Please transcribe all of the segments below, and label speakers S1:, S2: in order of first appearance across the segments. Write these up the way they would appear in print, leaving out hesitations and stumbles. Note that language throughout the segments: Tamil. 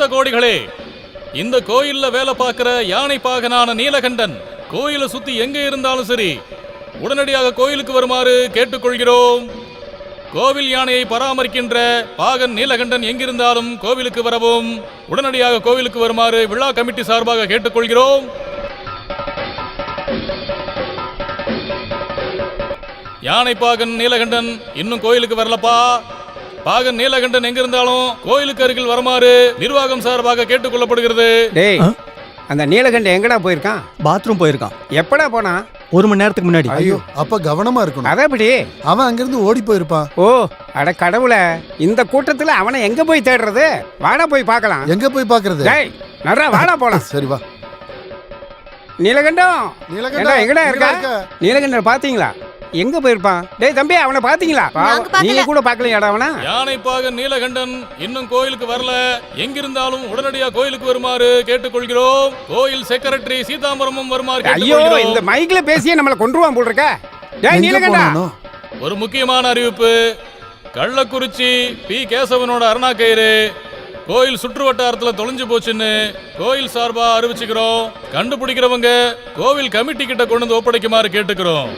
S1: பக்த கோடிகளே, இந்த கோயில்ல வேலை பார்க்கிற யானை பாகனான நீலகண்டன் கோயிலை சுத்தி எங்க இருந்தாலும் சரி உடனடியாக கோயிலுக்கு வருமாறு கேட்டுக்கொள்கிறோம். கோவில் யானையை பராமரிக்கின்ற பாகன் நீலகண்டன் எங்கிருந்தாலும் கோவிலுக்கு வரவும் உடனடியாக கோவிலுக்கு வருமாறு விழா கமிட்டி சார்பாக கேட்டுக்கொள்கிறோம். யானை பாகன் நீலகண்டன் இன்னும் கோயிலுக்கு வரலப்பா. பாகன் நீலகண்டன் எங்கிருந்தாலும் கோயிலுக்கு அருகில் வருமாறு நிர்வாகம் சார்பாக கேட்டுக்கொள்ளப்படுகிறது.
S2: டேய், அந்த நீலகண்டன் எங்கடா போயிருக்கான்?
S3: பாத்ரூம் போயிருக்கான்.
S2: எப்படா போனா?
S3: 1 மணி நேரத்துக்கு முன்னாடி.
S4: ஐயோ, அப்ப கவனமா இருக்கணும்.
S2: அதப்படி
S4: அவன் அங்கிருந்து ஓடி போயிருப்பான்.
S2: ஓ, அட கடவுளே, இந்த கூட்டத்துல அவனை எங்க போய் தேடுறது? வாடா போய் பார்க்கலாம்.
S4: எங்க போய் பாக்குறது?
S2: டேய், நரா வாடா போலாம்.
S4: சரி வா.
S2: நீலகண்டம்,
S4: நீலகண்டன்
S2: எங்கடா இருக்கா? நீலகண்டன் பாத்தீங்களா? எங்க போயிருப்பான்? டேய் தம்பி, அவனை பாத்தீங்களா? நீங்க கூட பாக்கலையாடா அவன?
S1: யானை பாகன் நீலகண்டன் இன்னும் கோயிலுக்கு வரல. எங்கிருந்தாலும் உடனடியா கோயிலுக்கு வருமாறு கேட்டுக்கொள்கிறோம். கோயில் செக்ரட்டரி சீதாம்பரமும் வருமாறு
S2: ஐயோ,
S1: கேட்டுக்கொள்கிறோம்.
S2: இந்த மைக்ல பேசியே நம்மள கொன்றுவான் போல இருக்க. டேய்
S4: எங்க
S2: நீலகண்டா,
S4: போனானோ?
S1: ஒரு முக்கியமான அறிவிப்பு. கள்ளக்குறிச்சி பி கேசவனோட அருணா கயிறு கோயில் சுற்று வட்டாரத்துல தொலைஞ்சு போச்சுன்னு கோயில் சார்பா அறிவிச்சுக்கிறோம். கண்டுபிடிக்கிறவங்க கோவில் கமிட்டி கிட்ட கொண்டு வந்து ஒப்படைக்குமாறு கேட்டுக்கிறோம்.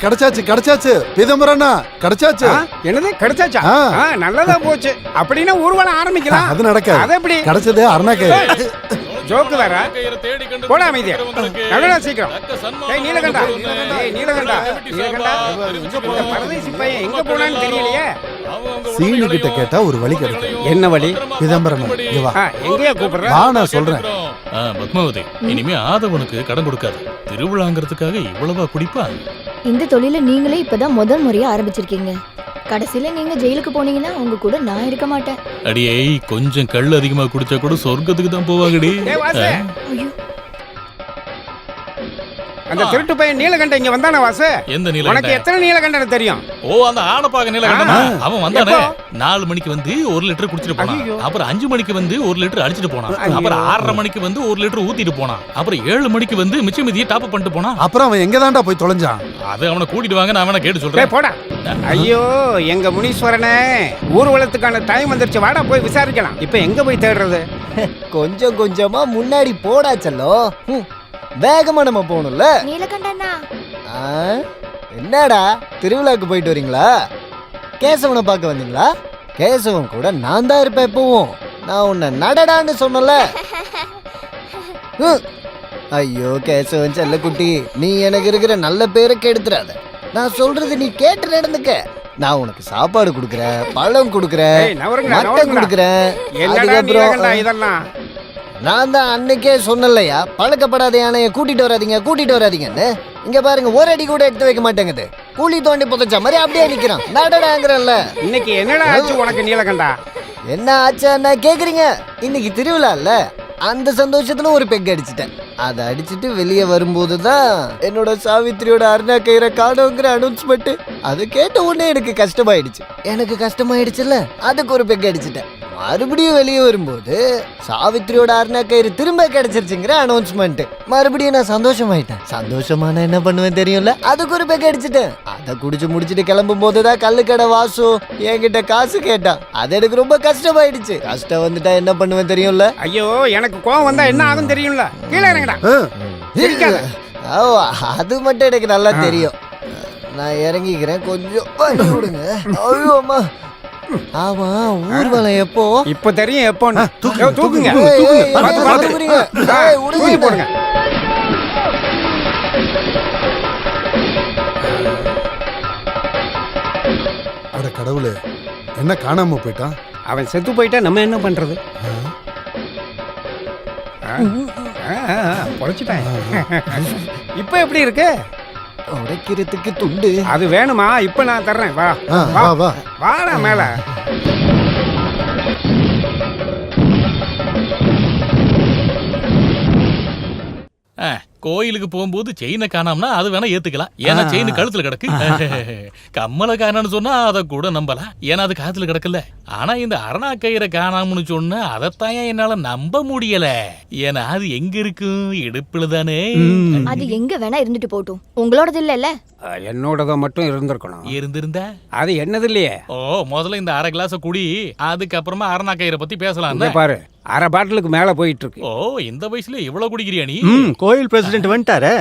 S4: கிடைச்சாச்சு கிடைச்சாச்சு. பீதாம்பரண்ணா கிடைச்சாச்சு.
S2: என்னது கிடைச்சாச்சா? நல்லதா போச்சு. அப்படின்னா ஊர்வலம் ஆரம்பிக்கலாம்.
S4: அது நடக்காது.
S2: அது எப்படி
S4: கிடைச்சது அருணாக்கயிறு.
S2: ஜோக்கு வேற. போடா அமைதியா. நல்லடா சீக்கிரம். டேய் நீலகண்டா, டேய் நீலகண்டா, நீலகண்டா, இந்த பரதேசி பையன் எங்க போனான்னு தெரியலையே.
S4: சீனு கிட்ட கேட்டா ஒரு வழி கிடைக்கும்.
S2: என்ன வழி?
S4: பீதாம்பரண்ணா இங்க வா.
S2: எங்கயா கூப்பிடுற?
S4: வா, நான் சொல்றேன்.
S1: பத்மாவதி, இனிமே ஆதவனுக்கு கடன் கொடுக்காது. திருவிழாங்கிறதுக்காக இவ்வளவா குடிப்பா?
S5: இந்த தொழில நீங்களே இப்பதான் முதல் முறையா ஆரம்பிச்சிருக்கீங்க. கடைசியில நீங்க ஜெயிலுக்கு போனீங்கன்னா உங்க கூட நான் இருக்க மாட்டேன்.
S1: அடியே, கொஞ்சம் கல் அதிகமா குடிச்சா கூட சொர்க்கத்துக்கு தான் போவாங்கடி.
S5: ஐயோ,
S2: அந்த திருட்டு பையன் நீலகண்டன் இங்க வந்தானே வாசு?
S1: எந்த
S2: உனக்கு
S1: நீலகண்டன்?
S2: எத்தனை நீலகண்டன் தெரியும்?
S1: ஓ, அந்த ஆனப்பாக நீலகண்டனா? அவன் வந்தானே. 4 மணிக்கு வந்து 1 லிட்டர் குடிச்சிட்டு போனான். அப்புறம் 5 மணிக்கு வந்து 1 லிட்டர் அடிச்சிட்டு போனான். அப்புறம் 6:30 மணிக்கு வந்து 1 லிட்டர் ஊத்திட்டு போனான். அப்புறம் 7 மணிக்கு வந்து மிச்ச மீதியை டாப் அப் பண்ணிட்டு போனான்.
S4: அப்புறம் அவன் எங்க தான்டா போய் தொலைஞ்சான்?
S1: அது அவனை கூட்டிட்டு வாங்க, நான் வேணா கேட்டு சொல்றேன்.
S2: போடா. ஐயோ, எங்க முனீஸ்வரனே, ஊர்வலத்துக்கான டைம் வந்துருச்சு. வாடா போய் விசாரிக்கலாம். இப்ப எங்க போய் தேடுறது?
S6: கொஞ்சம் கொஞ்சமா முன்னாடி போடா செல்லோ. வேகமா நம்ம போகணும்ல.
S5: நீலகண்டனா,
S6: என்னடா திருவிழாக்கு போயிட்டு வரீங்களா? கேசவனை பார்க்க வந்தீங்களா? கேசவன் கூட நான் தான் இருப்பேன் எப்பவும். நான் உன்னை நடடான்னு சொன்னல. ஐயோ கேசவன் செல்லக்குட்டி, நீ எனக்கு இருக்கிற நல்ல பேரை கெடுத்துறாத. நான் சொல்றது நீ கேட்டு நடந்துக்க. நான் உனக்கு சாப்பாடு குடுக்கறேன், பழம் குடுக்கறேன், மட்டன் குடுக்கறேன்.
S2: இதெல்லாம்
S6: நான் தான் அன்னைக்கே சொன்னலையா, பழக்கப்படாத யானைய கூட்டிட்டு வராதீங்கன்னு. இங்க பாருங்க, ஒரு அடி கூட எடுத்து வைக்க மாட்டேங்குது. கூலி தோண்டி புதைச்ச மாதிரி அப்படியே நிக்கிறான். நடடாங்கிறல்ல.
S2: இன்னைக்கு என்னடா ஆச்சு உனக்கு நீலகண்டா?
S6: என்ன ஆச்சா கேக்குறீங்க? இன்னைக்கு திருவிழா இல்ல, அந்த சந்தோஷத்துல ஒரு பெக் அடிச்சிட்டேன். அதை அடிச்சுட்டு வெளியே வரும்போது தான் என்னோட சாவித்திரியோட அருணா கயிறை காணோங்கிற அனௌன்ஸ்மெண்ட். அதை கேட்ட உடனே எனக்கு கஷ்டமாயிடுச்சுல்ல, அதுக்கு ஒரு பெக் அடிச்சிட்டேன். மறுபடியும் வெளியே வரும்போது சாவித்திரியோட அருணா கயிறு திரும்ப கிடைச்சிருச்சுங்கிற அனௌன்ஸ்மெண்ட். மறுபடியும் நான் சந்தோஷமான என்ன பண்ணுவேன் தெரியும்ல, அதுக்கு ஒரு பெக் அடிச்சிட்டேன். அதை குடிச்சு முடிச்சுட்டு கிளம்பும் போதுதான் கல்லுக்கடை வாசு என்கிட்ட காசு கேட்டான். அது எனக்கு ரொம்ப கஷ்டமாயிடுச்சு. கஷ்டம் வந்துட்டா என்ன பண்ணுவேன் தெரியும்ல.
S2: ஐயோ, எனக்கு கோவம் வந்தா என்ன ஆகும் தெரியும்ல. கீழே இறங்கடா.
S6: அது மட்டும் எனக்கு நல்லா தெரியும். நான் இறங்கிக்கிறேன், கொஞ்சம் வழி விடுங்க. ஐயோ அம்மா. ஆமா, ஊர்வலம் எப்போ?
S2: இப்ப தெரியும் எப்போ. தூக்குங்க, போடுங்க.
S4: அட கடவுளே, என்ன காணாம போயிட்டான்?
S2: அவன் செத்து போயிட்டா நம்ம என்ன பண்றது? பொழைச்சிட்டேன். இப்ப எப்படி இருக்கு?
S6: உடைக்கிறதுக்கு துண்டு
S2: அது வேணுமா? இப்ப நான் தர்றேன். வா
S4: வா வா,
S2: வாடா மேல.
S1: கோயிலுக்கு போகும்போது செயினை காணாமனா அது வேணா ஏத்துக்கலாம், ஏன்னா செயின் கழுத்துல கிடக்கு. கம்மலை காணான்னு சொன்னா அதை கூட நம்பலாம், ஏன்னா அது காத்துல கிடக்கல. ஆனா இந்த அரணா கயிறை காணாமனு சொன்னா அதைத்தான் என்னால நம்ப முடியல, ஏன்னா அது எங்க இருக்கும், இடுப்புல தானே.
S5: அது எங்க வேணா இருந்துட்டு போட்டும், உங்களோடது இல்ல.
S2: என்னோடத மட்டும் இருந்திருக்கணும்.
S1: இருந்திருந்தா
S2: அது என்னது இல்லையே.
S1: ஓ, முதல்ல இந்த அரை கிளாஸ் குடி, அதுக்கப்புறமா அரணா கயிறை பத்தி பேசலாம்.
S2: இங்க பாரு, அரை பாட்டிலுக்கு மேல போயிட்டு இருக்கு.
S1: ஓ, இந்த வயசுல இவ்வளவு குடிக்கிறியா நீ?
S3: கோயில் பிரசிடென்ட் வந்துட்டாரு.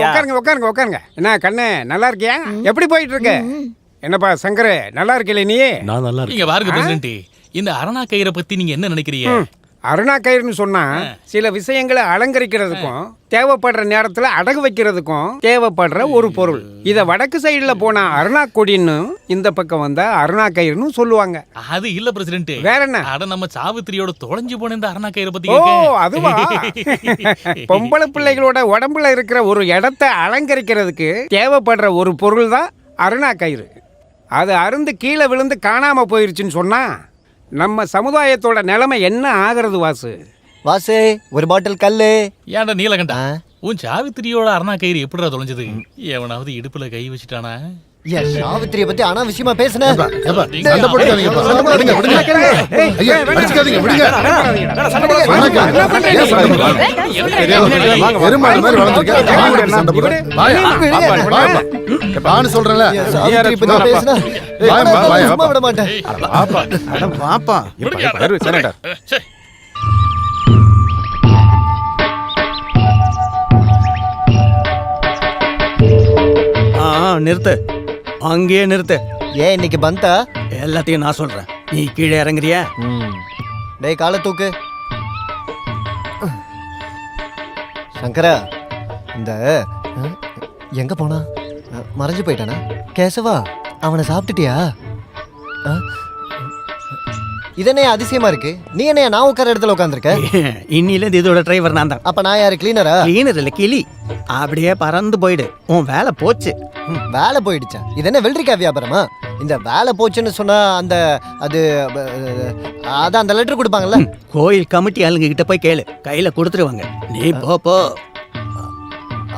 S2: உட்காருங்க உட்காருங்க உட்காருங்க. என்ன கண்ணு நல்லா இருக்கியா? எப்படி போயிட்டு இருக்கு? என்னப்பா சங்கரு, நல்லா இருக்கல நீ?
S3: நான் நல்லா இருக்கேன்.
S1: நீங்க பாருங்க பிரசிடென்ட், இந்த அரணா கயிறை பத்தி நீங்க என்ன நினைக்கிறீங்க?
S2: அருணா கயிறுன்னு சொன்னா சில விஷயங்களை அலங்கரிக்கிறதுக்கும் தேவைப்படுற நேரத்துல அடகு வைக்கிறதுக்கும் தேவைப்படுற ஒரு பொருள். இத வடக்கு சைடுல போனா அருணா கொடின்னு, இந்த பக்கம் வந்தா அருணா கயிறுன்னு சொல்லுவாங்க.
S1: அது இல்ல பிரசிடென்ட்.
S2: வேற என்ன?
S1: அட நம்ம சாவித்திரியோட தொலைஞ்சு போன இந்த அரணா கயிறை பத்தி
S2: ஓ
S1: கேக்க.
S2: அதுவா? பொம்பளை பிள்ளைகளோட உடம்புல இருக்கிற ஒரு இடத்தை அலங்கரிக்கிறதுக்கு தேவைப்படுற ஒரு பொருள் தான் அருணா கயிறு. அது அருந்து கீழே விழுந்து காணாம போயிருச்சுன்னு சொன்னா நம்ம சமுதாயத்தோட நிலைமை என்ன ஆகிறது வாசு?
S6: வாசு, ஒரு பாட்டில் கல்லு.
S1: ஏன்டா நீலகண்டா, உன் சாவித்திரியோட அரணா கயிறு எப்படிடா தொலைஞ்சது? எவனாவது இடுப்புல கை வச்சுட்டானா?
S6: என் சாவித்திரிய பத்தி அனாவசியமா பேசுன.
S4: சண்டை போட்டுக்காதீங்கப்பா. விடுங்க, விடுங்க. ஐயா, அடிச்சுக்காதீங்க, விடுங்க. ஏன் சண்டை போடுறீங்க? எருமாடு மாதிரி வளர்ந்துருக்க, நான் கூட சண்டை போடுறேன். வான்னு சொல்றேன்ல.
S6: என் சாவித்திரி பத்தி பேசுனா சும்மா விட மாட்டேன்.
S3: வாப்பா.
S1: சே.
S3: நிறுத்து, அங்கேயே நிறுத்து.
S6: ஏன் இன்னைக்கு பந்தா?
S3: எல்லாத்தையும் நான் சொல்றேன், நீ கீழே இறங்குறியா?
S6: டேய் காலை தூக்கு. சங்கரா, இந்த எங்க போனா? மறைஞ்சு போயிட்டானா? கேசவா, அவனை சாப்பிட்டுட்டியா? இதனே அதிசயமா இருக்கு. நீ என்ன நான் உட்கார இடத்துல உட்காந்துருக்க?
S3: இன்னிலேருந்து இதோட டிரைவர் நான் தான்.
S6: அப்ப நான் யாரு, கிளீனரா?
S3: கிளீனர் இல்ல, கிளி. அப்படியே பறந்து போயிடு, உன் வேலை போச்சு.
S6: வேலை போயிடுச்சா? இது என்ன வெள்ளரிக்காய் வியாபாரமா? இந்த வேலை போச்சுன்னு சொன்னா அந்த அது அதான் அந்த லெட்டர் கொடுப்பாங்கல்ல.
S3: கோயில் கமிட்டி ஆளுங்க கிட்ட போய் கேளு, கையில கொடுத்துருவாங்க. நீ போ.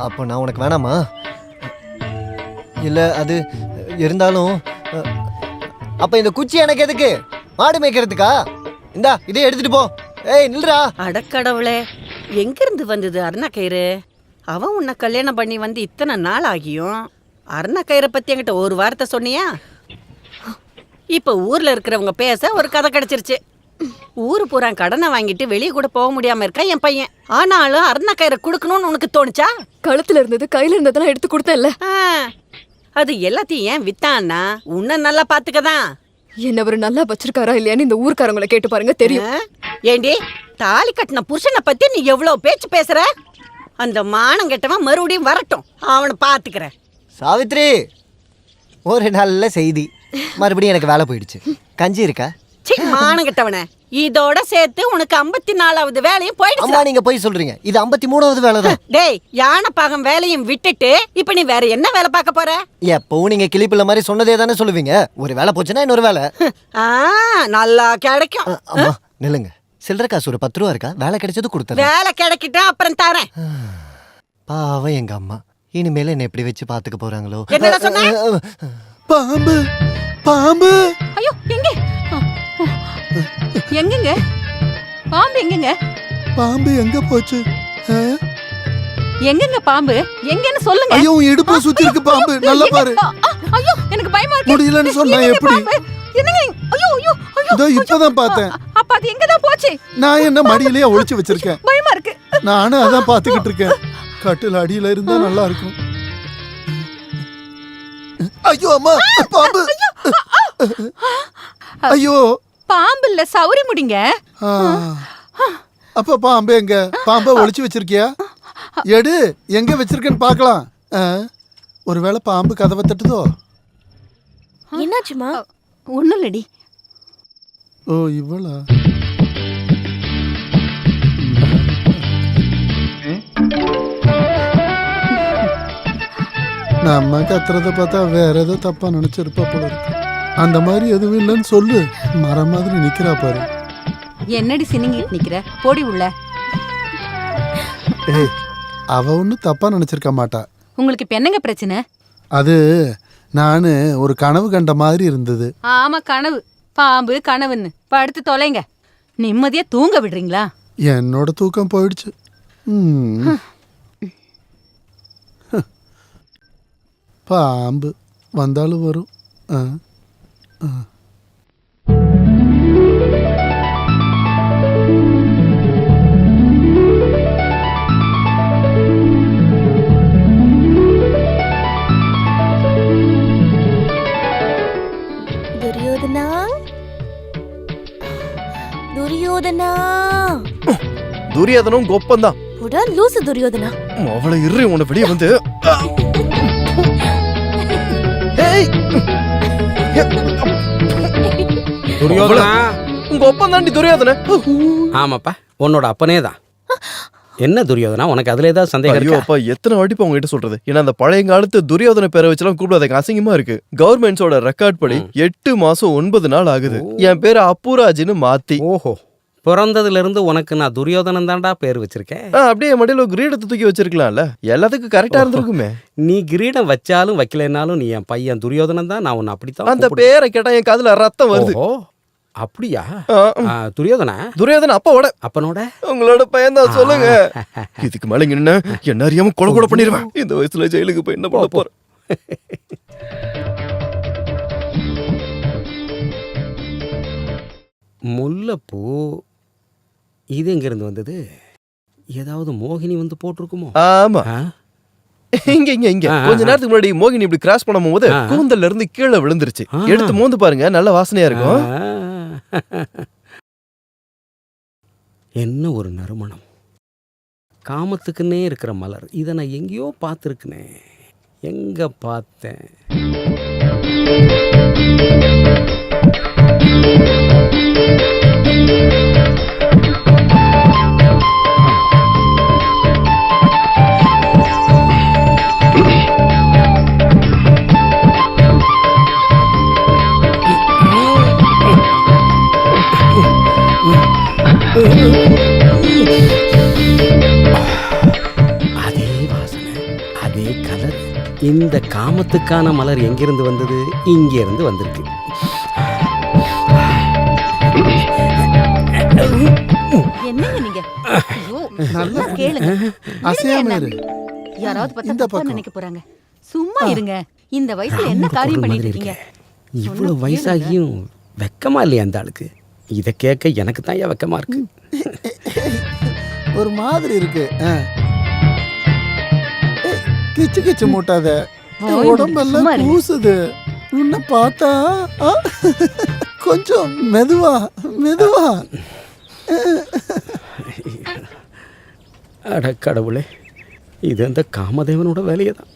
S6: அப்போ நான் உனக்கு வேணாமா? இல்ல அது இருந்தாலும் அப்ப இந்த குச்சி எனக்கு எதுக்கு? மாடு மேய்க்கிறதுக்கா? இந்தா இதே எடுத்துட்டு போ. ஏய் நில்றா.
S7: அடக்கடவுளே, எங்க இருந்து வந்தது அருணா கயிறு? அவன் உன்னை கல்யாணம் பண்ணி வந்து இத்தனை நாள் ஆகியும் அருணா கயிறை பத்தி என்கிட்ட ஒரு வார்த்தை சொன்னியா? இப்ப ஊர்ல இருக்கிறவங்க பேச ஒரு கதை கிடைச்சிருச்சு. ஊரு பூரா கடனை வாங்கிட்டு வெளியே கூட போக முடியாம இருக்கா என் பையன். ஆனாலும் அருணா கயிறை கொடுக்கணும்னு உனக்கு தோணுச்சா?
S5: கழுத்துல இருந்தது கையில இருந்ததெல்லாம் எடுத்து கொடுத்தேன்ல.
S7: அது எல்லாத்தையும் ஏன் வித்தான்னா உன்னை நல்லா பாத்துக்கதான்.
S5: என்ன அவர் நல்லா வச்சிருக்காரா இல்லையான்னு இந்த ஊர்க்காரங்களை கேட்டு பாருங்க, தெரியும்.
S7: ஏண்டி, தாலி கட்டின புருஷனை பத்தி நீ எவ்வளவு பேச்சு பேசுற? அந்த மானம் கெட்டவன் மறுபடியும் வரட்டும், அவனை பாத்துக்கிறேன்.
S6: சாவித்ரி, ஒரு நல்ல செய்தி. மறுபடியும் எனக்கு வேலை போயிடுச்சு. கஞ்சி இருக்கா?
S7: சீ, மானம் கெட்டவனே, இதோட சேர்த்து உனக்கு 54வது வேலையும் போயிடுச்சு.
S6: அம்மா நீங்க போய் சொல்றீங்க, இது 53வது வேலை தான்.
S7: டேய், யானை பாகம் வேலையும் விட்டுட்டு இப்ப நீ வேற என்ன வேலை பார்க்க போற?
S6: எப்பவும் நீங்க கிளிப்பிள்ள மாதிரி சொன்னதே தானே சொல்லுவீங்க. ஒரு வேலை போச்சுன்னா இன்னொரு வேலை.
S7: நல்லா கிடைக்கும்.
S6: அம்மா நில்லுங்க, சில்லற காசு ஒரு 10 ரூபா இருக்கா? வேலை கிடைச்சது கொடுத்தேன்.
S7: வேலை கிடைக்கிட்டா அப்புறம் தரேன்.
S6: பாவம் எங்க அம்மா, இனிமேல என்ன எப்படி வச்சு பாத்துக்க போறாங்களோ.
S7: என்னடா சொன்ன?
S4: பாம்பு, பாம்பு.
S8: ஐயோ, எங்க எங்கங்க பாம்பு? எங்கங்க
S4: பாம்பு எங்க போச்சு?
S8: எங்கங்க பாம்பு? எங்கன்னு சொல்லுங்க.
S4: ஐயோ, இடுப்புல சுத்தி இருக்கு பாம்பு, நல்லா பாரு.
S8: ஐயோ, எனக்கு பயமா இருக்கு.
S4: முடியலன்னு சொன்னா எப்படி?
S8: என்னங்க? ஐயோ ஐயோ ஐயோ.
S4: இதோ இப்பதான் பார்த்தேன்.
S8: அப்ப அது எங்க தான் போச்சு?
S4: நான் என்ன மடியிலேயே ஒளிச்சு வச்சிருக்கேன்.
S8: பயமா இருக்கு.
S4: நானும் அதான் பாத்துக்கிட்டு இருக்கேன். கட்டில் அடியில இருந்தா நல்லா இருக்கும். ஐயோ அம்மா, பாம்பு. ஐயோ,
S8: பாம்பு இல்ல, சௌரி முடிங்க.
S4: அப்ப பாம்பு எங்க? பாம்பை ஒளிச்சு வச்சிருக்கியா? எடு, எங்க வச்சிருக்கேன்னு பாக்கலாம். ஒருவேளை பாம்பு கதவை தட்டுதோ?
S5: என்னாச்சுமா?
S8: ஒண்ணும் இல்லடி.
S4: ஓ இவ்வளா? நம்ம கத்துறத பார்த்தா வேற ஏதோ தப்பா நினைச்சிருப்பா போல இருக்கு. அந்த மாதிரி எதுவும் இல்லைன்னு சொல்லு. மரம் மாதிரி நிக்கிறா பாரு.
S8: என்னடி சினிங்கிட்டு நிக்கிற? போடி உள்ள.
S4: ஏய் அவ ஒன்றும் தப்பா நினைச்சிருக்க மாட்டா.
S8: உங்களுக்கு இப்ப என்னங்க பிரச்சனை?
S4: அது நான் ஒரு கனவு கண்ட மாதிரி இருந்தது.
S8: ஆமா, கனவு. பாம்பு கனவுன்னு படுத்து தொலைங்க. நிம்மதியா தூங்க விடுறீங்களா?
S4: என்னோட தூக்கம் போயிடுச்சு. பாம்பு வந்தாலும் வரும்.
S5: துரியோதனா, துரியோதனா,
S9: துரியோதனும் கொப்பந்தான்.
S5: புடா லூசு துரியோதனா.
S9: அவளை இரு உன்னை வெளியே வந்து. ஏய்!
S3: துரியோதனா.
S9: உங்க ஒப்பம் தாண்டி துரியோதன.
S3: ஆமாப்பா, உன்னோட அப்பனே தான். என்ன துரியோதனா, உனக்கு அதுல ஏதாவது சந்தேகம்
S9: ஐயோ
S3: இருக்கா?
S9: அப்பா, எத்தனை வாட்டி உங்ககிட்ட கிட்ட சொல்றது? ஏன்னா அந்த பழைய காலத்து துரியோதன பேரை வச்செல்லாம் கூப்பிடாதீங்க, அசிங்கமா இருக்கு. கவர்மெண்ட்ஸோட ரெக்கார்ட் படி 8 மாசம் 9 நாள் ஆகுது என் பேரு அப்புராஜ்னு மாத்தி.
S3: ஓஹோ, பிறந்ததுல இருந்து உனக்கு நான் துரியோதனன் தான்டா பேர் வச்சிருக்கேன்.
S9: அப்படியே என் மடியில கிரீடத்தை தூக்கி வச்சிருக்கலாம்ல, எல்லாத்துக்கும் கரெக்டா இருந்திருக்குமே.
S3: நீ கிரீடம் வச்சாலும் வைக்கலைன்னாலும் நீ என் பையன் துரியோதனன் தான். நான் உன்னை அப்படித்தான்
S9: அந்த
S3: கூப்பிடுவேன்.
S9: பேரை கேட்டா என் காதுல ரத்தம் வருது.
S3: ஓஹோ, அப்படியா? துரியோதனா
S9: துரியோதன அப்பாவோட
S3: அப்பனோட
S9: உங்களோட பையன் தான். சொல்லுங்க. இதுக்கு மேல இங்க நின்னு என்ன அறியாம கொலை கூட பண்ணிடுவேன். இந்த வயசுல ஜெயிலுக்கு போய் என்ன பண்ண போறேன்?
S3: முல்லைப்பூ இது எங்க இருந்து வந்தது? ஏதாவது மோகினி வந்து போட்டிருக்குமோ?
S9: ஆமா,
S3: ஆ?
S9: இங்க இங்க இங்க கொஞ்ச நேரத்துக்கு முன்னாடி மோகினி இப்படி கிராஸ் பண்ணும்போது கூந்தல்ல இருந்து கீழே விழுந்துருச்சு. எடுத்து மோந்து பாருங்க, நல்ல வாசனையா இருக்கும்.
S3: என்ன ஒரு நறுமணம்! காமத்துக்குன்னே இருக்கிற மலர். இதை நான் எங்கேயோ பார்த்துருக்கனே. எங்க பார்த்தேன்? அதே வாசனை, அதே கலர். இந்த காமத்துக்கான மலர் எங்கிருந்து வந்தது? இங்கே இருந்து வந்திருக்கு.
S8: என்னங்க நீங்க? ஐயோ,
S4: நல்லா
S8: கேளுங்க.
S4: அசையாம இரு.
S8: யாராவது
S4: இந்த
S8: பார்த்தா தப்பா
S4: பக்கம்.
S8: நினைக்க போறாங்க. சும்மா இருங்க. இந்த வயசுல என்ன
S3: ராமர்
S8: காரியம்
S3: குரல்
S8: பண்ணிட்டு
S3: மாதிரி
S8: இருக்கீங்க?
S3: இருக்கே. இவ்வளவு வயசாகியும் வெக்கமா இல்லையா அந்த ஆளுக்கு? இதை கேட்க எனக்கு தான் ஏன் வெக்கமா இருக்கு.
S4: ஒரு மாதிரி இருக்கு. கிச்சு கிச்சு மூட்டாத.
S8: வாய்
S4: உடம்பெல்லாம்
S8: சும்மா இருங்க.
S4: கூசுது. உன்னை பார்த்தா கொஞ்சம் மெதுவா மெதுவா.
S3: அட கடவுளே, இது அந்த காமதேவனோட வேலையை தான்.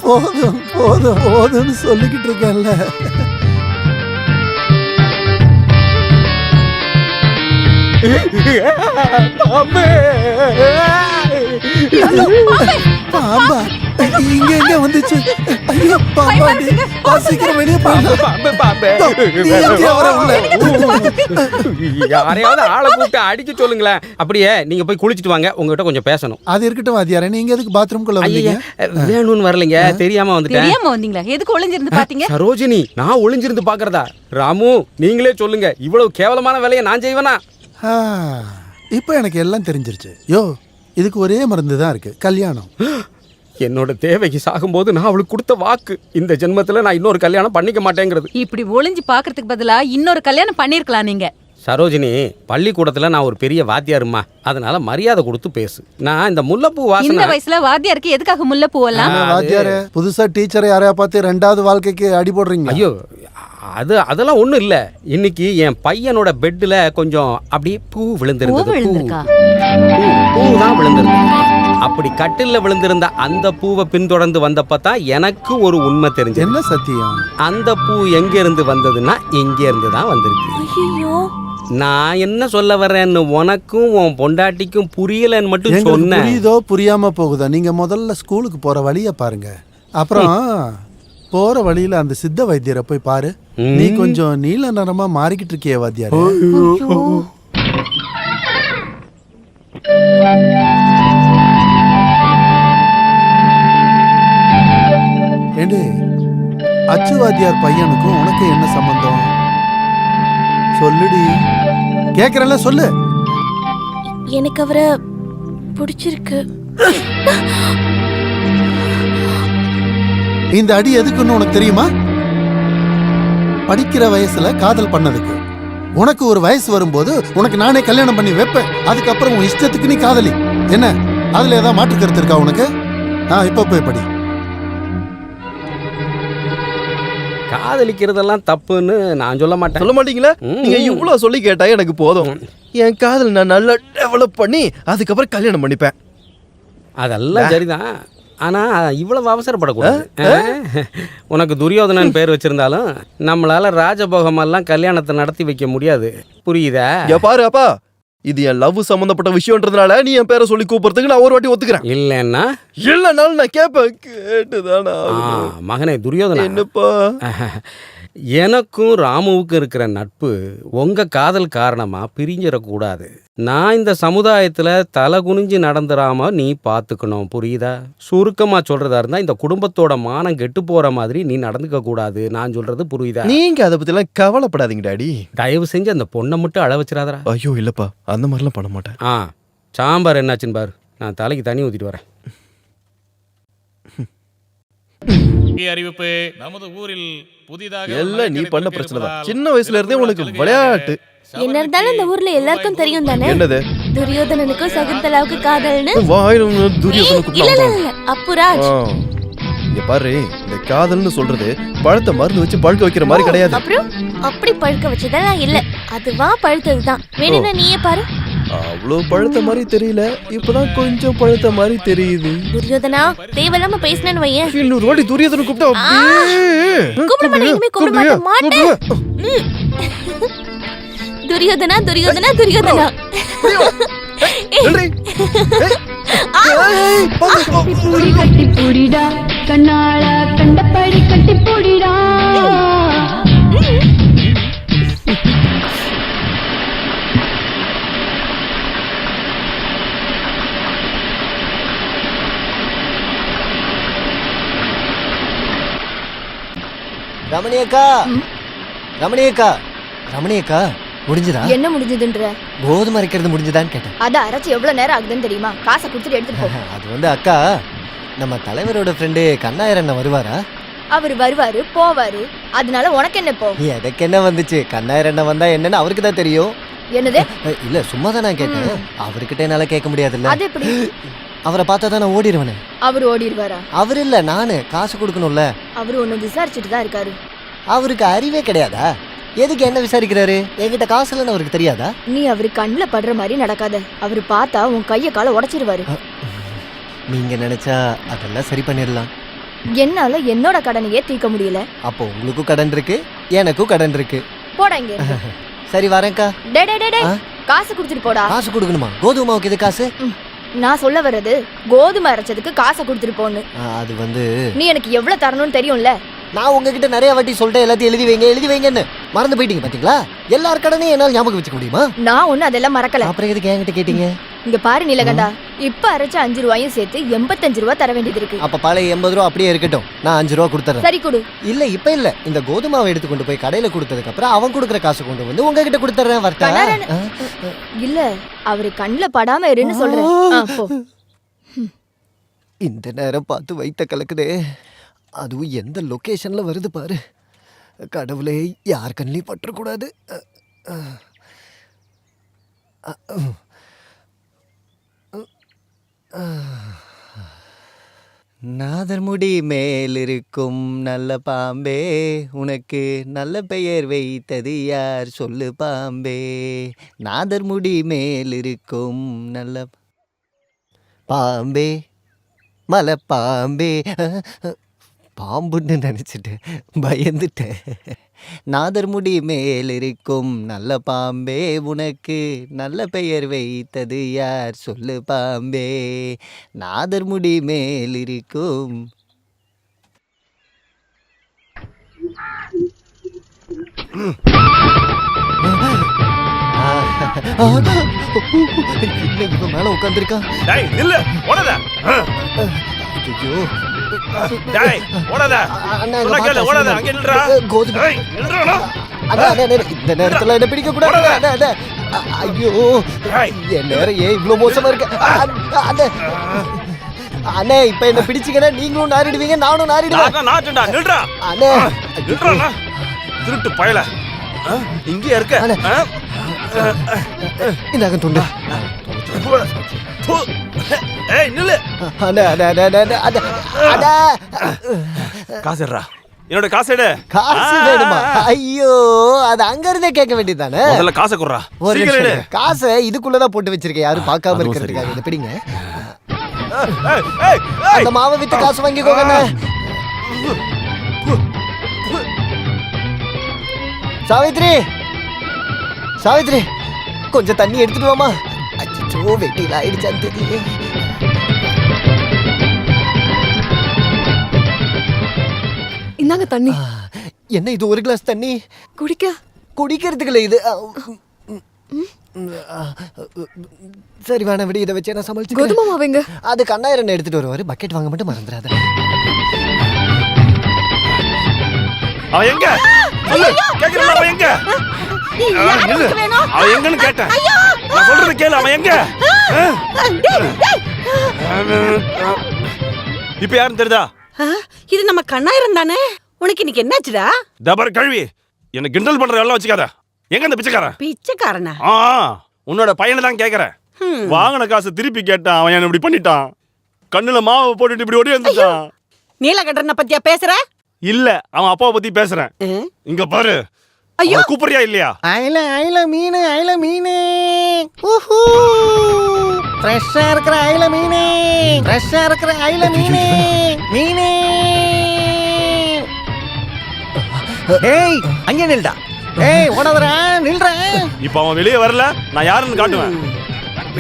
S4: போதும் போதும் போதும்னு சொல்லிக்கிட்டு இருக்கேன்ல. பாம்பா இங்க எங்க வந்துச்சு? ஐயோ பாம்பா, சீக்கிரம் வெளியே
S3: யாரையாவது ஆளை கூப்பிட்டு அடிக்க சொல்லுங்களேன். அப்படியே நீங்க போய் குளிச்சுட்டு வாங்க, உங்ககிட்ட கொஞ்சம் பேசணும்.
S4: அது இருக்கட்டும் வாத்தியாரே, நீங்க எதுக்கு பாத்ரூம்குள்ள வந்தீங்க?
S3: வேணும்னு வரலைங்க, தெரியாம வந்துட்டேன்.
S8: தெரியாம வந்தீங்களா? எதுக்கு ஒளிஞ்சிருந்து பாத்தீங்க?
S3: சரோஜினி, நான் ஒளிஞ்சிருந்து பாக்குறதா? ராமு, நீங்களே சொல்லுங்க, இவ்வளவு கேவலமான வேலையை நான் செய்வேனா?
S4: இப்போ எனக்கு எல்லாம் தெரிஞ்சிருச்சு. யோ, இதுக்கு ஒரே மருந்து தான் இருக்கு, கல்யாணம்.
S3: என்னோட தேவைக்கு சாகும்போது நான் அவளுக்கு கொடுத்த வாக்கு, இந்த ஜென்மத்துல நான் இன்னொரு கல்யாணம் பண்ணிக்க மாட்டேங்கிறது.
S8: இப்படி ஒளிஞ்சு பாக்குறதுக்கு பதிலா இன்னொரு கல்யாணம் பண்ணிருக்கலாம் நீங்க.
S3: சரோஜினி, பள்ளிக்கூடத்துல நான் ஒரு பெரிய வாத்தியாருமா, அதனால மரியாதை கொடுத்து பேசு. நான் இந்த முல்லைப்பூ
S8: இந்த
S3: வாசனை.
S8: வயசுல வாத்தியாருக்கு எதுக்காக முல்லைப்பூ எல்லாம்?
S4: வாத்தியாரே, புதுசா டீச்சரை யாரையா பார்த்து 2வது வாழ்க்கைக்கு அடி போடுறீங்க?
S3: ஐயோ, அதெல்லாம் ஒண்ணும் இல்ல. இன்னைக்கு என் பையனோட பெட்ல கொஞ்சம் அப்படியே பூ விழுந்திருந்தது. பூ தான் விழுந்திருந்தது. அப்படி கட்டில்ல விழுந்திருந்த அந்த பூவை பின்தொடர்ந்து வந்தப்பதான் எனக்கு ஒரு உண்மை தெரிஞ்சது.
S4: என்ன சத்தியம்?
S3: அந்த பூ எங்க இருந்து வந்ததுன்னா இங்க இருந்து தான் வந்திருக்கு.
S5: ஐயோ,
S3: நான் என்ன சொல்ல வர்றேன்னு உனக்கும் உன் பொண்டாட்டிக்கும் புரியலன்னு மட்டும்
S4: எங்களுக்கு
S3: சொன்னேன்.
S4: புரியுதோ புரியாம போகுதோ, நீங்க முதல்ல ஸ்கூலுக்கு போற வழிய பாருங்க. அப்புறம் போற வழியில அந்த சித்த வைத்தியரை போய் பாரு. நீ கொஞ்சம் நீல நிறமா மாறிக்கிட்டு இருக்கிய வாத்தியாரு. ஏண்டே, அச்சு வாத்தியார் பையனுக்கும் உனக்கு என்ன சம்பந்தம்? சொல்லுடி, கேக்குறல சொல்லு.
S5: எனக்கு அவரை பிடிச்சிருக்கு.
S4: இந்த அடி எதுக்குன்னு உனக்கு தெரியுமா? படிக்கிற வயசுல காதல் பண்ணதுக்கு. உனக்கு ஒரு வயசு வரும்போது உனக்கு நானே கல்யாணம் பண்ணி வைப்பேன். அதுக்கப்புறம் உன் இஷ்டத்துக்கு நீ காதலி. என்ன அதுல ஏதாவது மாற்று கருத்து இருக்கா உனக்கு? இப்ப போய் படி.
S3: காதலிக்கிறதெல்லாம் தப்புன்னு நான் சொல்ல மாட்டேன்.
S9: சொல்ல மாட்டீங்களா? நீங்க இவ்வளவு சொல்லி கேட்டா எனக்கு போதும். என் காதல் நான் நல்லா டெவலப் பண்ணி அதுக்கப்புறம் கல்யாணம் பண்ணிப்பேன்.
S3: அதெல்லாம் சரிதான். ஆனா இவ்வளவு அவசரப்படக்கூடாது. உனக்கு துரியோதனன் பேர் வச்சிருந்தாலும் நம்மளால ராஜபோகமெல்லாம் கல்யாணத்தை நடத்தி வைக்க முடியாது. புரியுதா?
S9: பாரு அப்பா, இது என் லவ் சம்பந்தப்பட்ட விஷயம்ன்றதுனால நீ என் பேரை சொல்லி கூப்பிடுறதுக்கு நான் ஒரு வாட்டி ஒத்துக்கிறேன். இல்லைன்னாலும் நான் கேட்பேன். கேட்டுதானா
S3: மகனே துரியோதனா,
S9: என்னப்பா?
S3: எனக்கும் ராமுவுக்கும் இருக்கிற நட்பு உங்க காதல் காரணமா பிரிஞ்சிடக்கூடாது. நான் இந்த சமுதாயத்துல தலை குனிஞ்சு நடந்துடாம நீ பாத்துக்கணும். புரியுதா? சுருக்கமா சொல்றதா இருந்தா இந்த குடும்பத்தோட மானம் கெட்டு போற மாதிரி நீ நடந்துக்க கூடாது. நான் சொல்றது புரியுதா?
S9: நீங்க அதை பத்தி எல்லாம் கவலைப்படாதீங்க டாடி.
S3: தயவு செஞ்சு அந்த பொண்ணை மட்டும் அழ வச்சிடாதரா.
S9: ஐயோ இல்லப்பா, அந்த மாதிரிலாம் பண்ண மாட்டேன்.
S3: சாம்பார் என்னாச்சுன்னு பாரு, நான் தலைக்கு தண்ணி ஊத்திட்டு வரேன்.
S1: அறிவிப்பு. நமது ஊரில் புதிதாக
S9: எல்லாம் நீ பண்ண பிரச்சனை தான். சின்ன வயசுல இருந்தே உனக்கு விளையாட்டு.
S5: என்ன இருந்தாலும் இந்த ஊர்ல எல்லாருக்கும் தெரியும் தானே?
S9: என்னது?
S5: துரியோதனனுக்கும் சகுந்தலாவுக்கு காதல்னு.
S9: வாயில துரியோதன
S5: அப்புராஜ்.
S9: இங்க பாரு, இந்த காதல்னு சொல்றது பழத்தை மருந்து வச்சு பழுக்க வைக்கிற மாதிரி கிடையாது.
S5: அப்புறம் அப்படி பழுக்க வச்சதெல்லாம் இல்ல, அதுவா பழுத்ததுதான். வேணும்னா நீயே பாரு.
S9: அவ்வளவு பழுத்த மாதிரி தெரியல, இப்பதான் கொஞ்சம் பழுத்த மாதிரி தெரியுது.
S5: துரியோதனா, தேவையில்லாம பேசினேன்னு வையேன்.
S9: இன்னொரு வாட்டி துரியோதன
S5: கூப்பிட மாட்டேன். துரியோதனா துரியோதனா துரியோதனா.
S10: கட்டி பூடிடா, கண்ணால கண்டபடி கட்டி பூடிடா.
S6: ரமணியக்கா, ரமணியக்கா, ரமணியக்கா, முடிஞ்சதா?
S5: என்ன முடிஞ்சதுன்ற?
S6: கோதுமை அரைக்கிறது முடிஞ்சதான்னு கேட்டேன்.
S5: அத அரைச்சு எவ்வளவு நேரம் ஆகுதுன்னு தெரியுமா? காசை கொடுத்துட்டு எடுத்துட்டு போ.
S6: அது அக்கா, நம்ம தலைவரோட ஃப்ரெண்டு கண்ணாயிரம் அண்ணன் வருவாரா?
S5: அவர் வருவாரு போவாரு, அதனால உனக்கு என்ன இப்போ?
S6: எனக்கு என்ன வந்துச்சு? கண்ணாயிரம் அண்ணன் வந்தா என்னன்னு அவருக்கு தான் தெரியும்.
S5: என்னது?
S6: இல்ல சும்மா தான் நான் கேட்டேன். அவர்கிட்ட என்னால கேட்க முடியாதுல்ல.
S5: அது எப்படி?
S6: அவரை பார்த்தா தான் நான் ஓடிடுவேனே.
S5: அவர் ஓடிடுவாரா?
S6: அவர் இல்ல, நானு காசு கொடுக்கணும்ல.
S5: அவரு ஒன்னு விசாரிச்சுட்டு தான் இருக்காரு.
S6: அவருக்கு அறிவே கிடையாதா? எதுக்கு என்ன விசாரிக்கிறாரு? என்கிட்ட காசு இல்லைன்னு அவருக்கு தெரியாதா?
S5: நீ அவரு கண்ணுல படுற மாதிரி நடக்காத. அவரு பார்த்தா உன் கைய கால உடைச்சிருவாரு.
S6: நீங்க நினைச்சா அதெல்லாம் சரி பண்ணிடலாம்.
S5: என்னால என்னோட கடனையே தீர்க்க முடியல.
S6: அப்போ உங்களுக்கும் கடன் இருக்கு, எனக்கும் கடன் இருக்கு.
S5: போடா இங்க.
S6: சரி வரேன்க்கா.
S5: டே டே டே, காசு கொடுத்துட்டு போடா.
S6: காசு கொடுக்கணுமா? கோதுமை மாவுக்கு இது காசு?
S5: நான் சொல்ல வர்றது கோதுமை அரைச்சதுக்கு காசை கொடுத்துட்டு போன்னு.
S6: அது
S5: நீ எனக்கு எவ்வளவு தரணும்னு தெரியும்ல.
S6: நான் உங்ககிட்ட நிறைய வாட்டி சொல்லிட்டேன், எல்லாத்தையும் எழுதி வைங்கன்னு. மறந்து போயிட்டீங்க பாத்தீங்களா? எல்லார் கடனையும் என்னால் ஞாபகம் வச்சுக்க முடியுமா? நான் ஒண்ணு அதெல்லாம் மறக்கல. அப்புறம் எதுக்கு என்கிட்ட கேட்டீங்க? இங்க பாரு நீலகண்டா, இப்ப அரைச்ச 5 ரூபாயும் சேர்த்து 85 ரூபாய் தர வேண்டியது இருக்கு. அப்ப பழைய 80 ரூபா அப்படியே இருக்கட்டும், நான் 5 ரூபா கொடுத்துறேன். சரி கொடு. இல்ல இப்ப இல்ல, இந்த கோதுமாவை எடுத்து கொண்டு போய் கடையில கொடுத்ததுக்கு அப்புறம் அவன் கொடுக்குற காசு கொண்டு வந்து உங்ககிட்ட கொடுத்துறேன். வரட்டா? இல்ல, அவரு கண்ணுல படாம இருன்னு சொல்றேன். இந்த நேரம் பார்த்து வைத்த கலக்குதே. அதுவும் எந்த லொகேஷன்ல வருது பாரு. கடவுளே, யார் கண்ணிலையும் பற்றக்கூடாது. நாதர்முடி மேலிருக்கும் நல்ல பாம்பே, உனக்கு நல்ல பெயர் வைத்தது யார் சொல்லு பாம்பே. நாதர்முடி மேலிருக்கும் நல்ல பாம்பே, மலை பாம்பே. பாம்புன்னு நினைச்சிட்டேன், பயந்துட்டேன். நாதர் முடி மேல் இருக்கும் நல்ல பாம்பே, உனக்கு நல்ல பெயர் வைத்தது யார் சொல்லு பாம்பே. நாதர் முடி மேல் இருக்கும். இவன் மேல உட்காந்துருக்கான்.
S1: டேய் நில்லு ஓடாத.
S6: ஐயோ
S1: டேய் ஓடாத.
S6: அண்ணா,
S1: சொன்னா கேளு, ஓடாத. அங்க நில்றா.
S6: கோதுமை.
S1: டேய் நில்றா.
S6: அண்ணா, இந்த நேரத்துல என்ன பிடிக்க கூடாது. அண்ணா, அண்ணா. ஐயோ என் நேரம் ஏன் இவ்வளவு மோசமா இருக்கு. அண்ணா, அண்ணா இப்ப என்ன பிடிச்சிங்கன்னா நீங்களும் நாரிடுவீங்க, நானும் நாரிடுவேன்.
S1: நாட்டுடா நில்றா.
S6: அண்ணா
S1: நில்றா. திருட்டு பயல. இங்கே இருக்க.
S6: இந்தாங்க துண்டு.
S1: ஏய் நில்லு.
S6: அண்ணா, அண்ணா, அண்ணா, அண்ணா, அண்ணா, அண்ணா.
S1: காசுடா. என்னோட காசு எடு.
S6: காசு வேணுமா? ஐயோ அது அங்க இருந்தே கேட்க வேண்டியதானே.
S1: முதல்ல காசை குடுறா.
S6: ஒரு
S1: சீக்கிரம் எடு.
S6: நிமிஷம். காசை இதுக்குள்ளதான் போட்டு வச்சிருக்கேன், யாரும் பார்க்காம இருக்கிறதுக்காக. இதை பிடிங்க.
S1: ஏய் ஏய்
S6: அந்த மாவை வித்து காசு வாங்கிக்கோங்க அண்ணா. சாவித்ரி, சாவித்ரி கொஞ்சம் தண்ணி எடுத்துட்டு வாமா. அச்சோ வெட்டியில் ஆயிடுச்சான்னு தெரியல.
S5: இந்தாங்க தண்ணி.
S6: என்ன இது, ஒரு கிளாஸ் தண்ணி
S5: குடிக்க?
S6: குடிக்கிறதுக்குள்ள இது. சரி வேணாம் விடு, இதை வச்சு நான் சமாளிச்சு.
S5: கோதுமை மாவுங்க.
S6: அது கண்ணாயிரம் எடுத்துட்டு வருவாரு, பக்கெட் வாங்க மட்டும் மறந்துடாத.
S1: அவன் எங்க? சொல்லு. கேக்குறல அவன் எங்க? அவன் எங்கன்னு கேட்டேன். நான் சொல்றது கேளு, அவன் எங்க? இப்ப யாருன்னு தெரியுதா?
S7: இது நம்ம கண்ணாயிரம் தானே. உனக்கு இன்னைக்கு என்னாச்சுடா?
S1: தபர் கழுவி என்ன கிண்டல் பண்ற எல்லாம் வச்சுக்காத. எங்க அந்த பிச்சைக்காரன்?
S7: பிச்சைக்காரனா?
S1: உன்னோட பையனை தான் கேக்குறேன். வாங்கின காசு திருப்பி கேட்டான், அவன் என்ன இப்படி பண்ணிட்டான். கண்ணுல மாவை போட்டுட்டு இப்படி ஓடி வந்துட்டான்.
S7: நீலகண்டனை பத்தியா பேசுற?
S1: இல்ல, அவன் அப்பாவை பத்தி பேசுறேன். இங்க பாரு.
S7: ஐயோ
S1: கூப்பிடுறியா இல்லையா?
S6: ஐல ஐல மீன், ஐல மீன். ஊஹூ ஃப்ரெஷ்ஷா இருக்கிற ஐல மீன், ஃப்ரெஷ்ஷா இருக்கிற ஐல மீன், மீன். ஏய் அங்கே நில்டா. ஏய் ஓடாதடா, நில்றா.
S1: இப்ப அவன் வெளியே வரல, நான் யாருன்னு காட்டுவேன்.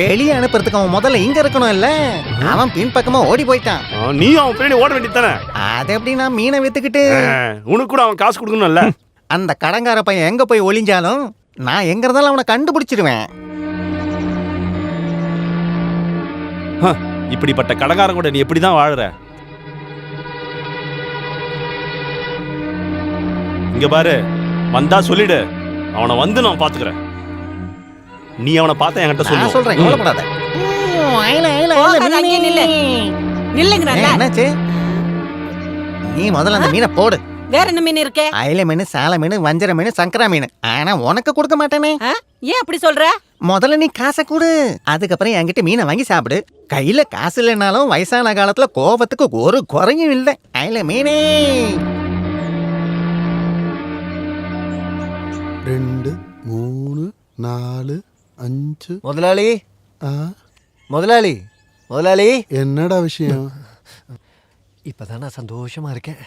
S6: வெளியே அனுப்புறதுக்கு அவன் முதல்ல இங்க இருக்கணும் இல்ல. அவன் பின் பக்கமா ஓடி போயிட்டான்.
S1: நீ அவன் பின்னாடி ஓட வேண்டியதானே.
S6: அது எப்படி நான் மீனை வித்துக்கிட்டு?
S1: உனக்கு கூட அவன் காசு கொடுக்கணும்ல.
S6: அந்த கடங்கார பையன் எங்க போய் ஒளிஞ்சாலும் நான் எங்க இருந்தாலும் அவனை கண்டுபிடிச்சிடுவேன்.
S1: இப்படிப்பட்ட கடங்காரன் கூட நீ எப்படிதான் வாழுற? இங்க பாரு, வந்தா சொல்லிடு, அவனை வந்து நான் பாத்துக்கிறேன். நீ அவனை பார்த்த என்கிட்ட சொல்லு.
S6: சொல்றேன், கவலைப்படாத. என்னாச்சு? நீ முதல்ல அந்த மீனை போடு.
S7: வேற என்ன மீன் இருக்கே?
S6: அயில மீன், சால மீன், வஞ்சர மீன், சங்கரா மீன். ஆனா உனக்கு கொடுக்க மாட்டேனே.
S7: ஏன் அப்படி சொல்ற?
S6: முதல்ல நீ காசை கொடு, அதுக்கப்புறம் என்கிட்ட மீனை வாங்கி சாப்பிடு. கையில காசு இல்லைனாலும் வயசான காலத்துல கோபத்துக்கு ஒரு குறையும் இல்லை. அயில மீனே.
S4: 2 3 4 5.
S6: முதலாளி, முதலாளி, முதலாளி.
S4: என்னடா விஷயம்?
S6: இப்பதான் நான் சந்தோஷமா இருக்கேன்.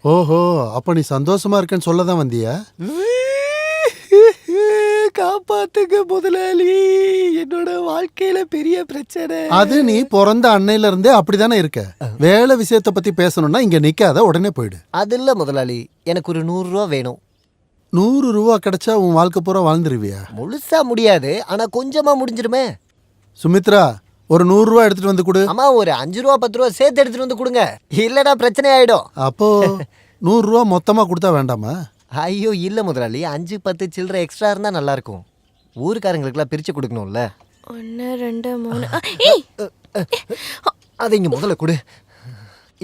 S4: ஓஹோ, அப்ப நீ சந்தோஷமா இருக்கேன்னு சொல்லதான் வந்தியா?
S6: காப்பாத்துங்க முதலாளி, என்னோட வாழ்க்கையில பெரிய பிரச்சனை.
S4: அது நீ பிறந்த அன்னையில இருந்தே அப்படிதானே இருக்க. வேலை விஷயத்தை பத்தி பேசணும்னா இங்க நிக்காத, உடனே போயிடு.
S6: அது இல்ல முதலாளி, எனக்கு ஒரு 100 ரூபா வேணும்.
S4: 100 ரூபா கிடைச்சா உன் வாழ்க்கை பூரா வாழ்ந்துருவியா?
S6: முழுசா முடியாது, ஆனா கொஞ்சமா முடிஞ்சிருமே.
S4: சுமித்ரா, ஒரு 100 ரூபா எடுத்துட்டு வந்து கொடு.
S6: அம்மா ஒரு 5 ரூபா 10 ரூபா சேர்த்து எடுத்துட்டு வந்து கொடுங்க, இல்லடா பிரச்சனை ஆயிடும்.
S4: அப்போ 100 ரூபா மொத்தமா கொடுத்தா வேண்டாமா?
S6: ஐயோ இல்ல முதலாளி, 5 10 சில்லற எக்ஸ்ட்ரா இருந்தா நல்லா இருக்கும். ஊருக்காரங்களுக்குலாம் பிரிச்சு கொடுக்கணும்ல.
S5: 1 2 3.
S6: அதை இங்க முதல்ல கொடு.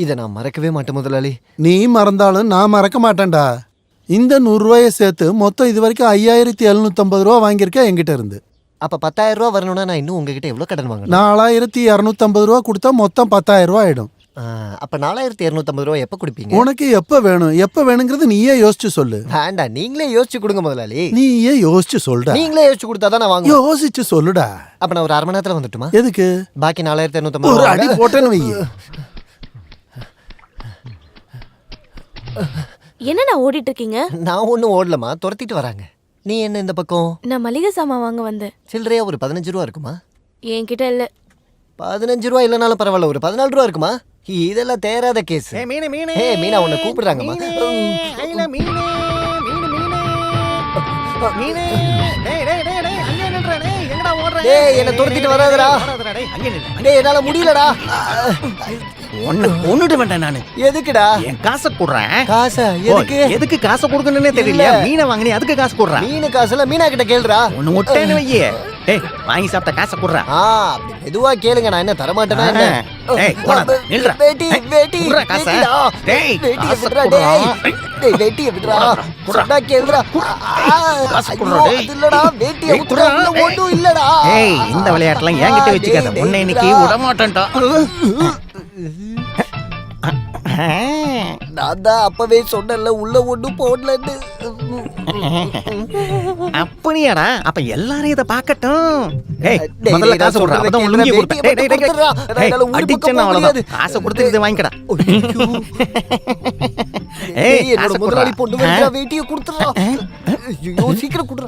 S6: இதை நான் மறக்கவே மாட்டேன் முதலாளி.
S4: நீ மறந்தாலும் நான் மறக்க மாட்டேன்டா. இந்த 100 ரூபாயை சேர்த்து மொத்தம் இது வரைக்கும் 5750 ரூபா வாங்கியிருக்கேன் என்கிட்ட இருந்து.
S6: அப்ப 10,000 ரூபா வரணும்னா நான் இன்னும் உங்ககிட்ட எவ்வளவு கடன் வாங்கணும்?
S4: 4250 ரூபா கொடுத்தா மொத்தம் 10,000 ரூபா ஆயிடும்.
S6: அப்ப 4250 ரூபா எப்ப கொடுப்பீங்க?
S4: உனக்கு எப்ப வேணும், எப்ப வேணுங்கிறது நீயே யோசிச்சு சொல்லு.
S6: வேண்டாம், நீங்களே யோசிச்சு கொடுங்க முதலாளி.
S4: நீயே யோசிச்சு சொல்லுடா.
S6: நீங்களே யோசிச்சு கொடுத்தாதான் நான் வாங்குவேன்.
S4: யோசிச்சு சொல்லுடா.
S6: அப்ப நான் ஒரு 1/2 மணி நேரத்துல வந்துட்டுமா?
S4: எதுக்கு?
S6: பாக்கி 4250
S4: ஒரு அடி போட்டேன்னு வை.
S5: என்னண்ணா ஓடிட்டு இருக்கீங்க?
S6: நான் ஒன்றும் ஓடலமா, துரத்திட்டு வராங்க. நீ என்ன இந்த பக்கம்?
S5: நான் மளிகை சாமான் வாங்க வந்தேன்.
S6: சில்லறையா ஒரு 15 ரூபா இருக்குமா?
S5: என்கிட்ட இல்ல.
S6: 15 ரூபா இல்லைனாலும் பரவாயில்ல, ஒரு 14 ரூபா இருக்குமா? இதெல்லாம் தேராத கேஸ். மீனா உன்னை கூப்பிடுறாங்கம்மா. டேய் என்ன துரத்திட்டு வராதடா. டேய் என்னால முடியலடா.
S2: ஒன்னு கொன்னுட்டு வேண்டாம் நானு.
S6: எதுக்குடா?
S2: என் காசை குடுறேன்.
S6: காசா? எதுக்கு
S2: காசை கொடுக்கணும்னே தெரியல. மீனை வாங்கினே அதுக்கு காசு குடுறேன்.
S6: மீனு காசுல மீனா கிட்ட கேளுடா.
S2: ஒன்னு முட்டைன்னு வையே. டேய் வாங்கி சாப்பிட்ட காசை குடுறேன்.
S6: அப்படி மெதுவா கேளுங்க, நான் என்ன தர மாட்டேனா என்ன?
S2: டேய் போடா நில்றா.
S6: வேட்டி
S2: குடுறா காசை. டேய்
S6: வேட்டியை விடுறா. டேய் வேட்டியை விடுறா. சொன்னா கேளுடா.
S2: காசு குடுறா. டேய்
S6: இல்லடா, வேட்டியை விடுறா. ஒண்ணும் இல்லடா.
S2: ஏய் இந்த விளையாட்டெல்லாம் என்கிட்ட வச்சுக்காத. உன்னை இன்னைக்கு விட மாட்டேன்டா.
S6: நான் தான் அப்பவே சொன்னேன்ல உள்ள ஒண்ணும் போடலன்னு.
S2: அப்படியாடா? அப்ப எல்லாரும் இத பார்க்கட்டும். ஏய்
S6: டேய்,
S2: முதல்ல
S6: டேய்,
S2: காசு
S6: நான்
S2: குடுறா. அதான்
S6: சொல்றதை
S2: உளுங்கி
S6: கேளுடா.
S2: கொடுத்தேன். டேய் டேய் டேய்.
S6: கொடுத்துடுறா. என்னால ஊரு பக்கம்
S2: அடிச்சேன்னா
S6: போக
S2: அவ்வளவுதான்.
S6: முடியாது.
S2: காசை கொடுத்து இது வாங்கிக்கடா.
S6: ஏய்
S2: ஏய்
S6: என்னோட
S2: காசு
S6: முதலாளி
S2: குடுறா.
S6: பொண்ணு வந்து வேட்டியை கொடுத்துறா. ஐயோ சீக்கிரம் குடுறா.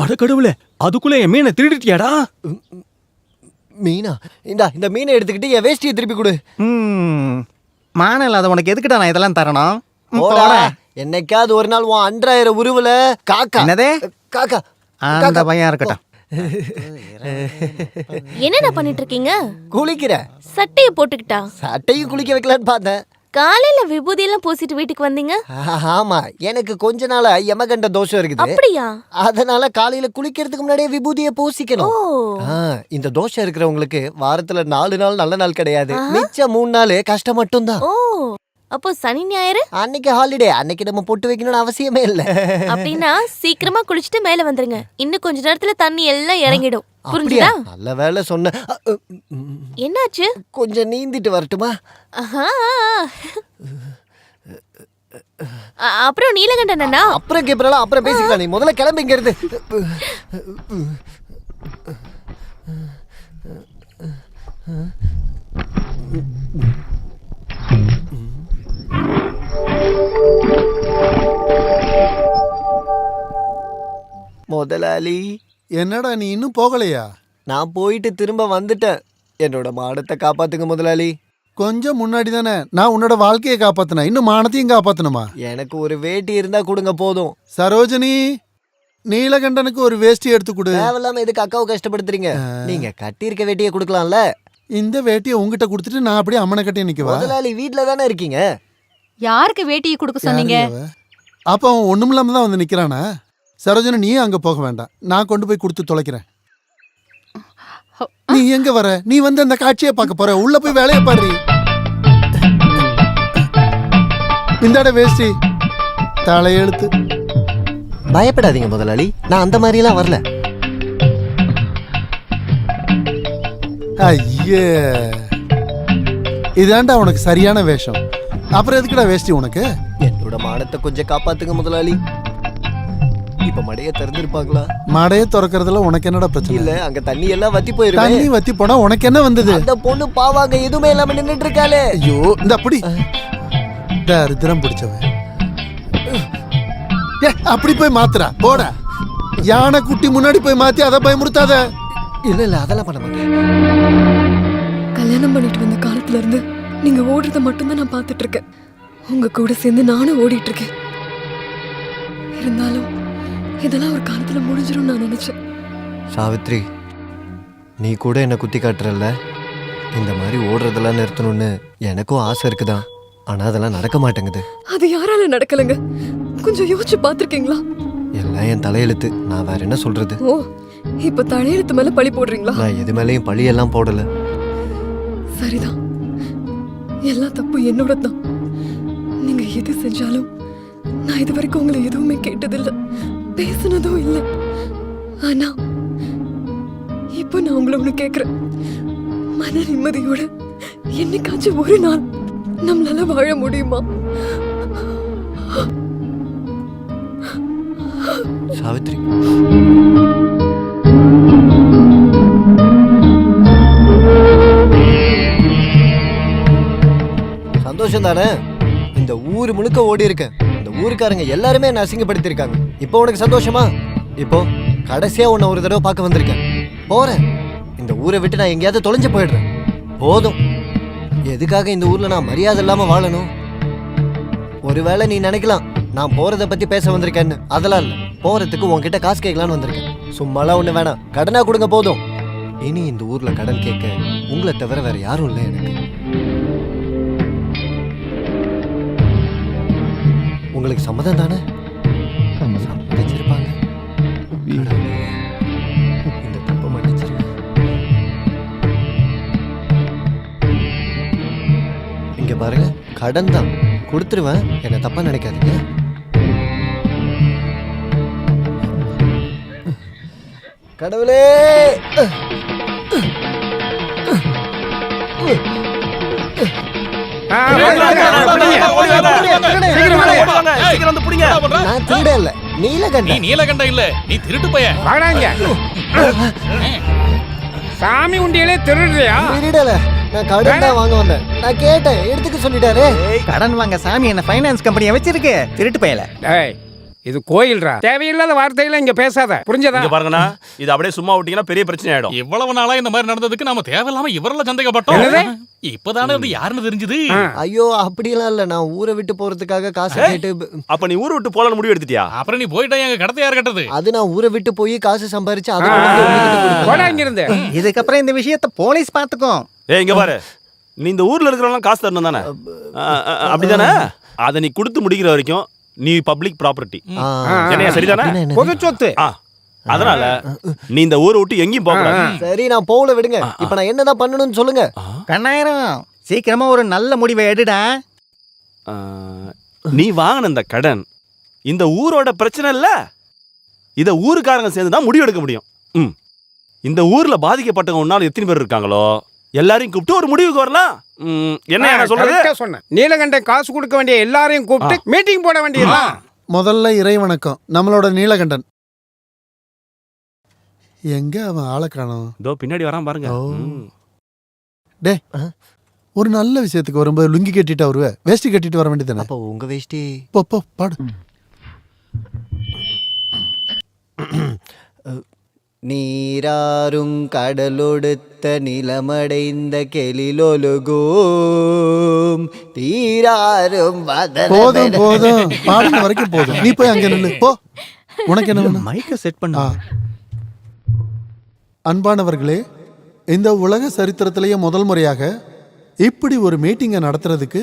S2: அட கடவுளே, அதுக்குள்ள என் மீனை திருடிட்டியாடா?
S6: மீனா இந்த மீனை எடுத்துக்கிட்டு என் வேஷ்டியை திருப்பி கொடு.
S2: மானல் அதை உனக்கு எதுக்குடா நான் இதெல்லாம் தரணும்?
S6: போடா. என்னைக்காவது ஒரு நாள் உன் அன்றாயிர உருவுல காக்கா.
S2: என்னதே?
S6: காக்கா
S2: அந்த பையன் இருக்கட்டும்.
S5: என்னண்ணா பண்ணிட்டு இருக்கீங்க?
S6: குளிக்கிற.
S5: சட்டையை போட்டுக்கிட்டா?
S6: சட்டையும் குளிக்க வைக்கலான்னு பார்த்தேன்.
S5: காலையில விபூதி எல்லாம் பூசிட்டு வீட்டுக்கு வந்தீங்க?
S6: ஆமா, எனக்கு கொஞ்ச நாளா யமகண்ட தோஷம் இருக்குது.
S5: அப்படியா?
S6: அதனால காலையில குளிக்கிறதுக்கு முன்னாடியே விபூதியை பூசிக்கணும். இந்த தோஷம் இருக்கிறவங்களுக்கு வாரத்துல 4 நாள் நல்ல நாள் கிடையாது. மிச்சம் 3 நாள் கஷ்டம் மட்டும்தான்.
S5: ஓ அப்போ சனி ஞாயிறு
S6: அன்னைக்கு ஹாலிடே. அன்னைக்கு நம்ம பொட்டு வைக்கணும்னு அவசியமே இல்ல.
S5: அப்படின்னா சீக்கிரமா குளிச்சுட்டு மேல வந்துருங்க. இன்னும் கொஞ்ச நேரத்துல தண்ணி எல்லாம் இறங்கிடும். புரிஞ்சுதா?
S6: நல்ல வேலை சொன்ன.
S5: என்னாச்சு?
S6: கொஞ்சம் நீந்திட்டு வரட்டுமா?
S5: அப்புறம் நீலகண்டன் அண்ணா.
S6: அப்புறம் கேப்பறலாம், அப்புறம் பேசிக்கலாம். நீ முதல்ல கிளம்பி இங்க இருந்து. முதலாளி.
S4: என்னடா நீ இன்னும் போகலையா?
S6: நான் போயிட்டு திரும்ப வந்துட்டேன். என்னோட மானத்தை காப்பாத்துங்க முதலாளி.
S4: கொஞ்சம் முன்னாடி தானே நான் உன்னோட வாழ்க்கையை காப்பாத்தினேன். இன்னும் மானத்தையும் காப்பாத்தணுமா?
S6: எனக்கு ஒரு வேட்டி இருந்தா கொடுங்க போதும்.
S4: சரோஜினி, நீலகண்டனுக்கு ஒரு வேஷ்டி எடுத்து கொடு.
S6: தேவையில்லாம எதுக்கு அக்காவை கஷ்டப்படுத்துறீங்க? நீங்க கட்டியிருக்க வேட்டியை கொடுக்கலாம்ல.
S4: இந்த வேட்டியை உங்ககிட்ட கொடுத்துட்டு நான் அப்படியே அம்மனை கட்டி நிக்கவா?
S6: முதலாளி வீட்டுல தானே இருக்கீங்க.
S8: யாருக்கு வேட்டியை கொடுக்க சொன்னீங்க?
S4: அப்ப அவன் ஒண்ணுமில்லாம தான் வந்து நிக்கிறானா? சரோஜினி நீ அங்க போக வேண்டாம். நான் கொண்டு போய் கொடுத்து தொலைக்கிறேன். நீ எங்க வர? நீ வந்து அந்த காட்சியை பார்க்க போற. உள்ள போய் வேலையை பாரு. இந்தாட வேஷ்டி, தலையெழுத்து.
S6: பயப்படாதீங்க முதலாளி, நான் அந்த மாதிரி எல்லாம் வரல.
S4: ஐயே, இதாண்டா உனக்கு சரியான வேஷம். அப்புறம் எதுக்குடா வேஷ்டி உனக்கு?
S6: என்னோட மானத்தை கொஞ்சம் காப்பாத்துங்க முதலாளி. இப்ப மடைய திறந்திருப்பாங்களா?
S4: மடைய திறக்கிறதுல உனக்கு என்னடா பிரச்சனை?
S6: இல்ல, அங்க தண்ணி எல்லாம் வத்தி போயிருக்கு.
S4: தண்ணி வத்தி போனா உனக்கு என்ன வந்தது?
S6: அந்த பொண்ணு பாவாங்க எதுவுமே இல்லாம நின்னுட்டு இருக்காளே.
S4: ஐயோ, இந்த அப்படி தரித்திரம் பிடிச்சவன். அப்படி போய் மாத்துறா போட. யானை குட்டி முன்னாடி போய் மாத்தி அதை பயமுறுத்தாத.
S6: இல்ல அதெல்லாம் பண்ண மாட்டேன்.
S11: கல்யாணம் பண்ணிட்டு வந்த காலத்துல இருந்து நீங்க ஓடுறத மட்டும்தான் நான் பார்த்துட்டு இருக்கேன். உங்க கூட சேர்ந்து நானும் ஓடிட்டு இருக்கேன். இருந்தாலும் இதெல்லாம் ஒரு காலத்துல முடிஞ்சிரும் நான் நினைச்சேன்.
S6: சாவித்ரி, நீ கூட என்ன குத்தி காட்டுறல்ல. இந்த மாதிரி ஓடுறதெல்லாம் நிறுத்தணும்னு எனக்கும் ஆசை இருக்குதான். ஆனா அதெல்லாம் நடக்க மாட்டேங்குது.
S11: அது யாரால நடக்கலங்க? கொஞ்சம் யோசிச்சு பார்த்திருக்கீங்களா?
S6: எல்லாம் என் தலையெழுத்து. நான் வேற என்ன சொல்றது?
S11: ஓ, இப்ப தலையெழுத்து மேல பழி போடுறீங்களா?
S6: நான் எது மேலேயும் பழி எல்லாம் போடல.
S11: சரிதான், எல்லா தப்பு என்னோட தான். நீங்க எது செஞ்சாலும் நான் இது வரைக்கும் உங்களை எதுவுமே கேட்டதில்லை, பேசினதும் இல்லை. ஆனா இப்போ நான் உங்களை ஒண்ணு கேக்குறேன். மன நிம்மதியோட என்னைக்காச்சும் ஒரு நாள் நம்மளால வாழ முடியுமா?
S6: சாவித்ரி. சந்தோஷம் தானே? இந்த ஊர் முழுக்க ஓடி இருக்கேன். இந்த ஊருக்காரங்க எல்லாருமே என்ன அசிங்கப்படுத்திருக்காங்க. இப்போ உனக்கு சந்தோஷமா? இப்போ கடைசியா உன்னை ஒரு தடவை பார்க்க வந்திருக்கேன். போறேன். இந்த ஊரை விட்டு நான் எங்கேயாவது தொலைஞ்சு போயிடுறேன். போதும். எதுக்காக இந்த ஊர்ல நான் மரியாதை இல்லாம வாழணும்? ஒருவேளை நீ நினைக்கலாம் நான் போறத பத்தி பேச வந்திருக்கேன்னு. அதெல்லாம் இல்ல. போறதுக்கு உன்கிட்ட காசு கேட்கலான்னு வந்திருக்கேன். சும்மாலாம் ஒண்ணு வேணாம், கடனா கொடுங்க போதும். இனி இந்த ஊர்ல கடன் கேட்க உங்களை தவிர வேற யாரும் இல்லை எனக்கு. உங்களுக்கு சம்மதம் தானே? சம்மதிச்சிருப்பாங்க. கடவுளே, இந்த தப்பை மன்னிச்சிருங்க. இங்க பாருங்க, கடன் தான் கொடுத்துருவேன், என்ன தப்பா நினைக்காதீங்க. கடவுளே, நான் திருட இல்ல,
S1: நீ
S6: நீலகண்டன்.
S1: நீலகண்டம் இல்ல, நீ திருட்டு பையன்.
S2: வாடாங்க. சாமி உண்டியலே திருடுறியா?
S6: திருடல, நான் கடன் தான் வாங்க வந்தேன். நான் கேட்டேன், எடுத்துக்க சொல்லிட்டாரு.
S12: கடன் வாங்க சாமி என்ன ஃபைனான்ஸ் கம்பெனியை வச்சிருக்கு, திருட்டு பயல.
S2: டேய், இது கோயில்ரா. தேவையில்லாத வார்த்தையில இங்க பேசாத, புரிஞ்சதா?
S13: இங்க பாருங்கண்ணா, இது அப்படியே சும்மா விட்டீங்கன்னா பெரிய பிரச்சனை ஆயிடும்.
S1: இவ்வளவு நாளா இந்த மாதிரி நடந்ததுக்கு நாம தேவையில்லாம இவரெல்லாம் சந்தேகப்பட்டோம். இப்பதானே அது யாருன்னு தெரிஞ்சது.
S6: ஐயோ, அப்படியெல்லாம் இல்ல. நான் ஊரை விட்டு போறதுக்காக காசு கேட்டு.
S13: அப்ப நீ ஊரை விட்டு போலான்னு முடிவு எடுத்துட்டியா?
S1: அப்புறம் நீ போயிட்டா எங்க கடத்தை யார் கட்டது?
S6: அது நான் ஊரை விட்டு போய் காசு சம்பாரிச்சு
S2: போடா இங்க இருந்து.
S12: இதுக்கப்புறம் இந்த விஷயத்தை போலீஸ் பாத்துக்கும்.
S13: இங்க பாரு, நீ இந்த ஊர்ல இருக்கிறவங்க காசு தரணும் தானே? அப்படிதானே? அதை நீ கொடுத்து முடிக்கிற வரைக்கும் நீ பப்ளிக் ப்ராப்பர்ட்டி. என்னையா சரிதானே?
S2: பொது சொத்து.
S13: அதனால நீ இந்த ஊரை விட்டு எங்கேயும் போக கூடாது.
S6: சரி, நான் போகல, விடுங்க. இப்ப நான் என்னதான் பண்ணணும்னு சொல்லுங்க.
S12: கண்ணாயிரம், சீக்கிரமா ஒரு நல்ல முடிவை எடுடா.
S13: நீ வாங்கின இந்த கடன் இந்த ஊரோட பிரச்சனை இல்ல. இத ஊருக்காரங்க சேர்ந்து தான் முடிவு எடுக்க முடியும். இந்த ஊர்ல பாதிக்கப்பட்டவங்க உன்னால எத்தனை பேர் இருக்காங்களோ எல்லாரையும் கூப்பிட்டு ஒரு முடிவுக்கு வரலாம். என்ன சொல்றது?
S2: சொன்னேன். நீலகண்டன் காசு கொடுக்க வேண்டிய எல்லாரையும் கூப்பிட்டு மீட்டிங் போட வேண்டியதுதான்.
S4: முதல்ல இறை வணக்கம். நம்மளோட நீலகண்டன் எங்க அவன் ஆளை காணோம்?
S13: இதோ பின்னாடி வரான் பாருங்க.
S4: டே, ஒரு நல்ல விஷயத்துக்கு வரும்போது லுங்கி கட்டிட்டு வருவ, வேஷ்டி கட்டிட்டு வர வேண்டியதானே?
S6: அப்போ உங்க வேஷ்டி.
S4: போ பாடு.
S6: நீராறும் கடலொடுத்த நிலமடைந்த கெளிலொலுகும் தீராறும்
S4: போதும் பாடுன வரைக்கும் போதும். நீ போய் அங்க நில்லு போ. உனக்கு என்ன வேணும்?
S12: மைக்க செட் பண்ணா.
S4: அன்பானவர்களே, இந்த உலக சரித்திரத்திலேயே முதல் முறையாக இப்படி ஒரு மீட்டிங்கை நடத்துறதுக்கு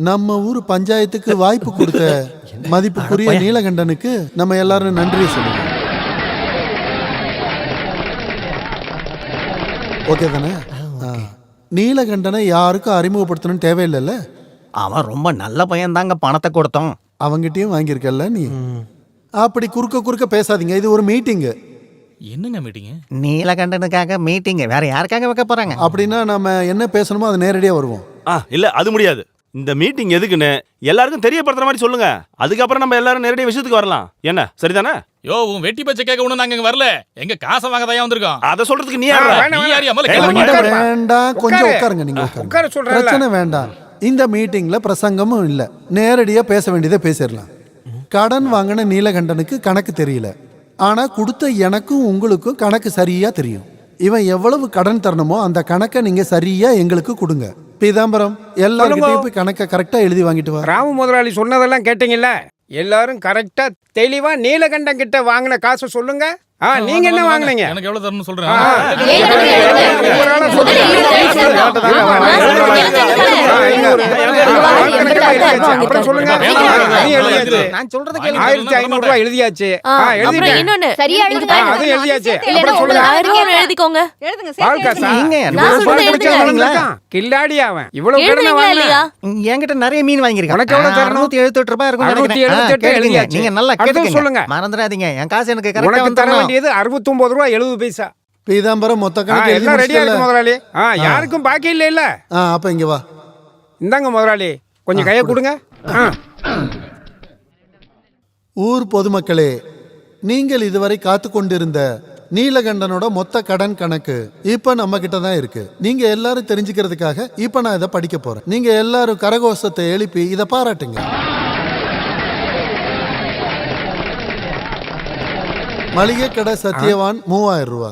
S4: நம்ம ஊர் பஞ்சாயத்துக்கு வாய்ப்பு கொடுத்த மதிப்புக்குரிய நீலகண்டனுக்கு நம்ம எல்லாரும் நன்றியை சொல்லுவோம். ஓகே தானே? நீலகண்டனை யாருக்கும் அறிமுகப்படுத்தணும்னு தேவையில்லைல்ல.
S12: அவன் ரொம்ப நல்ல பையன் தாங்க, பணத்தை கொடுத்தோம்.
S4: அவங்கிட்டயும் வாங்கியிருக்கல நீ. அப்படி குறுக்க பேசாதீங்க, இது ஒரு மீட்டிங்கு.
S1: என்னங்க மீட்டிங்?
S12: நீலகண்டனுக்காக மீட்டிங், வேற யாருக்காக வைக்க போறாங்க?
S4: அப்படின்னா நம்ம என்ன பேசணுமோ அது நேரடியா வருவோம்.
S13: இல்ல, அது முடியாது. இந்த மீட்டிங் எதுக்குன்னு எல்லாருக்கும் தெரியப்படுத்துற மாதிரி சொல்லுங்க. அதுக்கப்புறம் நம்ம எல்லாரும் நேரடியா விஷயத்துக்கு வரலாம். என்ன சரிதானே?
S1: யோ, உன் வெட்டி பச்சை கேட்க ஒண்ணு நாங்க இங்க வரல. எங்க காசை வாங்க தான் வந்திருக்கோம்.
S13: அத சொல்றதுக்கு நீ யாரா?
S4: வேண்டாம், கொஞ்சம் உட்காருங்க. நீங்க உட்கார சொல்றேன். பிரச்சனை வேண்டாம். இந்த மீட்டிங்ல பிரசங்கமும் இல்ல, நேரடியா பேச வேண்டியதை பேசிடலாம். கடன் வாங்கின நீலகண்டனுக்கு கணக்கு தெரியல, ஆனா கொடுத்த எனக்கும் உங்களுக்கும் கணக்கு சரியா தெரியும். இவன் எவ்வளவு கடன் தரணுமோ அந்த கணக்கை நீங்க சரியா எங்களுக்கு கொடுங்க. பீதாம்பரம், எல்லாரும் போய் கணக்கை கரெக்டா எழுதி வாங்கிட்டு வா.
S2: ராமு முதலாளி சொன்னதெல்லாம் கேட்டீங்கல்ல? எல்லாரும் கரெக்டா தெளிவா நீலகண்டன் கிட்ட வாங்கின காசை சொல்லுங்க. நீங்க என்ன வாங்குனீங்க?
S1: எனக்கு எவ்வளவு தரணும்னு சொல்றேன்.
S12: நான் சொல்றது
S2: 1500 ரூபாய் எழுதியாச்சு. கில்லாடி அவன் இவ்வளவு கடனை வாங்கினா
S12: என்கிட்ட நிறைய மீன் வாங்கிருக்கேன்.
S2: உனக்கு எவ்வளவு தரணும்?
S12: 678 ரூபாய் இருக்கும்.
S2: 678 எழுதியாச்சு.
S12: நீங்க நல்லா கேளுங்க,
S2: சொல்லுங்க.
S12: மறந்துடாதீங்க. என் காசு எனக்கு
S2: கரெக்ட்டா தர வேண்டியது 69 ரூபாய் 70 பைசா.
S4: பீதாம்பரம் மொத்த கணக்கு
S2: எல்லாம் ரெடியா இருக்கு முதலாளி. யாருக்கும் பாக்கி இல்ல இல்ல.
S4: அப்ப இங்க வா.
S2: இந்தாங்க முதலாளி, கொஞ்சம் கையை கொடுங்க.
S4: ஊர் பொதுமக்களே, நீங்கள் இதுவரை காத்து கொண்டிருந்த நீலகண்டனோட மொத்த கடன் கணக்கு இப்ப நம்ம கிட்ட தான் இருக்கு. நீங்க எல்லாரும் தெரிஞ்சுக்கிறதுக்காக இப்ப நான் இதை படிக்க போறேன். நீங்க எல்லாரும் கரகோஷத்தை எழுப்பி இதை பாராட்டுங்க. மளிகை கடை சத்யவான் 3000 ரூபா,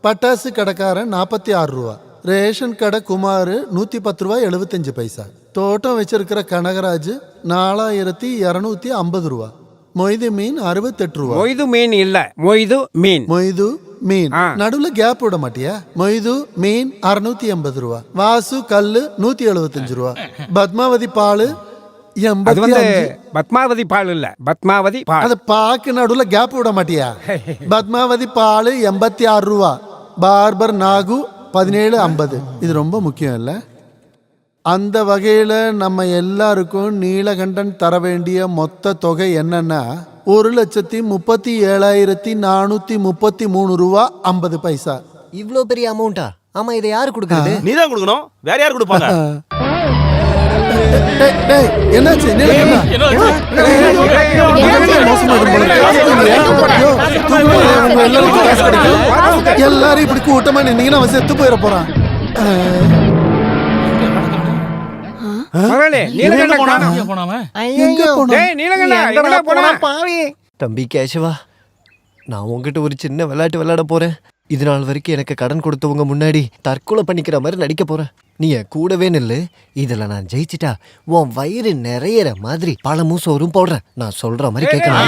S4: பட்டாசு கடைக்காரன் 46 ரூபா, ரேஷன் கடை குமார் 110 ரூபா 75 பைசா, தோட்டம் வச்சிருக்கிற கனகராஜ் 4250 ரூபா, மொய்து மீன் 68 ரூபா.
S2: மொய்து மீன் இல்ல, மொய்து மீன்.
S4: மொய்து மீன் நடுவுல கேப் விட மாட்டியா? மொய்து மீன் 680 ரூபா, வாசு கல்லு 175 ரூபா, பத்மாவதி பாலு
S2: அது வந்து பத்மாவதி பால் இல்ல, பத்மாவதி பால்.
S4: அது பாக்கு நடுவுல கேப் விட மாட்டியா? பத்மாவதி பாலு 86 ரூபா, பார்பர் நாகு 1750. இது ரொம்ப முக்கியம் இல்ல? அந்த வகையில நம்ம எல்லாருக்கும் நீலகண்டன் தர வேண்டிய மொத்த தொகை என்னன்னா 1,37,433 ரூபா 50 பைசா.
S6: இவ்ளோ பெரிய அமௌண்டா? ஆமா, இதை யாரு கொடுக்கறது?
S13: நீதான் கொடுக்கணும், வேற யார் கொடுப்பாங்க?
S4: என்னாச்சு? எல்லாரும் இப்படி கூட்டமா நின்னீங்கன்னா அவன் செத்து போயிட போறான்.
S6: தம்பி கேசவா, நான் உங்ககிட்ட ஒரு சின்ன விளையாட்டு விளையாட போறேன். இது நாள் வரைக்கும் எனக்கு கடன் கொடுத்தவங்க முன்னாடி தற்கொலை பண்ணிக்கிற மாதிரி நடிக்க போறேன். நீ என் கூடவே நில்லு. இதுல நான் ஜெயிச்சிட்டா உன் வயிறு நிறையற மாதிரி பழமும் சோறும் போடுறேன். நான் சொல்ற மாதிரி கேட்கணும்.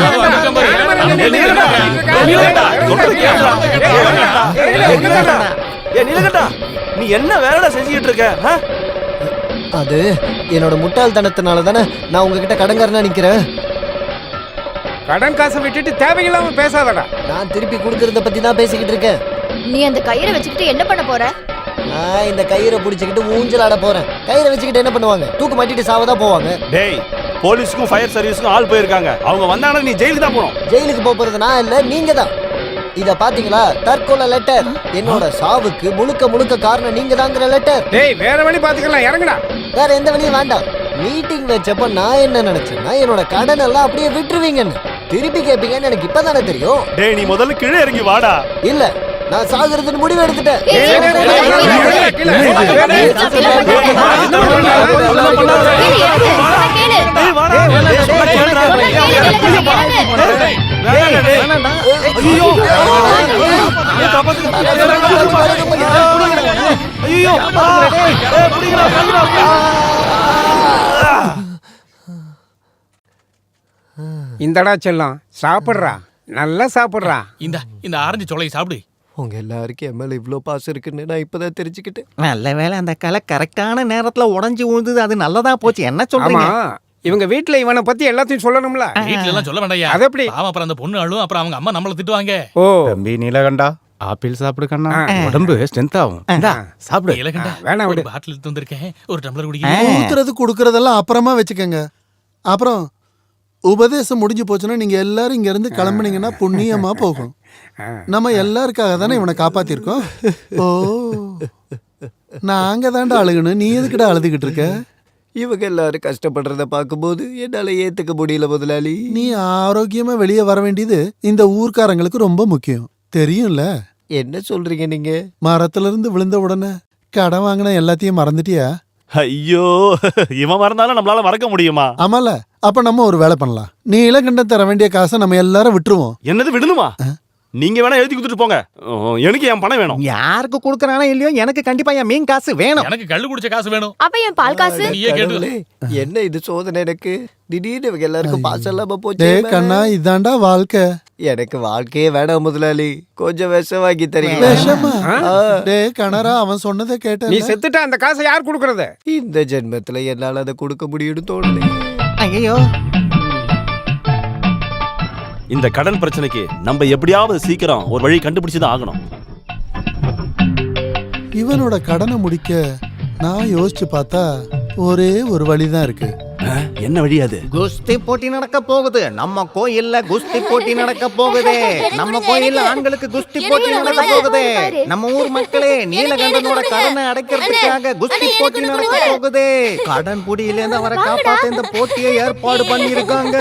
S13: நீ என்ன வேலைடா செஞ்சுக்கிட்டு இருக்க?
S6: அது என்னோட முட்டாள்தனத்தினால தானே நான் உங்ககிட்ட கடன்காரனா நிக்கிறேன்.
S2: கடன் காசை விட்டுட்டு தேவையில்லாம பேசாதடா.
S6: நான் திருப்பி கொடுக்கறத பத்தி தான் பேசிக்கிட்டு இருக்கேன்.
S5: நீ அந்த கயிறை வச்சுக்கிட்டு என்ன பண்ண போற?
S6: நான் இந்த கயிறை பிடிச்சிக்கிட்டு ஊஞ்சல் ஆட போறேன். கயிறை வச்சுக்கிட்டு என்ன பண்ணுவாங்க? தூக்கு மாட்டிட்டு சாவதான் போவாங்க.
S13: டேய், போலீஸ்க்கும் ஃபயர் சர்வீஸ்க்கும் ஆள் போயிருக்காங்க. அவங்க வந்தாங்கன்னா நீ ஜெயிலுக்கு தான் போகணும்.
S6: ஜெயிலுக்கு போறது நான் இல்ல, நீங்க தான். இத பாத்தீங்களா? தற்கொலை லெட்டர். என்னோட சாவுக்கு முழுக்க முழுக்க காரணம் நீங்க தாங்கிற லெட்டர்.
S2: டேய், வேற வழி பாத்துக்கலாம், இறங்குடா.
S6: வேற எந்த வழியும் வேண்டாம். மீட்டிங் வச்சப்ப நான் என்ன நினைச்சேன்னா என்னோட கடன் எல்லாம் அப்படியே விட்டுருவீங்கன்னு. திருப்பி கேட்பீங்கன்னு எனக்கு இப்பதானே தெரியும்.
S13: டேய், நீ முதல்ல கீழே இறங்கி வாடா.
S6: இல்ல, நான் சாகுறதுன்னு முடிவு எடுத்துட்டேன்.
S2: இந்தடா செல்லம், சாப்பிடுறா, நல்லா சாப்பிடுறா.
S1: இந்த ஆரஞ்சு சொலையை சாப்பிடு.
S6: உங்க எல்லாருக்கும் என் மேல இவ்வளோ பாசம் இருக்குன்னு நான் இப்பதான் தெரிஞ்சுக்கிட்டேன்.
S12: நல்ல வேளை அந்த கலை கரெக்டான நேரத்துல உடைஞ்சு விழுந்தது. அது நல்லதா போச்சு. என்ன சொல்றீங்க?
S2: இவங்க வீட்டுல இவனை பத்தி எல்லாத்தையும் சொல்லணும்ல.
S1: வீட்டுல எல்லாம் சொல்ல வேண்டாம்.
S2: அது எப்படி?
S1: அப்புறம் அந்த பொண்ணு அழும், அப்புறம் அவங்க அம்மா நம்மள திட்டுவாங்க.
S2: ஓ,
S3: தம்பி நீலகண்டா, ஆப்பிள் சாப்பிடு கண்ணா, உடம்பு ஸ்ட்ரென்த் ஆகும். சாப்பிடு.
S1: நீலகண்டா,
S2: வேணாம் விடு.
S1: பாட்டில் எடுத்து வந்திருக்கேன், ஒரு டம்ளர் குடிக்க.
S4: ஊத்துறது கொடுக்கறதெல்லாம் அப்புறமா வச்சுக்கோங்க. அப்புறம் உபதேசம் முடிஞ்சு போச்சுன்னா நீங்க எல்லாரும் இங்க இருந்து கிளம்புனீங்கன்னா புண்ணியமா போகும். நம்ம எல்லாருக்காக தானே இவனை காப்பாத்திருக்கோம். ஓ, நாங்க தாண்டா அழுகணும், நீ எதுக்கிட்ட அழுதுகிட்டு இருக்க?
S6: இவங்க எல்லாரும் கஷ்டப்படுறத பார்க்கும்போது என்னால ஏத்துக்க முடியல முதலாளி.
S4: நீ ஆரோக்கியமா வெளியே வர வேண்டியது இந்த ஊர்க்காரங்களுக்கு ரொம்ப முக்கியம், தெரியும்ல?
S6: என்ன சொல்றீங்க நீங்க?
S4: மரத்துல இருந்து விழுந்த உடனே கடன் வாங்கின எல்லாத்தையும் மறந்துட்டியா?
S13: ஐயோ, இவன் மறந்தாலும் நம்மளால மறக்க முடியுமா?
S4: ஆமால, அப்ப நம்ம ஒரு வேலை பண்ணலாம். நீ இலக்கண்டம் தர வேண்டிய காசை நம்ம எல்லாரும் விட்டுருவோம்.
S13: என்னது விடணுமா? நீங்க வேணா எழுதி கொடுத்துட்டு போங்க. எனக்கு என் பணம் வேணும்.
S12: யாருக்கு கொடுக்கறானோ இல்லையோ, எனக்கு கண்டிப்பா என் மீன் காசு வேணும்.
S1: எனக்கு கள்ளு குடிச்ச காசு வேணும்.
S5: அப்ப என் பால் காசு?
S1: நீயே கேட்டு.
S6: என்ன இது சோதனை எனக்கு? திடீர்னு இவங்க எல்லாருக்கும் பாசம் இல்லாம போச்சு.
S4: டேய் கண்ணா, இதாண்டா வாழ்க்கை.
S6: எனக்கு வாழ்க்கையே வேணாம் முதலாளி. கொஞ்சம் விஷம் வாங்கி தரீங்க.
S4: விஷமா? டேய் கணரா, அவன் சொன்னதை கேட்ட.
S2: நீ செத்துட்டா அந்த காசை யார் கொடுக்கறது?
S6: இந்த ஜென்மத்துல என்னால அதை கொடுக்க முடியும்னு தோணல.
S12: ஐயோ,
S13: இந்த கடன் பிரச்சனைக்கு நம்ம எப்படியாவது சீக்கிரம் ஒரு வழி கண்டுபிடிச்சுதான் ஆகணும்.
S4: இவனோட கடனை முடிக்க நான் யோசிச்சு பார்த்தா ஒரே ஒரு வழிதான் இருக்கு.
S13: என்ன வழி அது?
S12: குஸ்தி போட்டி நடக்க போகுது. நம்ம கோயில்ல குஸ்தி போட்டி நடக்க போகுது. நம்ம கோயில்ல ஆண்களுக்கு குஸ்தி போட்டி நடக்க போகுது. நம்ம ஊர் மக்களே, நீலகண்டனோட கடனை அடைக்கிறதுக்காக குஸ்தி போட்டி நடக்க போகுது. கடன் புடியில இருந்து அவரை காப்பாத்த இந்த போட்டியை ஏற்பாடு பண்ணிருக்காங்க.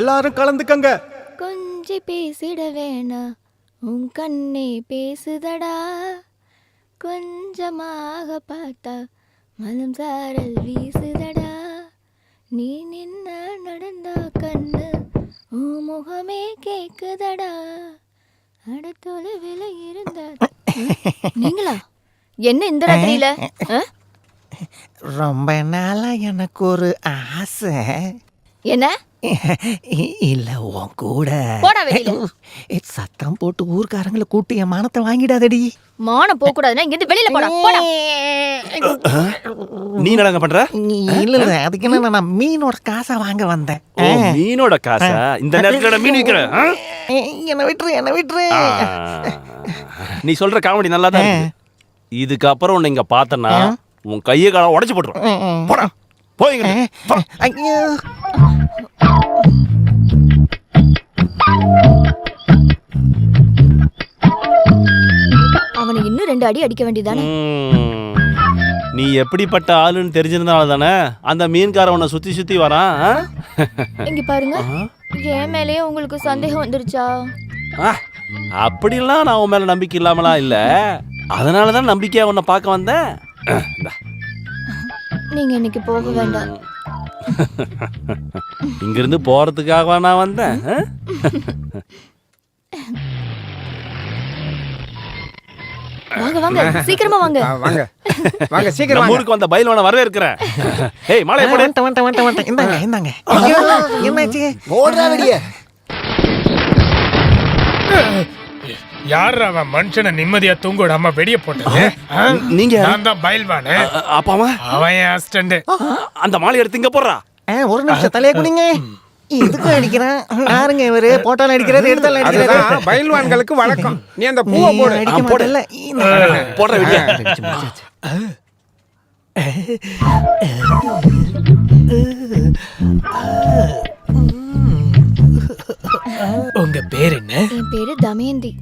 S12: எல்லாரும் கலந்துக்கங்க.
S5: கொஞ்சி பேசிட வேணா உன் கண்ணே பேசுதடா கொஞ்சமாக பார்த்தா மலம் சாரல் வீசுதடா நீ நின்ன நடந்தா கண்ணு உன் முகமே கேக்குதடா அடுத்தொலை விலை இருந்த நீங்களா என்ன இந்த ராத்திரியில
S12: ரொம்ப நாளா எனக்கு ஒரு ஆசை.
S5: என்ன
S12: இல்ல உன் கூட
S5: போடா வெளியில.
S12: சத்தம் போட்டு ஊர்க்காரங்களை கூட்டி என் மானத்தை வாங்கிடாதடி.
S5: மானம் போக கூடாதுன்னா இங்க இருந்து வெளியில போடா போடா.
S13: நீ என்னங்க பண்ற?
S12: இல்ல இல்ல அதுக்கு என்ன நான் மீனோட காசை வாங்க வந்தேன்.
S13: ஓ, மீனோட காசா? இந்த நேரத்துல மீன் விக்கிறேன்.
S12: என்ன விட்டுரு.
S13: நீ சொல்ற காமெடி நல்லா தான் இருக்கு. இதுக்கு அப்புறம் உன்னை இங்க பார்த்தனா உன் கையை கால உடைச்சு போட்டுரும். போடா போய்ங்க.
S12: ஐயோ
S5: அவனை இன்னும் 2 அடி அடிக்க வேண்டியதானே.
S13: நீ எப்படிப்பட்ட ஆளுன்னு தெரிஞ்சிருந்தால தானே அந்த மீன்காரன் உன்னை சுத்தி சுத்தி வரான்.
S5: இங்க பாருங்க, என் மேலயே உங்களுக்கு சந்தேகம் வந்துருச்சா?
S13: அப்படிலாம் நான் உன் மேல நம்பிக்கை இல்லாமலாம் இல்ல. அதனாலதான் நம்பிக்கையா உன்னை பார்க்க வந்தேன்.
S5: நீங்க இன்னைக்கு போக வேண்டாம்.
S13: இங்கிருந்து போறதுக்காக நான் வந்தேன்.
S5: வாங்க வாங்க சீக்கிரமா வாங்க.
S2: வாங்க வாங்க சீக்கிரம்
S13: நம்ம ஊருக்கு வந்த பயில்வான வரவேற்கிறேன். ஏய் மாலை போடு.
S12: வந்துட்டேன். இந்தாங்க. ஐயோ என்னாச்சு?
S6: ஓடுறா வெளியே.
S14: யார் அவன் மனுஷனை நிம்மதியா தூங்க விடாம வெடிய போட்டது?
S13: நீங்க
S14: நான் தான் பயில்வானு.
S13: அப்பாவா?
S14: அவன் என் அசிஸ்டன்ட்.
S13: அந்த மாலை எடுத்து இங்க போடுறா.
S12: ஒரு நிமிஷம் தலைய குடிங்க. இதுக்கு அடிக்கிறேன். யாருங்க இவரு? போட்டாலும் அடிக்கிறாரு, எடுத்தாலும் அடிக்கிறாரு.
S2: அதுதான் பயில்வான்களுக்கு வழக்கம். நீ அந்த பூவை போடு.
S12: அடிக்க மாட்டேல்ல.
S13: போடுற வெளியே.
S14: உங்க பேர் என்ன?
S5: என் பேரு தமயந்தி.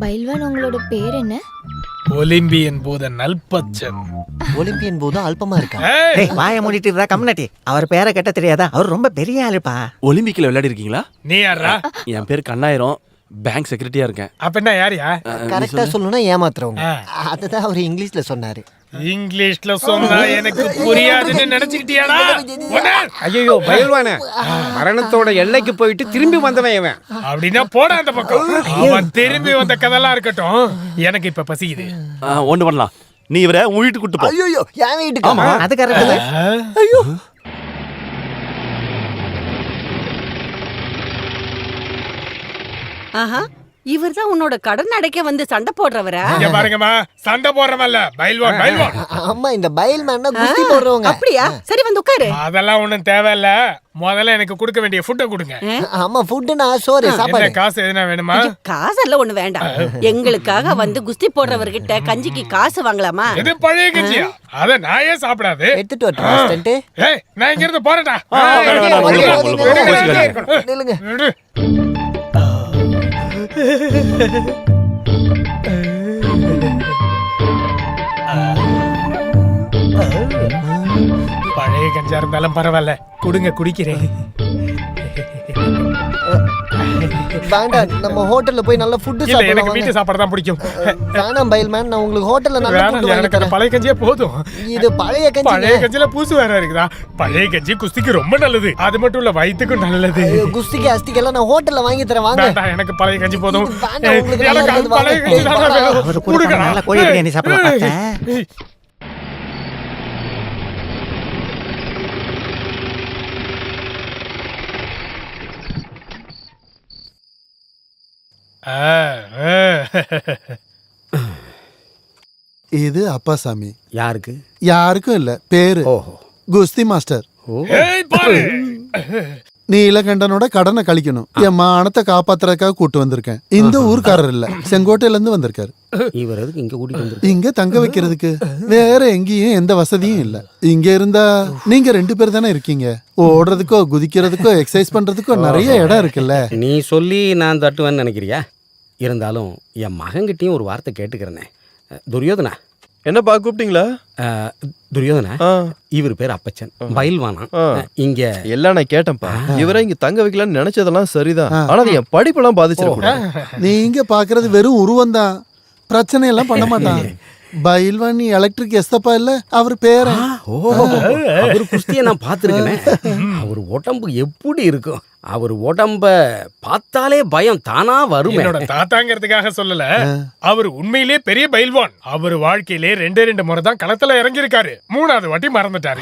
S5: பயில்வான் உங்களோட பேர் என்ன?
S14: ஒலிம்பியன் போத நல்பச்சன்.
S6: ஒலிம்பியன் போது அல்பமா இருக்கா?
S12: வாய மூடிட்டு இருக்கா கம்னாட்டி. அவர் பேரை கேட்ட தெரியாதா? அவர் ரொம்ப பெரிய ஆளுப்பா.
S13: ஒலிம்பிக்ல விளையாடி இருக்கீங்களா?
S14: நீ யாரா?
S13: என் பேர் கண்ணாயிரம். பேங்க் செக்ரட்டரியா இருக்கேன்.
S14: அப்ப என்ன யாரியா?
S6: கரெக்டா சொல்லணும்னா ஏமாத்துறவங்க. அதுதான் அவர் இங்கிலீஷ்ல சொன்னாரு.
S14: இங்கிலீஷ்ல சொன்னா எனக்கு புரியாதுன்னு நினைச்சுக்கிட்டியாடா?
S2: ஐயோ பயில்வானே, மரணத்தோட எல்லைக்கு போயிட்டு திரும்பி வந்தவன் இவன்.
S14: அப்படின்னா போடா அந்த பக்கம். அவன் திரும்பி வந்த கதெல்லாம் இருக்கட்டும், எனக்கு இப்ப பசிக்குது.
S13: ஒண்ணு பண்ணலாம். நீ இவரை உன் வீட்டுக்கு கூட்டு போ.
S6: ஐயோ என் வீட்டுக்கு.
S12: ஆமா அது கரெக்ட் தான்.
S6: ஐயோ
S7: ஆஹா, இவர்தான் உன்னோட கடன் அடைக்க வந்து சண்டை போடுறவரா?
S14: இங்க பாருங்கம்மா, சண்டை போடுறவல்ல, பைல்வான் பைல்வான்.
S6: அம்மா இந்த பைல்மேன்னா குஸ்தி போடுறவங்க.
S7: அப்படியா? சரி வந்து உட்காரு.
S14: அதெல்லாம் ஒண்ணும் தேவையில்ல. முதல்ல எனக்கு கொடுக்க வேண்டிய ஃபுட்டை கொடுங்க.
S6: அம்மா ஃபுட்னா சோறு சாப்பாடு.
S14: என்ன காசு எதுனா வேணுமா?
S7: காசெல்லாம் ஒண்ணு வேண்டாம். எங்களுக்காக வந்து குஸ்தி போடுறவர்கிட்ட கஞ்சிக்கு காசு வாங்கலாமா?
S14: இது பழைய கஞ்சியா? அத நாயே சாப்பிடாது.
S6: எடுத்துட்டு வரட்டா அசிஸ்டன்ட்?
S14: ஏய் நான் இங்க இருந்து போறேன்டா.
S6: நில்லுங்க.
S14: பழைய கஞ்சா இருந்தாலும் பரவாயில்ல, கொடுங்க குடிக்கிறேன்.
S6: வேண்டாம், நம்ம ஹோட்டல்ல போய் நல்ல ஃபுட்
S14: இல்ல,
S6: சாப்பிடலாம்.
S14: எனக்கு வீட்டு சாப்பாடு தான் பிடிக்கும்.
S6: வேணாம் பைல்மேன், நான் உங்களுக்கு ஹோட்டல்ல நல்ல ஃபுட் வாங்கி
S14: எனக்கு
S6: தரேன்.
S14: பழைய கஞ்சியே போதும்.
S6: இது பழைய கஞ்சி.
S14: பழைய கஞ்சில பூசு வேற இருக்குதா? பழைய கஞ்சி குஸ்திக்கு ரொம்ப நல்லது. அது மட்டும் இல்ல வயித்துக்கும் நல்லது.
S6: குஸ்திக்கு அஸ்திக்கெல்லாம் நான் ஹோட்டல்ல வாங்கி தரேன் வாங்க.
S14: வேண்டாம், எனக்கு பழைய கஞ்சி போதும்.
S6: வேண்டாம், உங்களுக்கு
S14: எனக்கு
S6: நல்லா
S14: பழைய கஞ்சி தான் வேணும்.
S12: அவர் கூட
S14: கொடுங்கடா.
S12: நல்ல கோழி பிரியாணி சாப்பிட பார்த்தேன்.
S4: இது அப்பாசாமி.
S3: யாருக்கு?
S4: யாருக்கும் இல்ல, பேரு குஸ்தி மாஸ்டர்.
S14: ஏய் பாரு,
S4: நீலகண்டனோட கடனை கழிக்கணும். என் மானத்தை காப்பாத்துறதுக்காக கூட்டு வந்திருக்கேன். இந்த ஊர்க்காரர் இல்ல, செங்கோட்டையில இருந்து வந்திருக்காரு.
S3: இவர் எதுக்கு இங்க கூட்டிட்டு வந்து?
S4: இங்க தங்க வைக்கிறதுக்கு வேற எங்கேயும் எந்த வசதியும் இல்ல. இங்க இருந்தா நீங்க 2 பேர் தானே இருக்கீங்க. ஓடுறதுக்கோ குதிக்கிறதுக்கோ எக்ஸசைஸ் பண்றதுக்கோ நிறைய இடம் இருக்குல்ல.
S3: நீ சொல்லி நான் தட்டுவேன்னு நினைக்கிறியா? இருந்தாலும் என் மகன்கிட்டயும் ஒரு வார்த்தை கேட்டுக்கிறேனே. துரியோதனா,
S9: என்னப்பா கூப்பிட்டீங்களா?
S3: துரியோதன, இவர் பேர் அப்பச்சன், பயில்வானா. இங்க
S9: எல்லாம் நான் கேட்டேன்ப்பா. இவரை இங்க தங்க வைக்கலாம்னு நினைச்சதெல்லாம் சரிதான். ஆனா அது என் படிப்பெல்லாம் பாதிச்சிடக்கூடாது.
S4: நீங்க பாக்குறது வெறும் உருவம் தான், பிரச்சனை எல்லாம் பண்ண மாட்டான். பயில்வான் எலக்ட்ரிக் எஸ்தப்பா இல்ல, அவர் பேர.
S3: அவர் குஸ்தியை நான் பார்த்துருக்கேன். அவர் உடம்பு எப்படி இருக்கும்? அவர் உடம்ப பார்த்தாலே பயம் தானா வரும்.
S14: என்னோட தாத்தாங்கிறதுக்காக சொல்லல, அவர் உண்மையிலே பெரிய பயில்வான். அவர் வாழ்க்கையிலே 2 முறை தான் களத்துல இறங்கி இருக்காரு. 3வது வாட்டி மறந்துட்டாரு.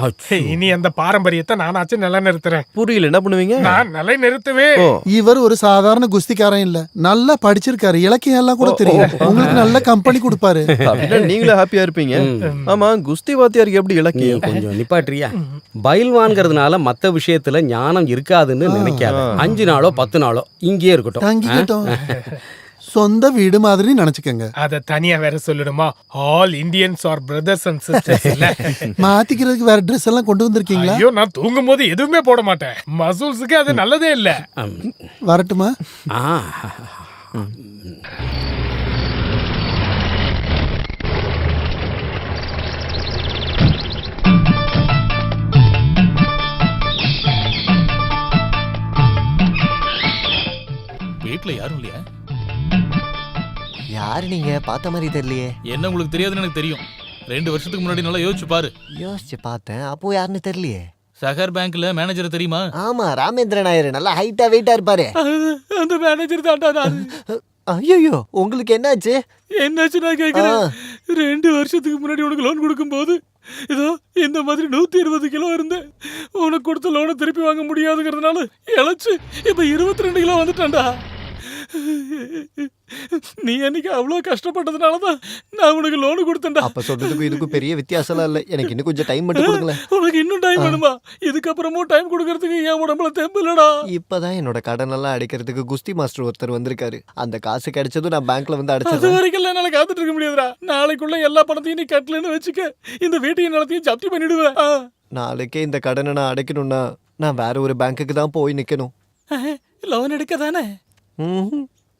S14: இனி அந்த பாரம்பரியத்தை நானாச்சும் நிலைநிறுத்துறேன்.
S9: புரியல, என்ன பண்ணுவீங்க?
S14: நான் நிலைநிறுத்துவேன்.
S4: இவர் ஒரு சாதாரண குஸ்திக்காரன் இல்ல, நல்லா படிச்சிருக்காரு, இலக்கியம் எல்லாம் கூட தெரியும். உங்களுக்கு நல்ல கம்பெனி கொடுப்பாரு.
S9: நீங்களும் ஹாப்பியா இருப்பீங்க. ஆமா, குஸ்தி வாத்தியாருக்கு எப்படி இலக்கியம்?
S3: கொஞ்சம் நிப்பாட்றியா? பயில்வான்கிறதுனால மத்த விஷயத்துல ஞானம் இருக்காதுன்னு நினைக்காத. 5 நாளோ 10 நாளோ இங்கேயே இருக்கட்டும்,
S4: தங்கிக்கட்டும். சொந்த வீடு மாதிரி நினைச்சுக்கங்க.
S14: அத தனியா வேற சொல்லணுமா? All Indians are brothers and sisters இல்ல.
S4: மாத்திக்கிறதுக்கு வேற ட்ரெஸ் எல்லாம் கொண்டு வந்திருக்கீங்களா?
S14: ஐயோ, நான் தூங்கும் போது எதுவுமே போட மாட்டேன். மசூல்ஸுக்கு அது நல்லதே இல்ல.
S4: வரட்டுமா?
S1: வீட்டுல யாரும் இல்லையா?
S6: யாரு நீங்க? பார்த்த மாதிரி தெரியலையே.
S1: என்ன உங்களுக்கு தெரியாதுன்னு எனக்கு தெரியும். 2 வருஷத்துக்கு முன்னாடி நல்லா யோசிச்சு பாரு.
S6: யோசிச்சு பார்த்தேன், அப்போ யாருன்னு தெரியலையே.
S1: சகர் பேங்க்ல மேனேஜர் தெரியுமா?
S6: ஆமா, ராமேந்திரன் நாயர். நல்லா ஹைட்டா வெயிட்டா இருப்பாரு.
S1: அந்த மேனேஜர் தான்டா.
S6: ஐயோ, உங்களுக்கு என்னாச்சு?
S1: என்னாச்சு நான் கேக்குறேன். 2 வருஷத்துக்கு முன்னாடி உனக்கு லோன் கொடுக்கும் போது இதோ இந்த மாதிரி 120 கிலோ இருந்தேன். உனக்கு கொடுத்த லோனை திருப்பி வாங்க முடியாதுங்கிறதுனால இழைச்சு இப்ப 22 கிலோ வந்துட்டான்டா. நீ அன்னைக்கு அவ்வளவு கஷ்டப்பட்டதுனாலதான் நான் உனக்கு லோனு கொடுத்தேன்டா.
S6: அப்ப சொல்றதுக்கும் இதுக்கும் பெரிய வித்தியாசம் இல்ல. எனக்கு இன்னும் கொஞ்சம் டைம் மட்டும் கொடுங்களேன்.
S1: உனக்கு இன்னும் டைம் வேணுமா? இதுக்கப்புறமும் டைம் கொடுக்கறதுக்கு என் உடம்புல தெம்பு இல்லடா.
S6: இப்பதான் என்னோட கடன் எல்லாம் அடைக்கிறதுக்கு குஸ்தி மாஸ்டர் ஒருத்தர் வந்திருக்காரு. அந்த காசு கிடைச்சதும் நான் பேங்க்ல வந்து
S1: அது
S6: அடைச்சது.
S1: வரைக்கும் என்னால காத்துட்டு இருக்க முடியாதுடா. நாளைக்குள்ள எல்லா பணத்தையும் நீ கட்டலன்னு வச்சுக்க, இந்த வீட்டையும் நிலத்தையும் ஜப்தி பண்ணிடுவேன்.
S6: நாளைக்கே இந்த கடனை நான் அடைக்கணும்னா நான் வேற ஒரு பேங்க்குக்கு தான் போய் நிக்கணும்.
S1: லோன் எடுக்க தானே?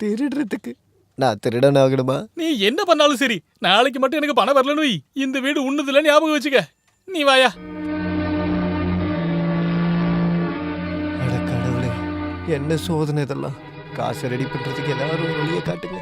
S6: திருடுறதுக்கு. நான் திருடன் ஆகணுமா?
S1: நீ என்ன பண்ணாலும் சரி, நாளைக்கு மட்டும் எனக்கு பணம் வரலன்னு வை. இந்த வீடு உன்னதுல ஞாபகம் வச்சுக்க. நீ வாயா.
S6: அட கடவுளே, என்ன சோதனை இதெல்லாம். காசு ரெடி பண்றதுக்கு எல்லாரும் ஒரு வழியை காட்டுங்க.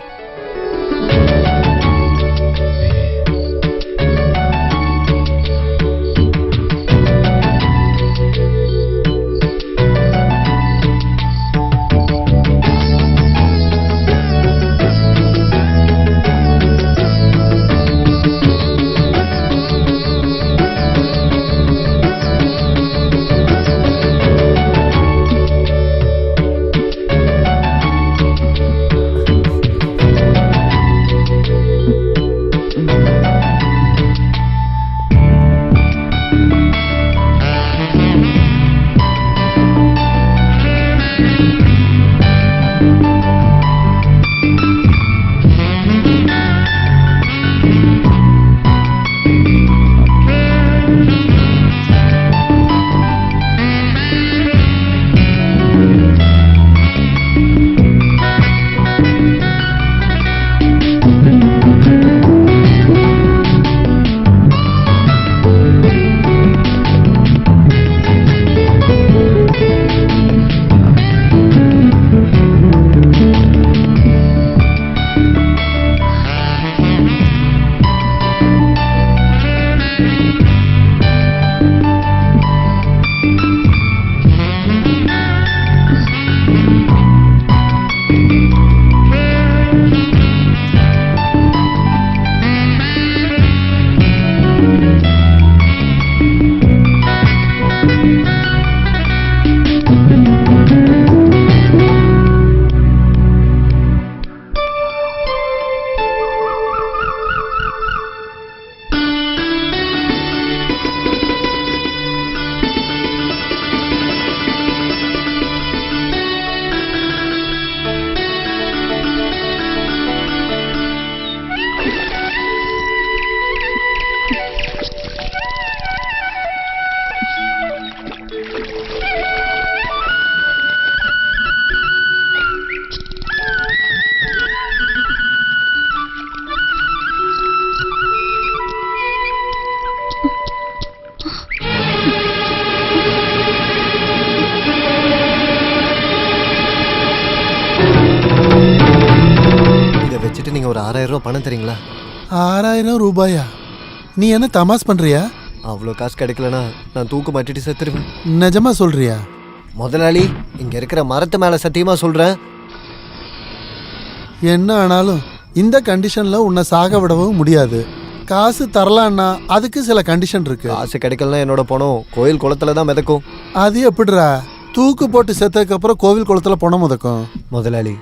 S6: நீங்க ஒரு 6000 ரூபாய் பணம் தரீங்களா?
S4: 6000 ரூபாயா? நீ என்ன தமாஸ் பண்றியா?
S6: அவ்வளோ காசு கிடைக்கலனா நான் தூக்கு மாட்டிட்டு செத்துருவேன்.
S4: நிஜமா சொல்றியா?
S6: முதலாளி, இங்க இருக்கிற மரத்து மேல சத்தியமா சொல்றேன்.
S4: என்ன ஆனாலும் இந்த கண்டிஷன்ல உன்னை சாக விடவும் முடியாது. காசு தரலான்னா அதுக்கு சில கண்டிஷன் இருக்கு.
S6: காசு கிடைக்கலனா என்னோட பணம் கோயில் குளத்துல தான் மிதக்கும்.
S4: அது எப்படிடா? தூக்கு போட்டு செத்ததுக்கு அப்புறம் கோவில் குளத்துல பணம் மிதக்கும்?
S6: முதலாளி,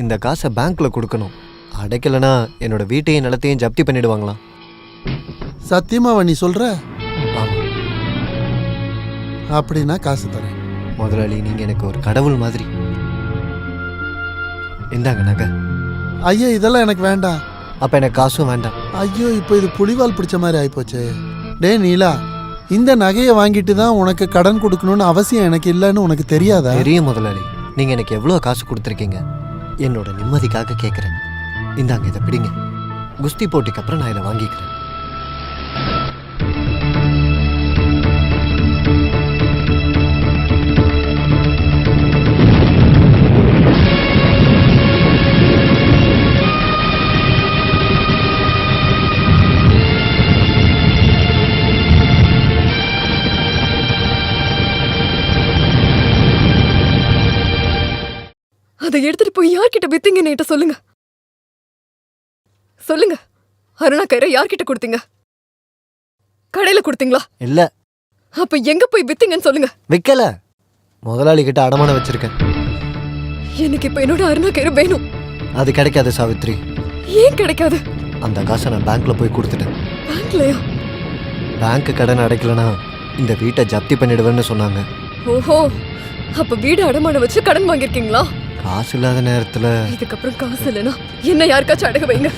S6: இந்த காசை பேங்க்ல கொடுக்கணும். அடைக்கலனா என்னோட வீட்டையும் நிலத்தையும் ஜப்தி பண்ணிடுவாங்களாம்.
S4: சத்தியமாவா நீ சொல்ற?
S6: ஆமா.
S4: அப்படின்னா காசு தரேன்.
S6: முதலாளி, நீங்க எனக்கு ஒரு கடவுள் மாதிரி. இந்தாங்க நகை.
S4: ஐயா, இதெல்லாம் எனக்கு வேண்டாம்.
S6: அப்ப எனக்கு காசும் வேண்டாம்.
S4: ஐயோ, இப்போ இது புலிவால் பிடிச்ச மாதிரி ஆயிப்போச்சு. டே நீலா, இந்த நகையை வாங்கிட்டு தான் உனக்கு கடன் கொடுக்கணும்னு அவசியம் எனக்கு இல்லைன்னு உனக்கு தெரியாதா?
S6: தெரியும் முதலாளி. நீங்க எனக்கு எவ்வளவு காசு கொடுத்துருக்கீங்க. என்னோட நிம்மதிக்காக கேட்குறேன். இந்தாங்க, இதை பிடிங்க. குஸ்தி போட்டிக்கு அப்புறம் நான் இதை வாங்கிக்கிறேன்.
S11: அதை எடுத்துட்டு போய் யார்கிட்ட வித்தீங்கன்னு என்கிட்ட சொல்லுங்க. சொல்லுங்க. அருணா கயிறை யார்கிட்ட கொடுத்தீங்க? கடையில கொடுத்தீங்களா?
S6: இல்ல.
S11: அப்ப எங்க போய் வித்தீங்கன்னு சொல்லுங்க.
S6: விக்கல. முதலாளி கிட்ட அடமானம் வச்சிருக்கேன்.
S11: எனக்கு இப்ப என்னோட அருணா கயிறு வேணும்.
S6: அது கிடைக்காது சாவித்ரி.
S11: ஏன் கிடைக்காது?
S6: அந்த காசை நான் பேங்க்ல போய் கொடுத்துட்டேன்.
S11: பேங்க்லயா?
S6: பேங்க் கடன் அடைக்கலனா இந்த வீட்டை ஜப்தி பண்ணிடுவேன்னு சொன்னாங்க.
S11: ஓஹோ, அப்ப வீடு அடமானம் வச்சு கடன் வாங்கிருக்கீங்களா?
S6: காசு இல்லாத நேரத்துல
S11: இதுக்கப்புறம் காசு இல்லைன்னா என்ன யாருக்காச்சும் அடகு வைங்க.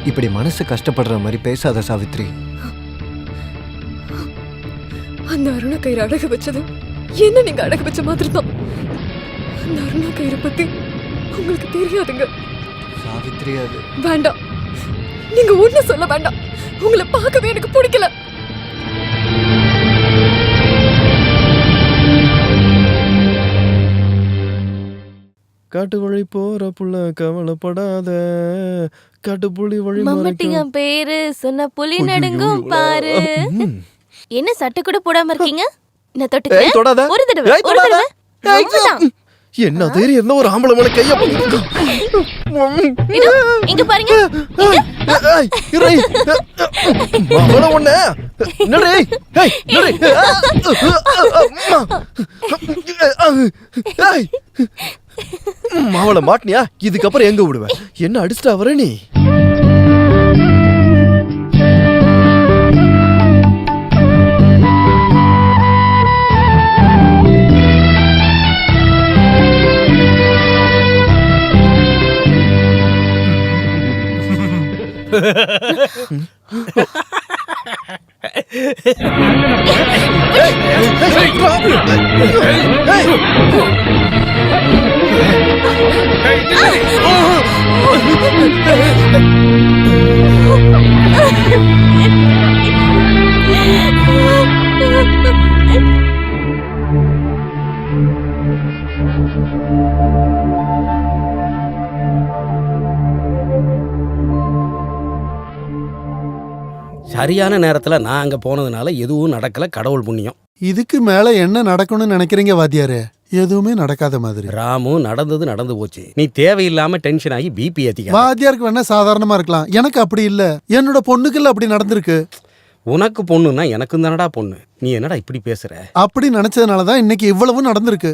S6: இப்படி மனசு கஷ்டப்படுற மாதிரி பேசாத சாவித்ரி.
S11: அந்த அருணா கயிறு அடகு வச்சது என்ன நீங்க அடகு வச்ச மாதிரி தான். அந்த அருணா கயிறு பத்தி உங்களுக்கு தெரியாதுங்க
S6: சாவித்ரி. அது
S11: வேண்டாம். நீங்க ஒண்ணு சொல்ல வேண்டாம். உங்களை பார்க்கவே எனக்கு பிடிக்கல.
S9: காட்டு வழி போற புள்ள கவலைப்படாத, காட்டு புலி வழி
S5: மம்மட்டிங்க பேரு சொன்ன புலி நடுங்கும் பாரு. என்ன சட்டை கூட போடாம இருக்கீங்க? நான் தொட்டுக்கிறேன்.
S9: தொடாத.
S5: ஒரு தடவை, ஒரு தடவை. அவ்வளவுதான்.
S9: என்ன தைரியம் இருந்தா ஒரு ஆம்பளை மேல கைய
S5: இதோ, இங்க பாருங்க.
S9: அவள ஒண்ணு நடே. அவளை மாட்டினியா? இதுக்கப்புறம் எங்க விடுவேன்? என்ன அடிச்சுட்டா வர நீ?
S3: சரியான நேரத்துல நான் அங்க போனதுனால எதுவும் நடக்கல. கடவுள் புண்ணியம்.
S4: இதுக்கு மேல என்ன நடக்கணும்னு நினைக்கிறீங்க வாத்தியாரே? எதுவுமே நடக்காத மாதிரி.
S3: ராமு, நடந்தது நடந்து போச்சு. நீ தேவையில்லாம டென்ஷன் ஆகி பிபி ஏத்திக்க.
S4: வாத்தியாருக்கு வேணா சாதாரணமா இருக்கலாம், எனக்கு அப்படி இல்ல. என்னோட பொண்ணுக்குள்ள அப்படி நடந்திருக்கு.
S3: உனக்கு பொண்ணுன்னா எனக்கும் தானடா பொண்ணு. நீ என்னடா இப்படி பேசுற?
S4: அப்படி நினைச்சதுனாலதான் இன்னைக்கு இவ்வளவு நடந்திருக்கு.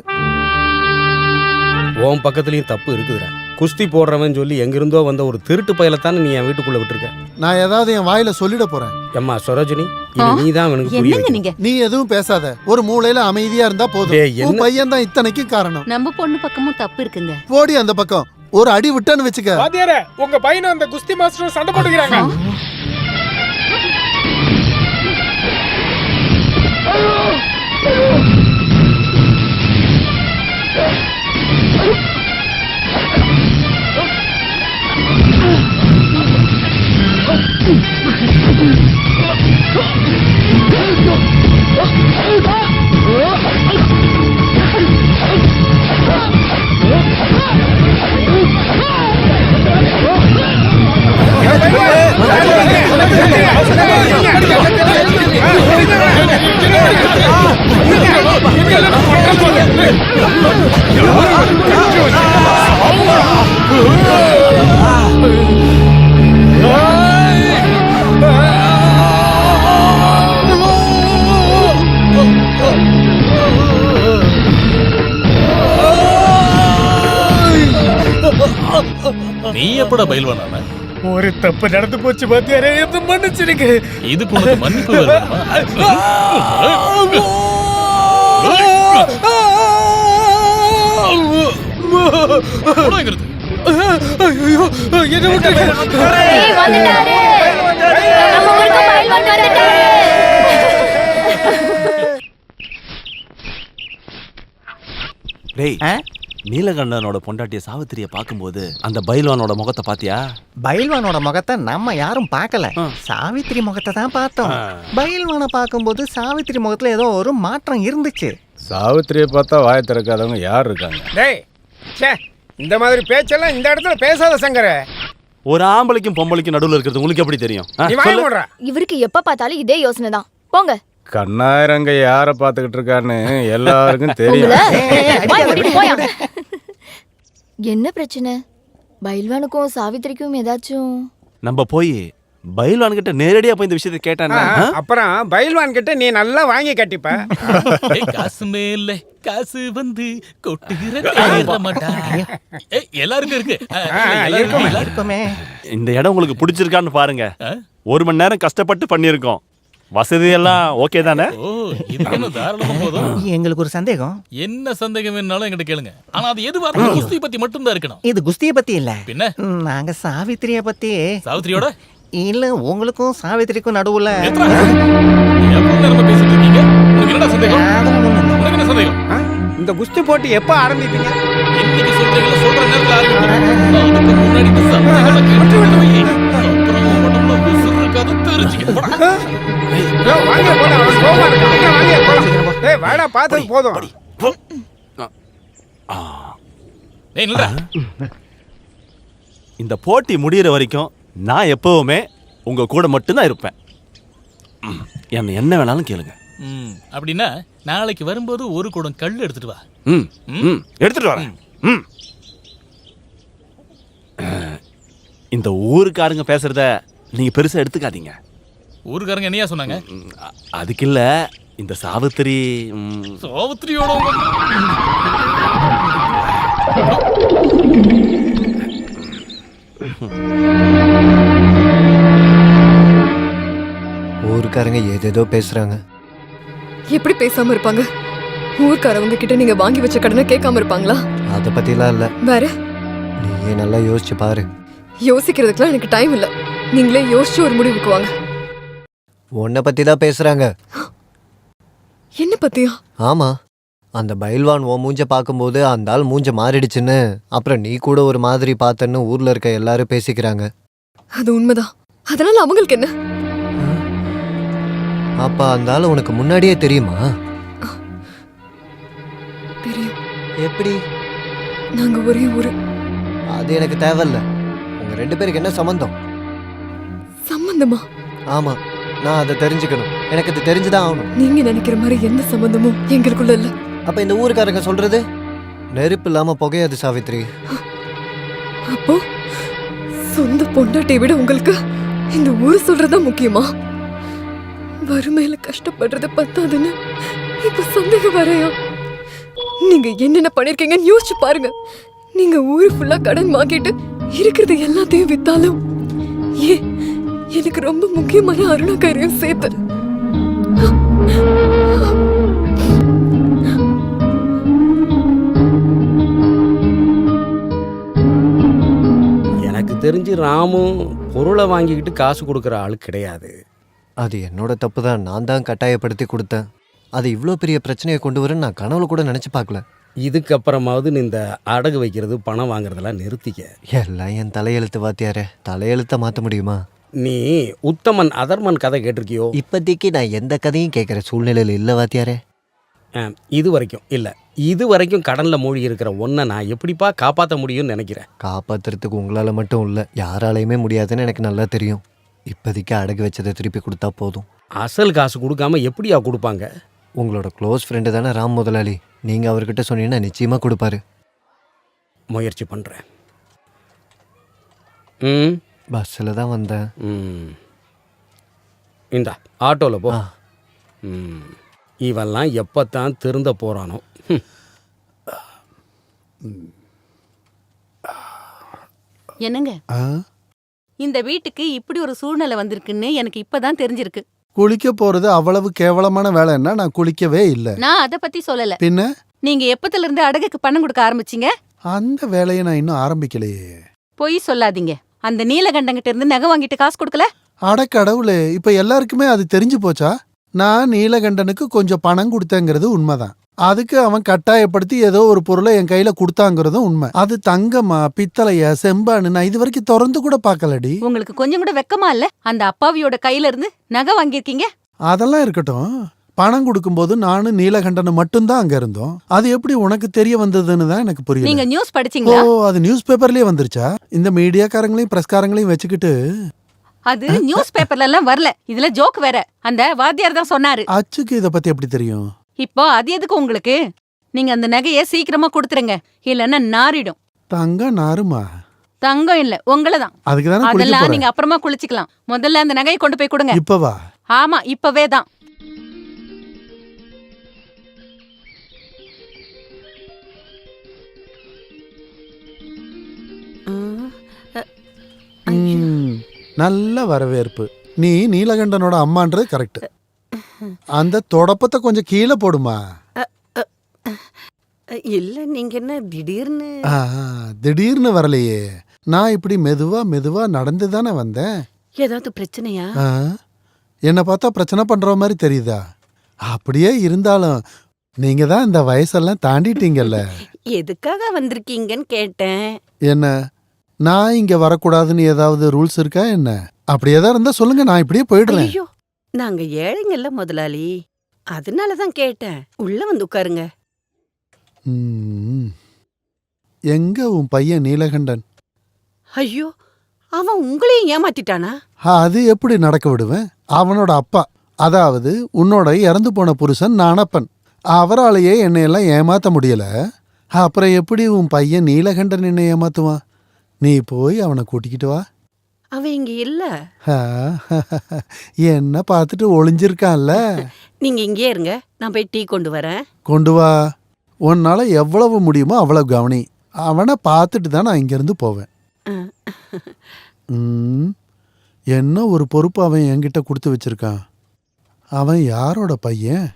S3: உன் பக்கத்துலயும் தப்பு இருக்குதுடா. குஸ்தி போடுறவன் சொல்லி எங்கிருந்தோ வந்த ஒரு திருட்டு பயலத்தானே நீ என் வீட்டுக்குள்ள விட்டுருக்க.
S4: நான் ஏதாவது என் வாயில சொல்லிட போறேன்.
S3: அம்மா சரோஜினி, நீ தான் அவனுக்கு புரிய வைக்கணும்.
S4: நீ எதுவும் பேசாத. ஒரு மூலையில அமைதியா இருந்தா போதும். உன் பையன் தான் இத்தனைக்கு காரணம்.
S8: நம்ம பொண்ணு பக்கமும் தப்பு இருக்குங்க.
S4: போடி அந்த பக்கம். ஒரு அடி விட்டான்னு வச்சுக்க.
S14: வாத்தியாரே, உங்க பையனும் அந்த குஸ்தி மாஸ்டரும் சண்டை போட்டுக்கிறாங்க.
S1: நீ எப்படா பயில்வானா?
S14: ஒரு தப்பு நடந்து போச்சு பாத்தியாரே, என்ன மன்னிச்சிருங்க.
S1: இதுக்கு உனக்கு மன்னிப்பு வேணுமா?
S14: ஐயோ, என்ன விட்டுருங்க.
S13: டேய், நீலகண்டனோட பொண்டாட்டிய சாவித்திரிய பாக்கும்போது அந்த பைல்வானோட முகத்தை பாத்தியா?
S12: பைல்வானோட முகத்தை நம்ம யாரும் பார்க்கல, சாவித்திரி முகத்தை தான் பார்த்தோம். பைல்வானை பார்க்கும்போது சாவித்திரி முகத்துல ஏதோ ஒரு மாற்றம் இருந்துச்சு.
S2: சாவித்திரியை பார்த்தா வாயை திறக்காதவங்க யார் இருக்காங்க? டேய், இந்த மாதிரி பேச்செல்லாம் இந்த இடத்துல பேசாத சங்கர.
S13: ஒரு ஆம்பளைக்கும் பொம்பளைக்கும் நடுவுல இருக்கிறது உங்களுக்கு எப்படி தெரியும்?
S5: இவருக்கு எப்ப பார்த்தாலும் இதே யோசனை தான். போங்க.
S2: கண்ணாயிரங்க யார பாத்துக்கிட்டு இருக்கான்னு எல்லாருக்கும் தெரியும்.
S5: என்ன பிரச்சனை? பைல்வானுக்கும் சாவித்திரிக்கும் ஏதாச்சும்?
S13: நம்ம போய் பைல்வான் கிட்ட நேரடியா போய் இந்த விஷயத்தை கேட்டானே,
S2: அப்புறம் பைல்வான் கிட்ட நீ நல்லா வாங்கி கட்டிப்ப.
S1: காசு மேல காசு வந்து கொட்டுகிற எல்லாருக்கும் இருக்கு.
S12: இருக்குமே.
S13: இந்த இடம் உங்களுக்கு பிடிச்சிருக்கான்னு பாருங்க. 1 மணி நேரம் கஷ்டப்பட்டு பண்ணியிருக்கோம். வசதி எல்லாம் ஓகே தானே?
S12: எங்களுக்கு ஒரு சந்தேகம்.
S1: என்ன சந்தேகம் வேணாலும் என்கிட்ட கேளுங்க. ஆனா அது எதுவா இருந்தாலும் குஸ்தி பத்தி மட்டும் தான் இருக்கணும்.
S12: இது குஸ்தியை பத்தி இல்ல,
S1: பின்ன
S12: நாங்க சாவித்திரிய பத்தி.
S1: சாவித்திரியோட
S12: இல்ல, உங்களுக்கும் சாவித்திரிக்கும் நடுவுல
S1: பேசிட்டு இருக்கீங்க. உங்களுக்கு என்ன சந்தேகம்? உங்களுக்கு என்ன சந்தேகம்?
S2: இந்த குஸ்தி போட்டி எப்ப ஆரம்பிப்பீங்க?
S1: இன்னைக்கு சொல்றீங்களா? சொல்ற நேரத்துல ஆரம்பிப்போம். அதுக்கு முன்னாடி இந்த சந்தேகங்களை கேட்டு வை. அப்புறம் உடம்புல உசுறு இருக்காது தெரிஞ்சுக்க.
S2: வாங்க போலாம், அவன் கோவமா இருக்கான். வாங்க போலாம். ஏய் வாடா, பார்த்தது போதும்.
S1: ஏய் நில்றா.
S13: இந்த போட்டி முடியிற வரைக்கும் நான் எப்பவுமே உங்க கூட மட்டும்தான் இருப்பேன். என்ன வேணாலும் கேளுங்க.
S1: அப்படின்னா நாளைக்கு வரும்போது ஒரு குடம் கல் எடுத்துட்டு வா.
S13: எடுத்துட்டு வரேன். இந்த ஊருக்காரங்க பேசுறத நீங்க பெருசா எடுத்துக்காதீங்க.
S1: ஊருக்காரங்க என்னையா சொன்னாங்க?
S13: அதுக்கு இல்ல, இந்த சாவித்திரி
S1: சாவித்திரியோட
S6: ஊருக்காரங்க ஏதேதோ பேசுறாங்க.
S11: எப்படி பேசாம இருப்பாங்க? ஊர்க்காரவங்க கிட்ட நீங்க வாங்கி வச்ச கடனை கேட்காம இருப்பாங்களா?
S6: அத பத்திலாம் இல்ல.
S11: வேற?
S6: நீயே நல்லா யோசிச்சு பாரு.
S11: யோசிக்கிறதுக்குலாம் எனக்கு டைம் இல்ல. நீங்களே யோசிச்சு ஒரு முடிவுக்கு வாங்க.
S6: உன்னை பத்தி தான் பேசுறாங்க.
S11: என்ன பத்தியா?
S6: ஆமா, அந்த பைல்வான் உன் மூஞ்ச பார்க்கும்போது அந்த ஆள் மூஞ்ச மாறிடுச்சுன்னு, அப்புறம் நீ கூட ஒரு மாதிரி பார்த்தன்னு ஊர்ல இருக்க எல்லாரும் பேசிக்கிறாங்க.
S11: அது உண்மைதான். அதனால அவங்களுக்கு என்ன?
S6: அப்ப அந்த ஆள் உனக்கு முன்னாடியே தெரியுமா?
S11: தெரியும்.
S6: எப்படி?
S11: நாங்க ஒரே ஊரு.
S6: அது எனக்கு தேவையில்ல. உங்க 2 பேருக்கு என்ன சம்பந்தம்?
S11: சம்பந்தமா?
S6: ஆமா, நான் அதை தெரிஞ்சுக்கணும். எனக்கு அது தெரிஞ்சுதான் ஆகணும்.
S11: நீங்க நினைக்கிற மாதிரி எந்த சம்பந்தமும் எங்களுக்குள்ள இல்ல.
S6: அப்ப இந்த ஊருக்காரங்க சொல்றது நெருப்பு இல்லாம புகையாது சாவித்ரி.
S11: அப்போ சொந்த பொண்டாட்டியை விட உங்களுக்கு இந்த ஊரு சொல்றதா முக்கியமா? வறுமையில கஷ்டப்படுறது பத்தாதுன்னு இப்ப சந்தேகம் வரையா? நீங்க என்னென்ன பண்ணிருக்கீங்கன்னு யோசிச்சு பாருங்க. நீங்க ஊரு ஃபுல்லா கடன் வாங்கிட்டு இருக்கிறது எல்லாத்தையும் வித்தாலும் எனக்கு ரொம்ப முக்கியமான அருணாக்கரையும் சேர்த்து
S3: எனக்கு தெரிஞ்சு ராமும் பொருளை வாங்கிக்கிட்டு காசு கொடுக்குற ஆள் கிடையாது.
S6: அது என்னோட தப்பு தான். நான் தான் கட்டாயப்படுத்தி கொடுத்தேன். அது இவ்வளோ பெரிய பிரச்சனையை கொண்டு வரேன்னு நான் கனவுல கூட நினச்சி பார்க்கல.
S3: இதுக்கப்புறமாவது நீ இந்த அடகு வைக்கிறது பணம் வாங்குறதெல்லாம் நிறுத்திக்க.
S6: எல்லாம் என் தலையெழுத்து வாத்தியாரே. தலையெழுத்த மாற்ற முடியுமா?
S3: நீ உத்தமன் அதர்மன் கதை கேட்டிருக்கியோ?
S6: இப்போதைக்கு நான் எந்த கதையும் கேட்குற சூழ்நிலையில் இல்லை வாத்தியாரே.
S3: இது வரைக்கும் இல்லை. இது வரைக்கும் கடனில் மூழ்கி இருக்கிற ஒன்றை நான் எப்படிப்பா காப்பாற்ற முடியும்னு நினைக்கிறேன்.
S6: காப்பாற்றுறதுக்கு உங்களால் மட்டும் இல்லை, யாராலையுமே முடியாதுன்னு எனக்கு நல்லா தெரியும். இப்போதைக்கு அடகு வச்சதை திருப்பி கொடுத்தா போதும்.
S3: அசல் காசு கொடுக்காம எப்படியா கொடுப்பாங்க?
S6: உங்களோட க்ளோஸ் ஃப்ரெண்டு தானே ராம் முதலாளி. நீங்கள் அவர்கிட்ட சொன்னீங்கன்னா நிச்சயமாக கொடுப்பாரு.
S3: முயற்சி பண்ணுறேன்.
S6: பஸ்ஸில் தான் வந்தேன்.
S3: இந்தா ஆட்டோவில் போ. இவெல்லாம் எப்போத்தான் திருந்த போகிறானோ.
S8: என்னங்க
S4: ஆ?
S8: இந்த வீட்டுக்கு இப்படி ஒரு சூழ்நிலை வந்திருக்குன்னு எனக்கு இப்பதான் தெரிஞ்சிருக்கு.
S4: குளிக்க போறது அவ்வளவு கேவலமான வேலைன்னா நான் குளிக்கவே இல்லை.
S8: நான் அத பத்தி சொல்லல.
S4: பின்ன
S8: நீங்க எப்பத்துல இருந்து அடகுக்கு பணம் கொடுக்க ஆரம்பிச்சீங்க?
S4: அந்த வேலையை நான் இன்னும் ஆரம்பிக்கலையே.
S8: பொய் சொல்லாதீங்க. அந்த நீலகண்டங்கிட்ட இருந்து நகை வாங்கிட்டு காசு கொடுக்கல?
S4: அட கடவுளே, இப்ப எல்லாருக்குமே அது தெரிஞ்சு போச்சா? நான் நீலகண்டனுக்கு கொஞ்சம் பணம் கொடுத்தேங்கிறது உண்மைதான். அதுக்கு அவன் கட்டாயப்படுத்தி ஏதோ ஒரு பொருளை என் கையில கொடுத்தாங்கிறதும் உண்மை. அது தங்கமா பித்தளையா செம்பான்னு நான் இது வரைக்கும் திறந்து கூட பார்க்கலடி.
S8: உங்களுக்கு கொஞ்சம் கூட வெக்கமா இல்ல? அந்த அப்பாவியோட கையில இருந்து நகை வாங்கியிருக்கீங்க.
S4: அதெல்லாம் இருக்கட்டும். பணம் கொடுக்கும்போது நானும் நீலகண்டனும் மட்டும்தான் அங்க இருந்தோம். அது எப்படி உனக்கு தெரிய வந்ததுன்னு தான் எனக்கு புரியல.
S8: நீங்க நியூஸ் படிச்சீங்களா?
S4: ஓ, அது நியூஸ் பேப்பர்லயே வந்துருச்சா? இந்த மீடியாக்காரங்களையும் பிரஸ்காரங்களையும் வச்சுக்கிட்டு.
S8: அது நியூஸ் பேப்பர்ல எல்லாம் வரல. இதுல ஜோக் வேற. அந்த வாத்தியார் தான் சொன்னாரு.
S4: அச்சுக்கு இத பத்தி எப்படி தெரியும்?
S8: இப்போ அது எதுக்கு உங்களுக்கு? நீங்க அந்த நகையை சீக்கிரமா கொடுத்துருங்க, இல்லன்னா நாரிடும்.
S4: தங்கம் நாருமா?
S8: தங்கம் இல்ல, உங்களதான்.
S4: அதுக்குதானே குளிக்க
S8: அதெல்லாம்
S4: போறேன்.
S8: நீங்க அப்புறமா குளிச்சுக்கலாம். முதல்ல அந்த நகையை கொண்டு போய் கொடுங்க.
S4: இப்பவா?
S8: ஆமா, இப்பவே தான்.
S4: நல்ல வரவேற்பு. நீ நீலகண்டனோட அம்மான்றது கரெக்ட். அந்த தொடப்பத்தை கொஞ்சம் கீழே போடுமா.
S7: இல்ல, நீங்க என்ன திடீர்னு?
S4: திடீர்னு வரலையே. நான் இப்படி மெதுவா மெதுவா நடந்து தானே வந்தேன்.
S7: ஏதாவது பிரச்சனையா?
S4: என்னை பார்த்தா பிரச்சனை பண்ற மாதிரி தெரியுதா? அப்படியே இருந்தாலும் நீங்க தான் இந்த வயசெல்லாம் தாண்டிட்டீங்கல்ல.
S7: எதுக்காக வந்திருக்கீங்கன்னு கேட்டேன்.
S4: என்ன, நான் இங்க வரக்கூடாதுன்னு ஏதாவது ரூல்ஸ் இருக்கா என்ன? அப்படி ஏதாவது இருந்தா சொல்லுங்க, நான் இப்படியே போயிடுறேன்.
S7: ஐயோ, நாங்க ஏழைங்கல்ல முதலாளி, அதனாலதான் கேட்டேன். உள்ள வந்து உட்காருங்க.
S4: எங்க உன் பையன் நீலகண்டன்?
S7: ஐயோ, அவன் உங்களையும் ஏமாத்திட்டானா?
S4: அது எப்படி நடக்க விடுவேன்? அவனோட அப்பா, அதாவது உன்னோட இறந்து போன புருஷன் நானப்பன், அவராலேயே என்னையெல்லாம் ஏமாத்த முடியல. அப்புறம் எப்படி உன் பையன் நீலகண்டன் என்னை ஏமாத்துவான்? நீ போய் அவனை கூட்டிக்கிட்டு வா.
S7: அவன் இங்க இல்ல.
S4: என்ன பார்த்துட்டு ஒளிஞ்சிருக்கான்ல.
S7: நீங்க இங்கே இருங்க, நான் போய் டீ கொண்டு வரேன்.
S4: கொண்டு வா. உன்னால எவ்வளவு முடியுமோ அவ்வளவு கவனி. அவனை பார்த்துட்டு தான் நான் இங்கிருந்து போவேன். என்ன ஒரு பொறுப்பு அவன் என்கிட்ட கொடுத்து வச்சிருக்கான். அவன் யாரோட பையன்?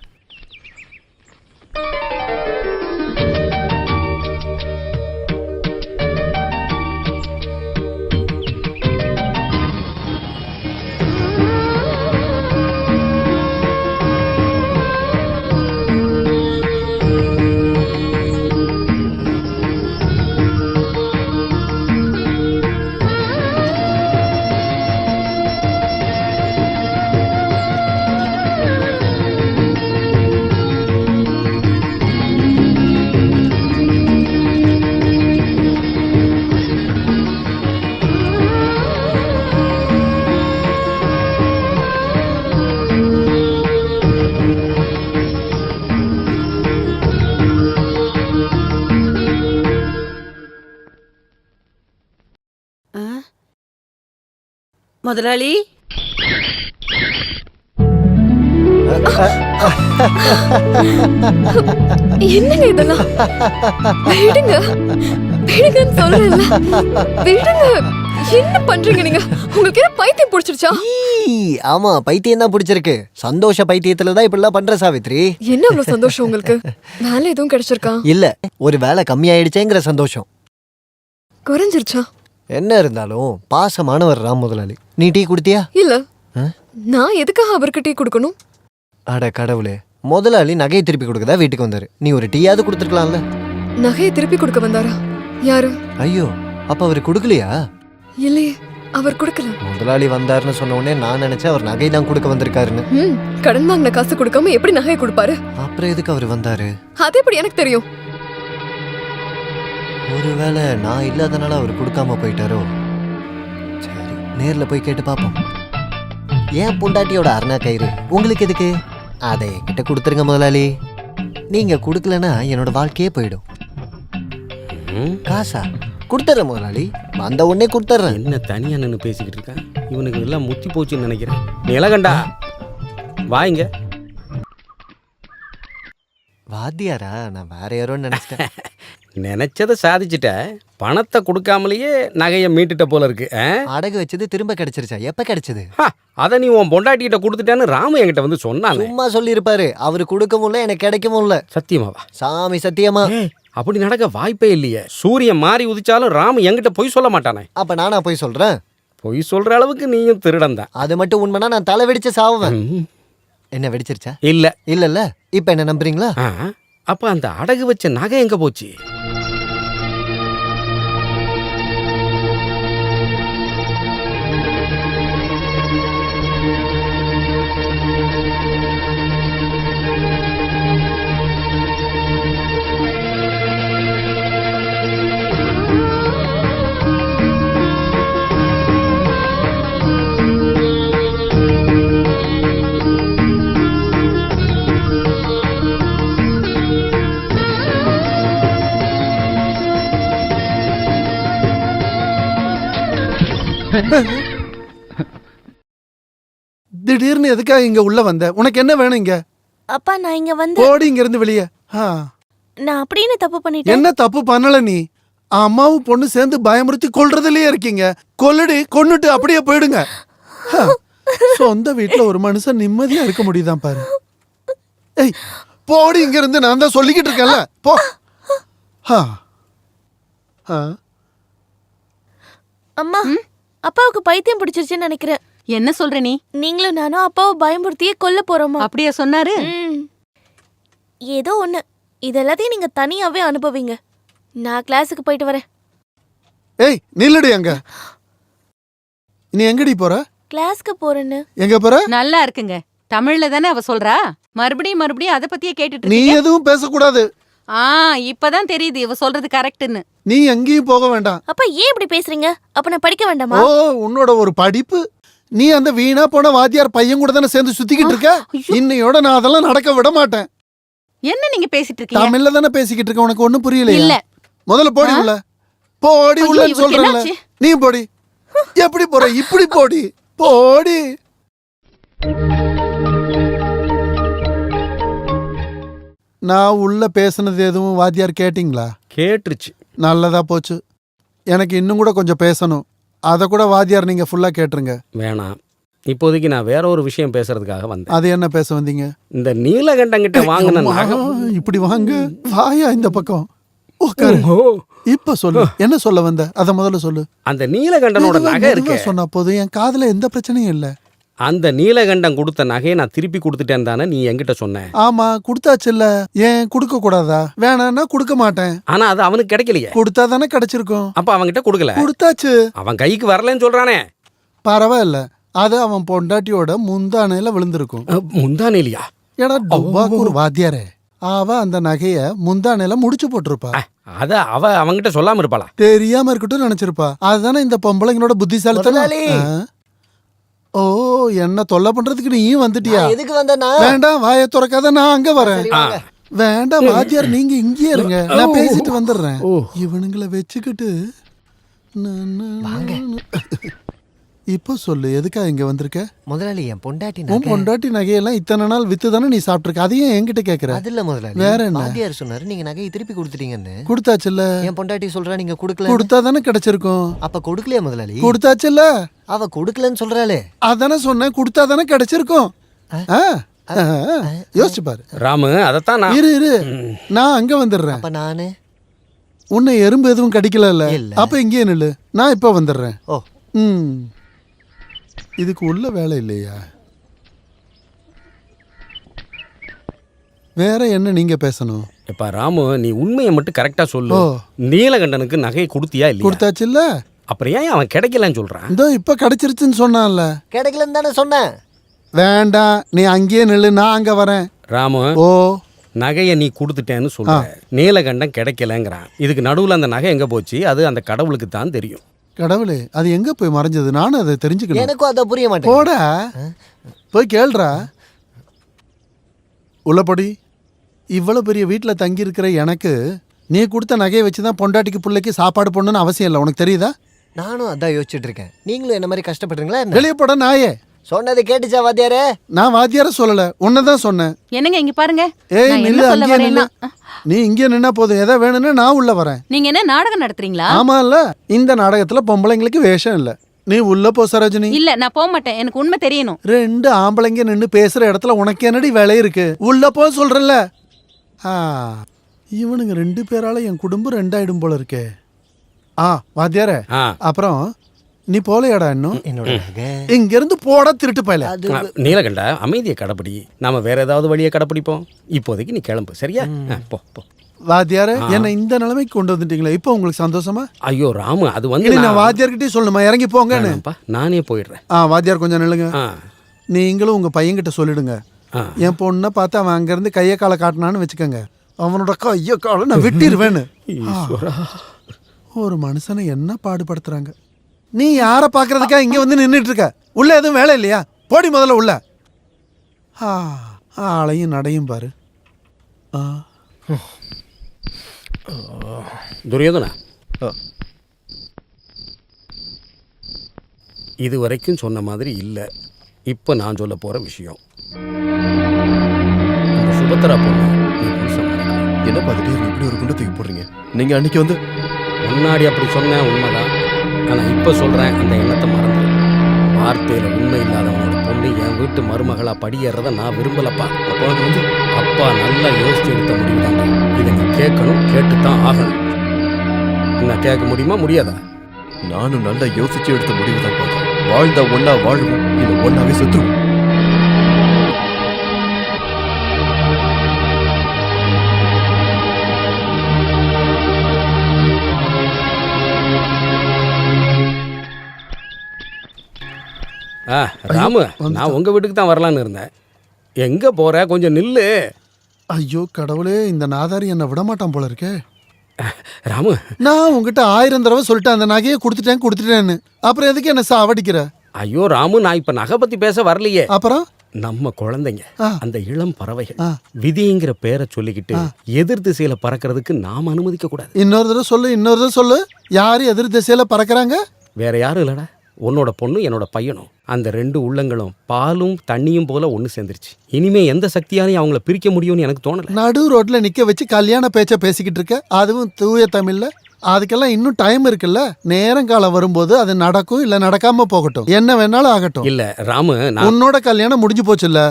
S7: முதலாளி,
S11: என்னங்க இதெல்லாம்? விடுங்க, விடுங்கன்னு சொல்றேன்ல. விடுங்க. என்ன பண்றீங்க நீங்க? உங்களுக்கு என்ன பைத்தியம் பிடிச்சிருச்சா?
S6: ஆமா, பைத்தியம் தான் பிடிச்சிருக்கு. சந்தோஷ பைத்தியத்துலதான் இப்படிலாம் பண்ற சாவித்ரி.
S11: என்ன அவ்வளவு சந்தோஷம் உங்களுக்கு? வேலை எதுவும் கிடைச்சிருக்கா?
S6: இல்ல, ஒரு வேலை கம்மியாயிடுச்சேங்கிற சந்தோஷம்.
S11: குறைஞ்சிருச்சா?
S6: என்ன இருந்தாலும் பாசமானவர் ராம் முதலாளி. நீ டீ குடுத்தியா?
S11: இல்ல. நான் எதுக்காக அவருக்கு டீ கொடுக்கணும்?
S6: அட கடவுளே, முதலாளி நகையை திருப்பி கொடுக்கதா வீட்டுக்கு வந்தாரு. நீ ஒரு டீயாவது கொடுத்துருக்கலாம்ல.
S11: நகையை திருப்பி கொடுக்க வந்தாரா? யாரு?
S6: ஐயோ, அப்ப அவரு கொடுக்கலையா?
S11: இல்லையே, அவர் கொடுக்கல.
S6: முதலாளி வந்தாருன்னு சொன்ன உடனே நான் நினைச்சேன் அவர் நகை தான் கொடுக்க வந்திருக்காருன்னு.
S11: கடன் வாங்கின காசு கொடுக்காம எப்படி நகையை கொடுப்பாரு?
S6: அப்புறம் எதுக்கு அவர் வந்தாரு?
S11: அது எப்படி எனக்கு தெரியும்?
S6: ஒருவேளை நான் இல்லாதனால அவர் கொடுக்காம போயிட்டாரோ? சரி, நேர்ல போய் கேட்டு பாப்போம். ஏன் பொண்டாட்டியோட அரணா கயிறு உங்களுக்கு எதுக்கு? அதை என்கிட்ட கொடுத்துருங்க முதலாளி. நீங்க கொடுக்கலன்னா என்னோட வாழ்க்கையே போயிடும். காசா கொடுத்துறேன் முதலாளி, வந்த உடனே கொடுத்துறேன்.
S3: என்ன தனியா நின்று பேசிக்கிட்டு இருக்கேன்? இவனுக்கு எல்லாம் முத்தி போச்சுன்னு நினைக்கிறேன். நீலகண்டா, வாங்க.
S6: வாத்தியாரா? நான் வேற யாரோன்னு நினைச்சிட்டேன்.
S3: நினைச்சதை சாதிச்சிட்ட, பணத்தை கொடுக்காமலேயே நகையை மீட்டுட்ட போல இருக்கு.
S6: அடகு வச்சது திரும்ப கிடைச்சிருச்சா? எப்ப கிடைச்சது?
S3: அதை நீ உன் பொண்டாட்டிகிட்ட கொடுத்துட்டேன்னு ராமு என்கிட்ட வந்து சொன்னானே.
S6: சும்மா சொல்லியிருப்பாரு. அவரு கொடுக்கவும் இல்லை, எனக்கு கிடைக்கவும் இல்லை.
S3: சத்தியமாவா?
S6: சாமி சத்தியமா.
S3: அப்படி நடக்க வாய்ப்பே இல்லையே. சூரியன் மாறி உதிச்சாலும் ராமு என்கிட்ட பொய் சொல்ல மாட்டானே.
S6: அப்ப நானா போய் சொல்றேன்?
S3: பொய் சொல்ற அளவுக்கு நீயும் திருடன் தான்.
S6: அது மட்டும் உண்மைனா நான் தலை வெடிச்சு சாவுவேன். என்ன வெடிச்சிருச்சா?
S3: இல்ல
S6: இல்ல. இப்ப என்ன நம்புறீங்களா?
S3: அப்ப அந்த அடகு வச்ச நகை எங்க போச்சு?
S4: திடீர்னு எதுக்காக இங்க உள்ள வந்த? உனக்கு என்ன வேணும் இங்க?
S15: அப்பா நான் இங்க வந்து
S4: போடி இங்க இருந்து வெளியே.
S15: நான் அப்படின்னு தப்பு பண்ணிட்டேன்.
S4: என்ன தப்பு பண்ணல நீ? அம்மாவும் பொண்ணு சேர்ந்து பயமுறுத்தி கொல்றதுலயே இருக்கீங்க. கொல்லுடி, கொன்னுட்டு அப்படியே போயிடுங்க. சொந்த வீட்டுல ஒரு மனுஷன் நிம்மதியா இருக்க முடியுதான் பாரு. ஏய் போடி இங்க இருந்து. நான் தான் சொல்லிக்கிட்டு இருக்கேன்ல, போ.
S15: அம்மா, அப்பாவுக்கு பைத்தியம் பிடிச்சிருச்சுன்னு நினைக்கிறேன்.
S8: என்ன சொல்ற நீ?
S15: நீங்களும் நானும் அப்பாவை பயமுறுத்தியே கொல்ல போறோமா?
S8: அப்படியே சொன்னாரு?
S15: ஏதோ ஒண்ணு. இதெல்லாத்தையும் நீங்க தனியாவே அனுபவிங்க. நான் கிளாஸுக்கு போயிட்டு வரேன்.
S4: ஏய் நில்லுடி அங்க. நீ எங்கடி போற?
S15: கிளாஸ்க்கு போறேன்னு.
S4: எங்க போற?
S8: நல்லா இருக்குங்க. தமிழ்ல தானே அவ சொல்றா. மறுபடியும் அத பத்தியே கேட்டுட்டு
S4: நீ
S8: இருக்கீங்க.
S4: எதுவும் பேசக்கூடாது.
S8: இப்பதான் தெரியுது இவ சொல்றது கரெக்ட்னு.
S4: நீ எங்கேயும் போக வேண்டாம்.
S15: அப்பா ஏன் இப்படி பேசுறீங்க? அப்ப நான் படிக்க வேண்டாமா?
S4: ஓ, உன்னோட ஒரு படிப்பு. நீ அந்த வீணா போன வாத்தியார் பையன் கூட தானே சேர்ந்து சுத்திக்கிட்டு இருக்க. இன்னையோட நான் அதெல்லாம் நடக்க விட மாட்டேன்.
S8: என்ன நீங்க பேசிட்டு இருக்கீங்க?
S4: தமிழ்ல தானே பேசிக்கிட்டு இருக்க. உனக்கு ஒண்ணும் புரியலையா?
S8: இல்ல.
S4: முதல்ல போடி உள்ள. போடி உள்ளன்னு சொல்றேன்ல. நீ போடி. எப்படி போற? இப்படி போடி. போடி. நான் உள்ள பேசுனது எதுவும் வாத்தியார் கேட்டிங்களா?
S3: கேட்டுருச்சு.
S4: நல்லதா போச்சு. எனக்கு இன்னும் கூட கொஞ்சம் பேசணும். அதை கூட வாத்தியார் நீங்க ஃபுல்லா கேட்டுருங்க.
S3: வேணாம், இப்போதைக்கு நான் வேற ஒரு விஷயம் பேசுறதுக்காக வந்தேன்.
S4: அது என்ன பேச வந்தீங்க?
S3: இந்த நீலகண்டங்கிட்ட வாங்கின நகை.
S4: இப்படி வாங்க. வாயா இந்த பக்கம் உட்காரு. இப்ப சொல்லு, என்ன சொல்ல வந்த? அத முதல்ல சொல்லு.
S3: அந்த நீலகண்டனோட நகை இருக்கு.
S4: சொன்னா போதும். என் காதுல எந்த பிரச்சனையும் இல்ல.
S3: அந்த நீலகண்டம் கொடுத்த நகையை நான் திருப்பி கொடுத்துட்டேன் தானே நீ என்கிட்ட சொன்ன?
S4: ஆமா, கொடுத்தாச்சு இல்ல. ஏன் கொடுக்க கூடாதா? வேணான்னா கொடுக்க மாட்டேன்.
S3: ஆனா அது அவனுக்கு கிடைக்கலையே.
S4: கொடுத்தா தானே கிடைச்சிருக்கும்.
S3: அப்ப அவன்கிட்ட கொடுக்கல.
S4: கொடுத்தாச்சு.
S3: அவன் கைக்கு வரலன்னு சொல்றானே.
S4: பரவாயில்ல, அது அவன் பொண்டாட்டியோட முந்தானையில விழுந்திருக்கும்.
S3: முந்தானையிலயா?
S4: ஏடா டுபாக்கு ஒரு வாத்தியாரே. அவ அந்த நகைய முந்தானையில முடிச்சு போட்டிருப்பா.
S3: அத அவன்கிட்ட சொல்லாம இருப்பாளா?
S4: தெரியாம இருக்கட்டும் நினைச்சிருப்பா. அதுதானே இந்த பொம்பளைங்களோட புத்திசாலித்தனம். ஓ, என்ன தொல்லை பண்றதுக்கு நீயும் வந்துட்டியா?
S6: எதுக்கு வந்தனா?
S4: வேண்டாம், வாயை திறக்காத. நான் அங்க வரேன். வேண்டாம் வாத்தியார், நீங்க இங்கே இருங்க. நான் பேசிட்டு வந்துடுறேன். இவனுங்களை வச்சுக்கிட்டு இப்போ சொல்லு, எதுக்கா இங்க வந்திருக்க?
S6: முதலாளி, என் பொண்டாட்டி
S4: உன் பொண்டாட்டி நகையெல்லாம் இத்தனை நாள் வித்து தானே நீ சாப்பிட்டுருக்க. அதையும் என்கிட்ட கேக்குற?
S6: அது இல்ல முதலாளி,
S4: வேற என்ன?
S6: வாத்தியார் சொன்னாரு நீங்க நகையை திருப்பி கொடுத்துட்டீங்கன்னு.
S4: கொடுத்தாச்சுல்ல.
S6: என் பொண்டாட்டி சொல்றா நீங்க கொடுக்கல.
S4: கொடுத்தா தானே கிடைச்சிருக்கும்.
S6: அப்ப கொடுக்கலையா முதலாளி?
S4: கொடுத்தாச்சுல்ல.
S6: அவ கொடுக்கலன்னு சொல்றாளே.
S4: அதானே சொன்னேன், கொடுத்தா தானே கிடைச்சிருக்கும். யோசிச்சு பாரு
S3: ராமு. அதத்தான் நான்
S4: இரு நான் அங்க வந்துடுறேன்.
S6: அப்ப நானு
S4: உன்னை எறும்பு எதுவும் கடிக்கல? அப்ப இங்கே நில்லு, நான் இப்ப வந்துடுறேன்.
S6: ஓ,
S4: இதுக்கு உள்ள வேலை இல்லையா? வேற என்ன நீங்க பேசணும்?
S3: இப்ப ராமு, நீ உண்மையை மட்டும் கரெக்டா சொல்லு. நீலகண்டனுக்கு நகையை கொடுத்தியா இல்லையா?
S4: கொடுத்தாச்சு இல்ல.
S3: அப்புறம் ஏன் அவன் கிடைக்கலன்னு சொல்றான்?
S4: இதோ இப்ப கிடைச்சிருச்சுன்னு சொன்னான்ல.
S6: கிடைக்கலன்னு தானே சொன்னேன்.
S4: வேண்டாம், நீ அங்கேயே நில்லு, நான் அங்க வரேன்.
S3: ராமு,
S4: ஓ,
S3: நகையை நீ கொடுத்துட்டேன்னு சொல்ற. நீலகண்டம் கிடைக்கலங்கிறான். இதுக்கு நடுவுல அந்த நகை எங்க போச்சு? அது அந்த கடவுளுக்கு தான் தெரியும்.
S4: கடவுளே, அது எங்க போய் மறைஞ்சது? நானும் அதை தெரிஞ்சுக்கணும்.
S6: எனக்கும் அதை புரிய மாட்டேன்.
S4: போட போய் கேள்றா. உள்ளபடி இவ்வளவு பெரிய வீட்டில் தங்கி இருக்கிற எனக்கு நீ கொடுத்த நகையை வச்சுதான் பொண்டாட்டிக்கு பிள்ளைக்கு சாப்பாடு போடணும்னு அவசியம் இல்லை. உனக்கு தெரியுதா?
S6: நானும் அதான் யோசிச்சுட்டு இருக்கேன். நீங்களும் என்ன மாதிரி கஷ்டப்படுறீங்களா?
S4: வெளியே போட நாயே.
S6: சொன்னது கேட்டுச்சா வாத்தியாரே?
S4: நான் வாத்தியார சொல்லல, உன்னதான் சொன்னேன்.
S8: என்னங்க இங்க பாருங்க,
S4: ஏய்
S8: நான்
S4: நில்லு,
S8: என்ன சொல்ல
S4: அங்கேயே நில்லு.
S8: வரேன்னா
S4: நீ இங்கே நின்னா போதும், எதை வேணும்னு நான் உள்ள வரேன்.
S8: நீங்க என்ன நாடகம் நடத்துறீங்களா?
S4: ஆமா இல்ல, இந்த நாடகத்துல பொம்பளைங்களுக்கு வேஷம் இல்ல. நீ உள்ள போ சரோஜினி.
S8: இல்ல நான் போக மாட்டேன், எனக்கு உண்மை தெரியணும்.
S4: ரெண்டு ஆம்பளைங்க நின்னு பேசுற இடத்துல உனக்கு என்னடி வேலை இருக்கு? உள்ள போ சொல்றல. இவனுங்க 2 பேரால என் குடும்பம் 2 ஆயிடும் போல இருக்கே. வாத்தியாரே, அப்புறம் நீ போலையாடா இன்னும்? இங்க இருந்து போட திருட்டு பயல.
S3: நீலகண்ட அமைதியை கடைப்பிடி, நாம வேற ஏதாவது வழியை கடைப்பிடிப்போம். இப்போதைக்கு நீ கிளம்பு, சரியா? போ போ.
S4: வாத்தியாரே, என்ன இந்த நிலைமைக்கு கொண்டு வந்துட்டீங்களா? இப்போ உங்களுக்கு சந்தோஷமா?
S3: ஐயோ ராமு, அது வந்து
S4: நான் வாத்தியார்கிட்டே சொல்லணுமா? இறங்கி போங்கன்னு.
S3: நானே போயிடுறேன்.
S4: வாத்தியார் கொஞ்சம் நில்லுங்க. நீங்களும் உங்க பையன்கிட்ட சொல்லிடுங்க, என் பொண்ணை பார்த்து அவன் அங்க இருந்து கையை காலை காட்டினான்னு வச்சுக்கோங்க, அவனோட கையை காலை நான் வெட்டிடுவேன்னு. ஒரு மனுஷனை என்ன பாடுபடுத்துறாங்க. நீ யாரை பாக்குறதுக்கா இங்க வந்து நின்றுட்டு இருக்க? உள்ள எதுவும் வேலை இல்லையா? போடி முதல்ல உள்ள. ஆளையும் நடையும் பாரு.
S3: துரியோதனா, இது வரைக்கும் சொன்ன மாதிரி இல்லை. இப்போ நான் சொல்ல போற விஷயம், சுபத்திரா பொண்ணு
S9: என்ன பார்த்துட்டு இப்படி ஒரு குண்டை தூக்கி போடுறீங்க? நீங்க அன்னைக்கு வந்து
S3: முன்னாடி அப்படி சொன்ன உண்மைதான், ஆனால் இப்போ சொல்றேன், அந்த எண்ணத்தை மறந்து. வார்த்தையில உண்மை இல்லாதவனோட பொண்ணு என் வீட்டு மருமகளா படியேறத நான் விரும்பலப்பா. அப்போ அது வந்து அப்பா நல்லா யோசிச்சு எடுத்த முடிவு தாங்க. இதை நீ கேட்கணும், கேட்டுத்தான் ஆகணும். என்ன கேட்க முடியுமா, முடியாதா?
S9: நானும் நல்லா யோசிச்சு எடுத்த முடிவு தான் பார்த்தேன். வாழ்ந்தா ஒன்னா வாழ்வோம், இல்லை ஒன்னாவே செத்துருவோம்.
S3: ராமு, நான் உங்க வீட்டுக்கு தான் வரலான்னு இருந்தேன். எங்க போற? கொஞ்சம் நில்லு.
S4: ஐயோ கடவுளே, இந்த நாதாரி என்ன விட மாட்டான் போல இருக்கே.
S3: ராமு,
S4: நான் உங்ககிட்ட 1000 தடவை சொல்லிட்டேன், அந்த நகையை கொடுத்துட்டேன்னு. அப்புறம் எதுக்கு என்ன சாவடிக்கிற?
S3: ஐயோ ராமு, நான் இப்ப நகை பத்தி பேச வரலையே.
S4: அப்புறம்
S3: நம்ம குழந்தைங்க, அந்த இளம் பறவைகள் விதிங்கிற பேரை சொல்லிக்கிட்டு எதிர் திசையில பறக்கிறதுக்கு நாம அனுமதிக்க கூடாது.
S4: இன்னொரு தடவை சொல்லு. யாரு எதிர் திசையில பறக்கிறாங்க?
S3: வேற யாரும் இல்லடா, உன்னோட பொண்ணு என்னோட பையனும். அந்த 2 உள்ளங்களும் பாலும் தண்ணியும் போல ஒன்று சேர்ந்துருச்சு. இனிமே எந்த சக்தியாலையும் அவங்கள பிரிக்க முடியும்னு எனக்கு தோணல.
S4: நடு ரோட்ல நிக்க வச்சு கல்யாண பேச்ச பேசிக்கிட்டு இருக்க, அதுவும் தூய தமிழ்ல. அதுக்கெல்லாம் இன்னும் டைம் இருக்குல்ல. நேரங்காலம் வரும்போது அது நடக்கும், இல்ல நடக்காம போகட்டும், என்ன வேணாலும் ஆகட்டும்.
S3: இல்ல ராமு,
S4: உன்னோட கல்யாணம் முடிஞ்சு போச்சுல்ல,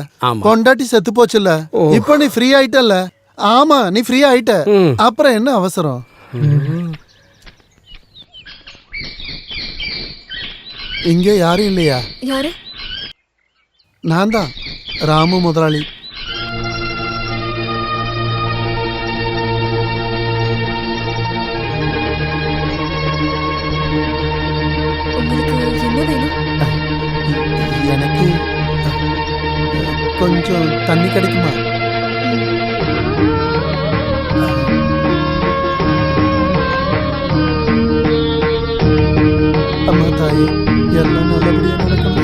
S4: பொண்டாட்டி செத்து போச்சுல்ல, இப்ப நீ ஃப்ரீ ஆயிட்டல்ல. ஆமா, நீ ஃப்ரீ ஆயிட்ட, அப்புறம் என்ன அவசரம்? இங்கே யாரும் இல்லையா?
S11: யாரு?
S4: நான் தான், ராமு முதலாளி.
S11: உங்களுக்கு என்ன வேணும்?
S4: எனக்கு கொஞ்சம் தண்ணி கிடைக்குமா? அம்மா தாயே, எல்லாம் நல்லபடியா நடக்கணும்.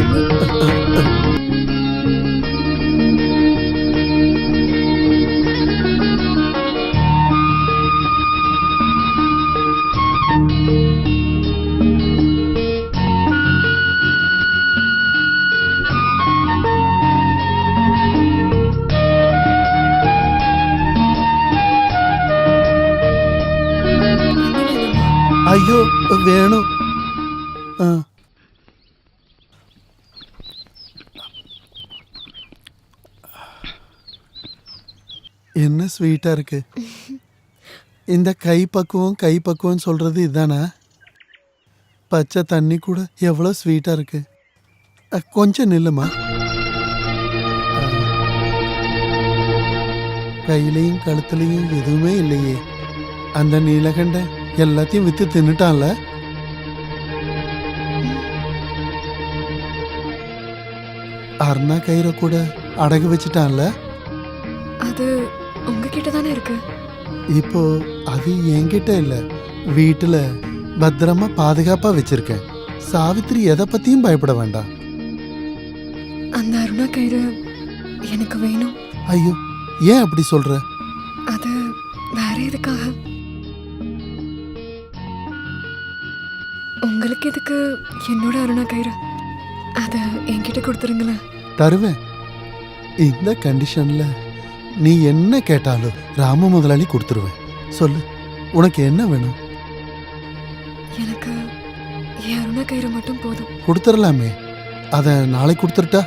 S4: ஐயோ வேணும். என்ன ஸ்வீட்டா இருக்கு. இந்த கைப்பக்குவம் சொல்றது இதுதானா? பச்சை தண்ணி கூட எவ்வளவு ஸ்வீட்டா இருக்கு. கொஞ்சம் நில்லுமா. கையிலையும் கழுத்துலையும் எதுவுமே இல்லையே. அந்த நீலகண்டன் எல்லாத்தையும் வித்து தின்னுட்டான்ல. அருணா கயிறை கூட அடகு வச்சுட்டான்ல.
S11: அது உங்ககிட்ட தானே இருக்கு.
S4: இப்போ அது என்கிட்ட இல்ல, வீட்டுல பத்திரமா பாதுகாப்பா வச்சிருக்கேன். சாவித்திரி எதை பத்தியும் பயப்பட வேண்டாம்.
S11: அந்த அருணா கயிறு எனக்கு வேணும்.
S4: ஐயோ, ஏன் அப்படி சொல்ற?
S11: அது வேற எதுக்காக? உங்களுக்கு எதுக்கு என்னோட அருணா கயிறு? அத என்கிட்ட கொடுத்துருங்களேன்.
S4: தருவேன். இந்த கண்டிஷன்ல நீ என்ன கேட்டாலும் ராம முதலாளி கொடுத்துருவேன். சொல்லு, உனக்கு என்ன வேணும்?
S11: எனக்கு என் அருணா கயிறு மட்டும் போதும்.
S4: கொடுத்துடலாமே. அத நாளைக்கு கொடுத்துருட்டா?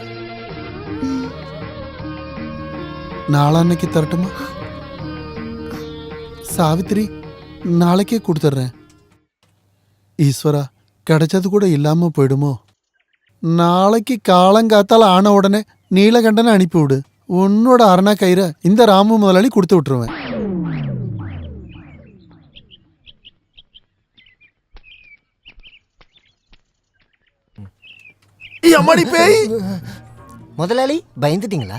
S4: நாளான்னைக்கு தரட்டுமா? சாவித்திரி, நாளைக்கே கொடுத்துட்றேன். ஈஸ்வரா, கிடைச்சது கூட இல்லாம போயிடுமோ? நாளைக்கு காலங்காத்தால ஆன உடனே நீலகண்டனை அனுப்பிவிடு. உன்னோட அரணா கயிறை இந்த ராமு முதலாளி கொடுத்து விட்டுருவேன்.
S6: முதலாளி பயந்துட்டீங்களா?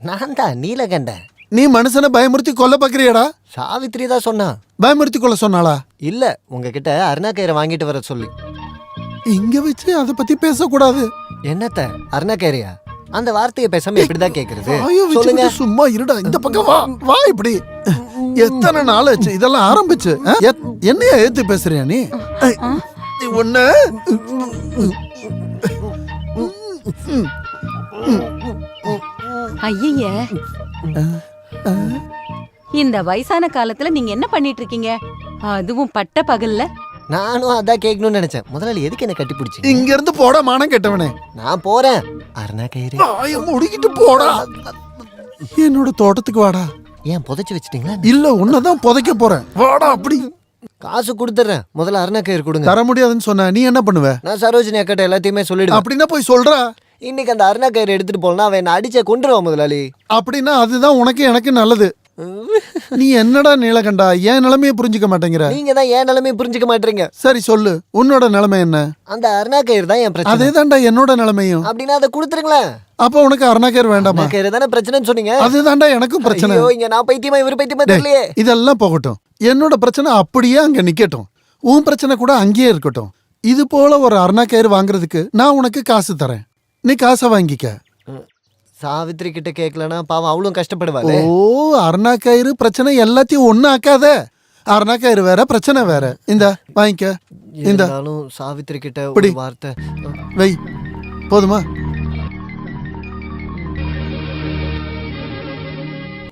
S6: நான் தான் நீலகண்டன்.
S4: நீ மனுஷனை பயமுறுத்தி கொல்ல பாக்குறியாடா?
S6: சாவித்திரி தான் சொன்னா.
S4: பயமுறுத்தி கொள்ள சொன்னாளா?
S6: இல்ல, உங்ககிட்ட அருணா கயிறை வாங்கிட்டு வர சொல்லி.
S4: இங்க வச்சு அதை பத்தி பேசக்கூடாது.
S6: என்னத்த அருணா கயிறையா? அந்த வார்த்தையை பேசாம எப்படிதான் கேக்குறது?
S4: சொல்லுங்க. சும்மா இருடா, இந்த பக்கம் வா. வா இப்படி. எத்தனை நாள் ஆச்சு இதெல்லாம் ஆரம்பிச்சு? என்னையா ஏத்து பேசுறியா நீ? ஒண்ணு
S8: ஐய, இந்த வயசான காலத்துல நீங்க என்ன பண்ணிட்டு இருக்கீங்க? அதுவும் பட்ட பகல்ல.
S6: நானும் அதான் கேட்கணும்னு நினைச்சேன். முதலாளி எதுக்கு என்ன கட்டி பிடிச்சி?
S4: இங்க இருந்து போட மானம் கெட்டவனே.
S6: நான் போறேன். அருணா கயிறு
S4: முடிக்கிட்டு போடா. என்னோட தோட்டத்துக்கு வாடா.
S6: ஏன் புதைச்சு வச்சிட்டீங்களா?
S4: இல்ல, உன்னதான் புதைக்க போறேன். வாடா அப்படி.
S6: காசு கொடுத்துறேன். முதல்ல அருணா கயிறு கொடுங்க.
S4: தர முடியாதுன்னு சொன்ன நீ என்ன பண்ணுவ?
S6: நான் சரோஜினி அக்கட்ட எல்லாத்தையுமே சொல்லிடுவேன்.
S4: அப்படின்னா போய் சொல்றா.
S6: இன்னைக்கு அந்த அருணா கயிறு எடுத்துட்டு போனா அவன் என்ன அடிச்ச கொண்டுருவான் முதலாளி.
S4: அப்படின்னா அதுதான் உனக்கு எனக்கு நல்லது. நீ என்னடா நீலகண்டா, ஏன் நிலைமையை புரிஞ்சுக்க மாட்டேங்கிற?
S6: நீங்க தான் ஏன் நிலைமையை புரிஞ்சுக்க மாட்டீங்க.
S4: சரி சொல்லு, உன்னோட நிலைமை என்ன?
S6: அந்த அருணா கயிறு தான் என் பிரச்சனை.
S4: அதேதான்டா என்னோட நிலைமையும்.
S6: அப்படின்னா அதை கொடுத்துருங்களேன்.
S4: அப்ப உனக்கு அருணா கயிறு வேண்டாமா?
S6: கயிறு தானே பிரச்சனைன்னு சொன்னீங்க.
S4: அதுதான்டா எனக்கும் பிரச்சனை.
S6: ஐயோ, இங்க நான் பைத்தியமா இவரு பைத்தியமா தெரியலையே.
S4: இதெல்லாம் போகட்டும். என்னோட பிரச்சனை அப்படியே அங்க நிக்கட்டும். உன் பிரச்சனை கூட அங்கேயே இருக்கட்டும். இது போல ஒரு அருணா கயிறு வாங்குறதுக்கு நான் உனக்கு காசு தரேன். நீ காசை வாங்கிக்க.
S6: சாவித்திரி கிட்ட கேட்கலனா பாவம் அவளும் கஷ்டப்படுவாளே.
S4: ஓ, அருணா கயிறு பிரச்சனை எல்லாத்தையும் ஒண்ணு ஆக்காத. அருணா கயிறு வேற, பிரச்சனை வேற. இந்த வாங்கிக்க. இந்த
S6: சாவித்திரி கிட்ட ஒரு வார்த்தை
S4: வை. போதுமா?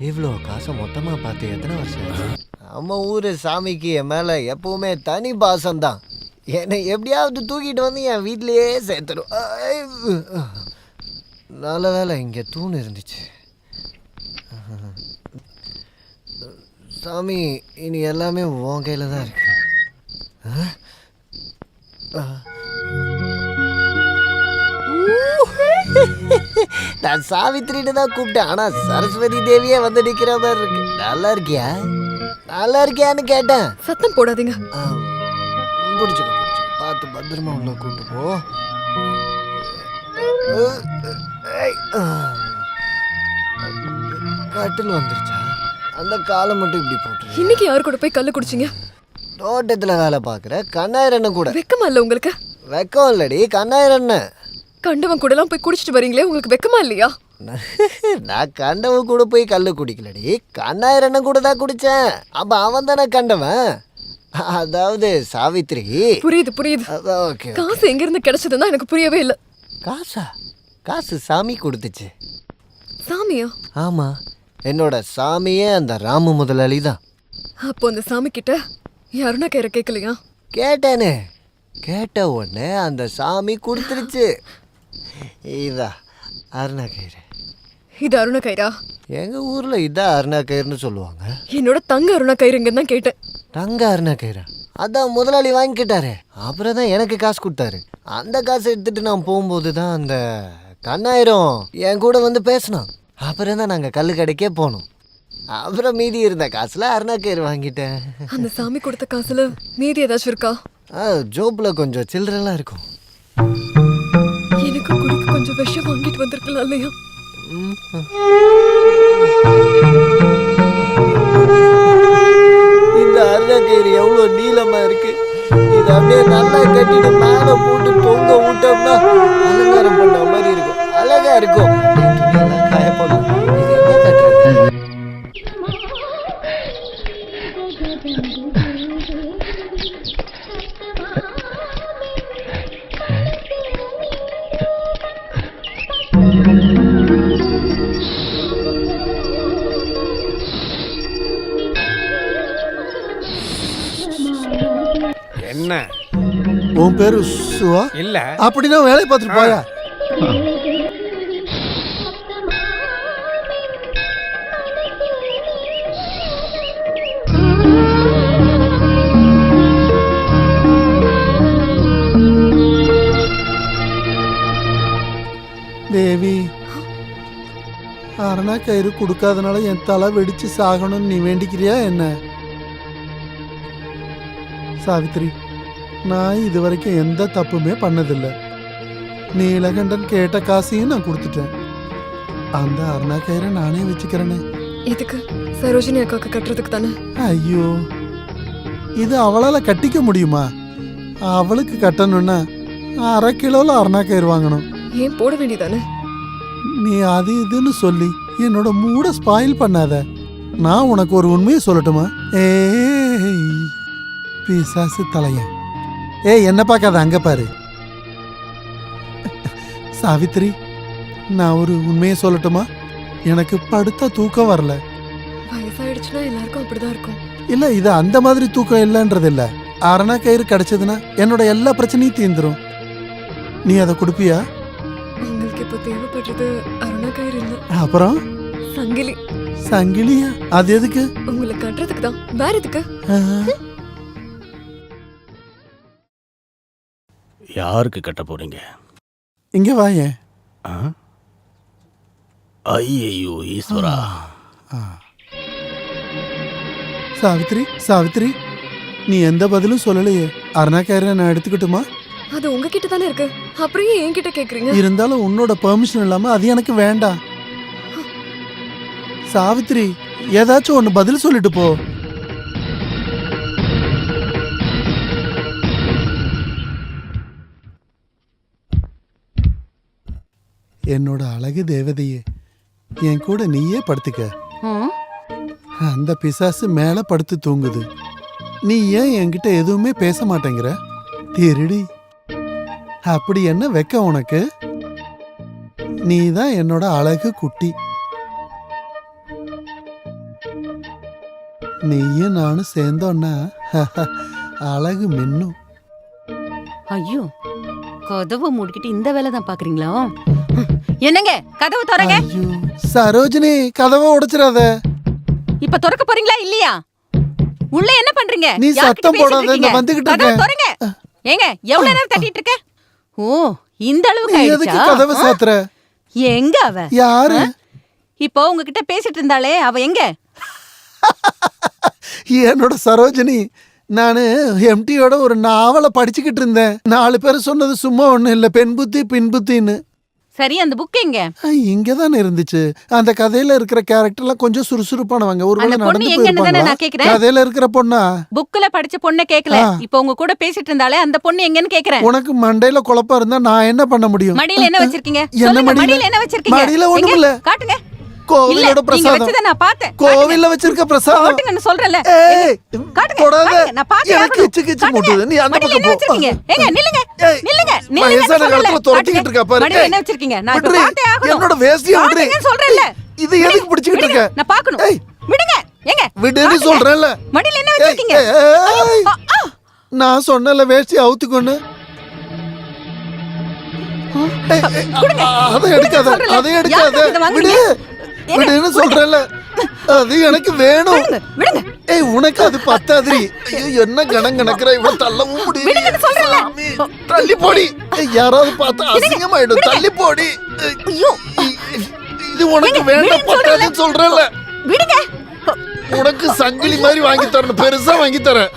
S6: இவ்வளோ காசை மொத்தமா பார்த்து எத்தனை வருஷம்? நம்ம ஊரு சாமிக்கு என் மேல எப்பவுமே தனி பாசம் தான். என்னை எப்படியாவது தூக்கிட்டு வந்து என் வீட்லயே சேர்த்துடும். நல்ல வேலை இங்கே தூண் இருந்துச்சு. சாமி, இனி எல்லாமே உன் கையில் தான் இருக்கு. நான் சாவித்திரின்னு தான் கூப்பிட்டேன். ஆனால் சரஸ்வதி தேவியே வந்து நிற்கிற மாதிரி இருக்கு. நல்லா இருக்கியா? நல்லா இருக்கியான்னு கேட்டேன்.
S11: சத்தம் போடாதீங்க.
S6: பிடிச்சிக்க பார்த்து பத்திரமா உள்ள கூட்டு போ. கட்டில் வந்துருச்சா? அந்த காலை மட்டும் இப்படி போட்டு.
S11: இன்னைக்கு யாரு கூட போய் கல்லு குடிச்சிங்க?
S6: தோட்டத்துல வேலை பாக்குற கண்ணாயிரண்ண கூட.
S11: வெக்கமா இல்ல உங்களுக்கு?
S6: வெக்கம் இல்லடி, கண்ணாயிரண்ண.
S11: கண்டவன் கூட எல்லாம் போய் குடிச்சிட்டு வரீங்களே, உங்களுக்கு வெக்கமா இல்லையா?
S6: நான் கண்டவன் கூட போய் கல்லு குடிக்கலடி, கண்ணாயிரண்ண கூட தான் குடிச்சேன். அப்ப அவன் தானே கண்டவன். அதாவது சாவித்திரி.
S11: புரியுது புரியுது. காசு எங்க இருந்து கிடைச்சதுன்னா எனக்கு புரியவே இல்லை.
S6: காசா? காசு சாமி கொடுத்துச்சு.
S11: சாமியா?
S6: ஆமா, என்னோட சாமியே அந்த ராமு முதலாளி தான்.
S11: அப்போ அந்த சாமி கிட்ட அருணா கயிறை கேட்கலையா?
S6: கேட்டேனே. கேட்ட உடனே அந்த சாமி கொடுத்துருச்சு. இதா அருணா கயிறு.
S11: இது அருணா கயிறா?
S6: எங்க ஊர்ல இதான் அருணா கயிறுன்னு சொல்லுவாங்க.
S11: என்னோட தங்க அருணா கயிறுங்கன்னு தான் கேட்டேன்.
S6: தங்க அருணா கயிறா? அதான் முதலாளி வாங்கிக்கிட்டாரு. அப்புறம் தான் எனக்கு காசு கொடுத்தாரு. அந்த காசை எடுத்துட்டு நான் போகும்போது தான் அந்த கண்ணாயிரம் என் கூட வந்து பேசினான். அப்புறம் தான் நாங்கள் கல்லு கடைக்கே போனோம். அப்புறம் மீதி இருந்த காசுல அருணா கயிறு வாங்கிட்டேன்.
S11: அந்த சாமி கொடுத்த காசுல மீதி ஏதாச்சும் இருக்கா?
S6: ஜோப்ல கொஞ்சம் சில்லறெல்லாம் இருக்கும்.
S11: எனக்கு குடிக்க கொஞ்சம் விஷம் வாங்கிட்டு வந்திருக்கலாம் இல்லையா?
S6: இந்த அருணா கயிறு எவ்வளோ நீளமா இருக்கு. இதை அப்படியே நல்லா கட்டிட்டு மேலே போட்டு தொங்க விட்டோம்னா அலங்காரம் பண்ண மாதிரி இருக்கும். அழகா இருக்கும். காய போடலாம். இது என்ன கட்டுறது?
S2: என்ன
S4: உன் பேரு சுவா
S2: இல்ல
S4: அப்படின்னா வேலையை பார்த்துட்டு போயா. தேவி, அரணா கயிறு கொடுக்காதனால என் தலை வெடிச்சு சாகணும்னு நீ வேண்டிக்கிறியா என்ன? சாவித்ரி, நான் இது வரைக்கும் எந்த தப்புமே பண்ணதில்லை. நீலகண்டன் கேட்ட காசையும் நான் கொடுத்துட்டேன். அந்த அரணா கயிறை நானே வச்சுக்கிறேனே.
S11: இதுக்கு சரோஜினி அக்காவுக்கு கட்டுறதுக்கு தானே?
S4: ஐயோ, இது அவளால கட்டிக்க முடியுமா? அவளுக்கு கட்டணும்னா 1/2 கிலோல அரணா கயிறு வாங்கணும்.
S11: ஏன் போட வேண்டியதானே?
S4: நீ அது இதுன்னு சொல்லி என்னோட மூட ஸ்பாயில் பண்ணாத. நான் உனக்கு ஒரு உண்மையை சொல்லட்டுமா? ஏய் பிசாசு தலையன், என்ன பார்க்காத, அங்க பாரு. சாவித்ரி, நான் ஒரு உண்மையை சொல்லட்டுமா? எனக்கு படுத்த தூக்கம் வரல.
S11: வயசாயிடுச்சுன்னா எல்லாருக்கும் அப்படிதான் இருக்கும்.
S4: இல்ல, இது அந்த மாதிரி தூக்கம் இல்லைன்றது இல்ல. அரணா கயிறு கிடைச்சதுன்னா என்னோட எல்லா பிரச்சனையும் தீர்ந்துரும். நீ அதை கொடுப்பியா?
S11: உங்களுக்கு இப்ப தேவைப்படுறது அருணா கயிறு இல்ல,
S4: அப்புறம்
S11: சங்கிலி.
S4: சங்கிலியா? அது எதுக்கு?
S11: உங்களை கட்டுறதுக்கு தான். வேற எதுக்கு?
S13: யாருக்கு கட்ட போறீங்க?
S4: இங்க வாயேன்.
S13: ஐயோ ஈஸ்வரா.
S4: சாவித்ரி, சாவித்ரி, நீ எந்த பதிலும் சொல்லலையே. அரணா கயிறை நான் எடுத்துக்கிட்டுமா?
S11: அது உங்ககிட்ட தானே இருக்கு, அப்புறம் ஏன் என்கிட்ட கேக்குறீங்க?
S4: இருந்தாலும் உன்னோட பெர்மிஷன் இல்லாம அது எனக்கு வேண்டாம். சாவித்ரி, ஏதாச்சும் ஒன்னு பதில் சொல்லிட்டு போ. என்னோட அழகு தேவதையே, என் கூட நீயே படுத்துக்க. அந்த பிசாசு மேல படுத்து தூங்குது. நீ ஏன் என்கிட்ட எதுவுமே பேச மாட்டேங்கிற? திருடி, அப்படி என்ன வெக்க உனக்கு? நீ தான் என்னோட அழகு குட்டி. நீயும் நானும் சேர்ந்தோன்னா அழகு மின்னும்.
S8: ஐயோ, கதவை மூடிக்கிட்டு இந்த வேலை தான் பாக்குறீங்களா? என்னங்க, கதவு திறங்க.
S4: சரோஜினி, கதவை உடைச்சிடாத.
S8: இப்ப திறக்க போறீங்களா இல்லையா? உள்ள என்ன பண்றீங்க?
S4: நீ சத்தம் போடாத, இந்த வந்துகிட்டு
S8: கதவு திறங்க. ஏங்க, எவ்வளவு நேரம் தட்டிட்டு இருக்க? ஓ, இந்த அளவுக்கு
S4: எதுக்கு
S8: ஆயிடுச்சா?
S4: கதவை சாத்துற?
S8: எங்க அவ?
S4: யாரு?
S8: இப்போ உங்ககிட்ட பேசிட்டு இருந்தாலே அவ எங்க?
S4: என்னோட சரோஜினி, நானு எம்டியோட ஒரு நாவலை படிச்சுக்கிட்டு இருந்தேன். 4 பேர் சொன்னது சும்மா ஒண்ணு இல்ல, பெண் புத்தி பின் புத்தின்னு.
S8: சரி, அந்த புக் எங்க?
S4: இங்கதானே இருந்துச்சு. அந்த கதையில இருக்கிற கேரக்டர்லாம் கொஞ்சம் சுறுசுறுப்பானவங்க. ஒரு
S8: அந்த பொண்ணு எங்கன்னு தானே நான் கேக்குறேன்.
S4: கதையில இருக்கிற பொண்ணா?
S8: புக்ல படிச்ச பொண்ண கேக்கல. இப்போ உங்க கூட பேசிட்டு இருந்தாலே அந்த பொண்ணு எங்கன்னு கேக்குறேன்.
S4: உனக்கு மண்டையில குழப்பம் இருந்தா நான் என்ன பண்ண முடியும்?
S8: மடியில என்ன வச்சிருக்கீங்க?
S4: என்ன
S8: மடியில என்ன வச்சிருக்கீங்க?
S4: மடியில ஒண்ணும் இல்ல.
S8: காட்டுங்க.
S4: கோவிலோட பிரசாதம்.
S8: வச்சத நான் பார்த்தேன்.
S4: கோவில்ல வச்சிருக்க பிரசாதம்.
S8: காட்டுங்கன்னு சொல்றேன்ல.
S4: காட்டுங்க. நான் பார்த்தேன். எனக்கு கிச்சு கிச்சு முட்டுது. நீ அந்த பக்கம் போ.
S8: வச்சிருக்கீங்க. ஏங்க நில்லுங்க. நில்லுங்க.
S4: வயசான காலத்துல தொரட்டிக்கிட்டு இருக்கா பாரு.
S8: மடியில என்ன வச்சிருக்கீங்க? நான் இப்ப பார்த்தே ஆகணும்.
S4: என்னோட வேஷ்டியை விடு.
S8: சொல்றேன்ல.
S4: இது எதுக்கு பிடிச்சிட்டு இருக்க?
S8: நான் பார்க்கணும். விடுங்க. ஏங்க.
S4: விடுன்னு சொல்றேன்ல.
S8: மடியில என்ன வச்சிருக்கீங்க?
S4: நான் சொன்னல வேஷ்டி அவுத்துக்கொன்னு. அதை எடுக்காத, அதை எடுக்காத. விடு. விடுன்னு சொல்றேன்ல. அது எனக்கு வேணும். ஏய், உனக்கு அது பத்தாதிரி. ஐயோ, என்ன கணம் கணக்குற, இவ்வளவு தள்ளவும் முடியல. தள்ளி போடி. யாராவது பார்த்தா அசிங்கமாயிடும். தள்ளி போடி. இது உனக்கு வேண்டாம், பத்தாதுன்னு சொல்றேன்ல.
S8: விடுங்க.
S4: உனக்கு சங்கிலி மாதிரி வாங்கி தரணும், பெருசா வாங்கி தரேன்.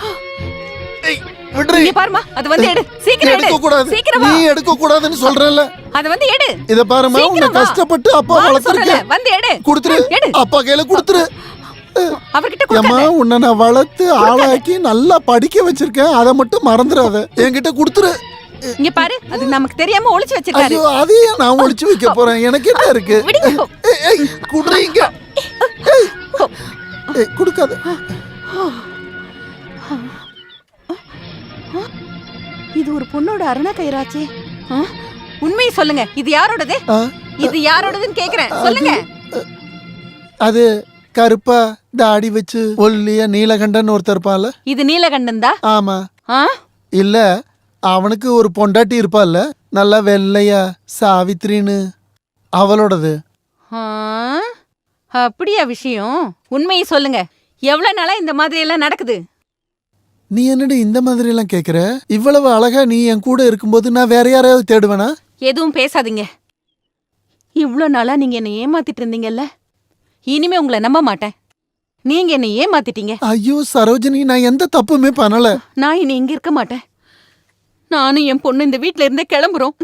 S4: விடுறீ.
S8: பாருமா, அது வந்து எடு. சீக்கிரம்
S4: எடுக்க கூடாது. நீ எடுக்க கூடாதுன்னு சொல்றேன்ல.
S8: அது வந்து எடு.
S4: இத பாருமா, உன்னை கஷ்டப்பட்டு அப்பா வளர்த்திருக்கேன்.
S8: வந்து எடு.
S4: குடுத்துரு. அப்பா கையில குடுத்துரு.
S8: அவர்கிட்ட கொடுக்காத.
S4: அம்மா, உன்னை நான் வளர்த்து ஆளாக்கி நல்லா படிக்க வச்சிருக்கேன். அதை மட்டும் மறந்துடாத. என்கிட்ட குடுத்துரு.
S8: இங்க பாரு, அது நமக்கு தெரியாம ஒளிச்சு வச்சிருக்காரு.
S4: ஐயோ, அதையே நான் ஒளிச்சு வைக்க போறேன். எனக்கு என்ன இருக்கு? ஏய், குடுறீங்க. ஏய், குடுக்காத.
S8: இது ஒரு பொண்ணோட அரணா கயிறாச்சே. உண்மையை சொல்லுங்க, இது யாரோடது? இது யாரோடதுன்னு கேக்குறேன், சொல்லுங்க.
S4: அது கருப்பா தாடி வச்சு ஒல்லியா நீலகண்டன் ஒருத்தர் இருப்பான்ல.
S8: இது நீலகண்டன் தான்.
S4: ஆமா. இல்ல அவனுக்கு ஒரு பொண்டாட்டி இருப்பால்ல, நல்லா வெள்ளையா சாவித்ரின்னு, அவளோடது.
S8: அப்படியா விஷயம்? உண்மையை சொல்லுங்க. எவ்வளவு நாளா இந்த மாதிரி எல்லாம் நடக்குது?
S4: நீ என்னடி இந்த மாதிரி எல்லாம் கேக்குற? இவ்வளவு அழகா நீ என் கூட இருக்கும்போது நான் வேற யாரையாவது தேடுவேனா?
S8: எதுவும் பேசாதீங்க. இவ்ளோ நாளா நீங்க என்ன ஏமாத்திட்டு இருந்தீங்கல்ல, இனிமே உங்களை நம்ப மாட்டேன். நீங்க என்ன ஏமாத்திட்டீங்க.
S4: ஐயோ சரோஜினி, நான் எந்த தப்புமே பண்ணல.
S8: நான் இனி இங்க இருக்க மாட்டேன். நானும் என் பொண்ணு இந்த வீட்ல இருந்தே கிளம்புறோம்.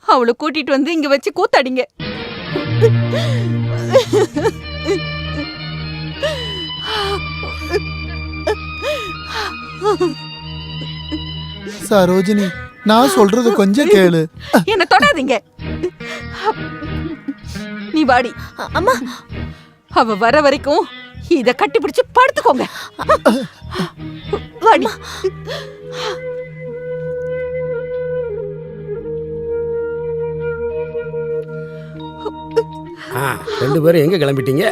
S8: அவளை கூட்டிட்டு வந்து இங்க வச்சு கூத்தாடிங்க.
S4: சரோஜினி, நான் சொல்றது கொஞ்சம் கேளு.
S8: என்ன தொடாதீங்க. நீ வாடி.
S15: அம்மா,
S8: அவ வர வரைக்கும் இத கட்டிப்பிடிச்சு படுத்துக்கோங்க. வாடி.
S3: ரெண்டு பேரும் எங்க கிளம்பிட்டீங்க?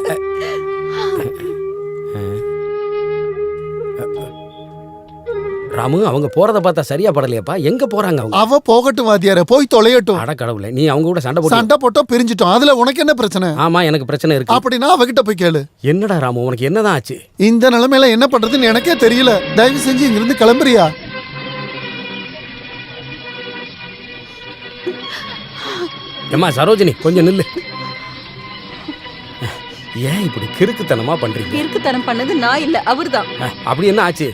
S3: ராமு, அவங்க போறத பார்த்தா சரியா படலையாப்பா. எங்க போறாங்க அவங்க?
S4: அவ போகட்டும் வாத்தியார, போய் தொலையட்டும்.
S3: அட கடவுளே, நீ அவங்க கூட சண்டை போட்டு
S4: சண்டை போட்டோம், பிரிஞ்சிட்டோம். அதுல உனக்கு என்ன பிரச்சனை?
S3: ஆமா, எனக்கு பிரச்சனை இருக்கு.
S4: அப்படின்னா அவகிட்ட போய் கேளு.
S3: என்னடா ராமு, உனக்கு என்னதான் ஆச்சு?
S4: இந்த நிலைமையில என்ன பண்றதுன்னு எனக்கே தெரியல. தயவு செஞ்சு இங்க இருந்து கிளம்புறியா?
S3: ஏம்மா சரோஜினி, கொஞ்சம் நில்லு. ஏன் இப்படி கிறுக்குத்தனமா பண்றீங்க?
S8: கிறுக்குத்தனம் பண்ணது நான் இல்ல, அவர்தான்.
S3: அப்படி என்ன ஆச்சு?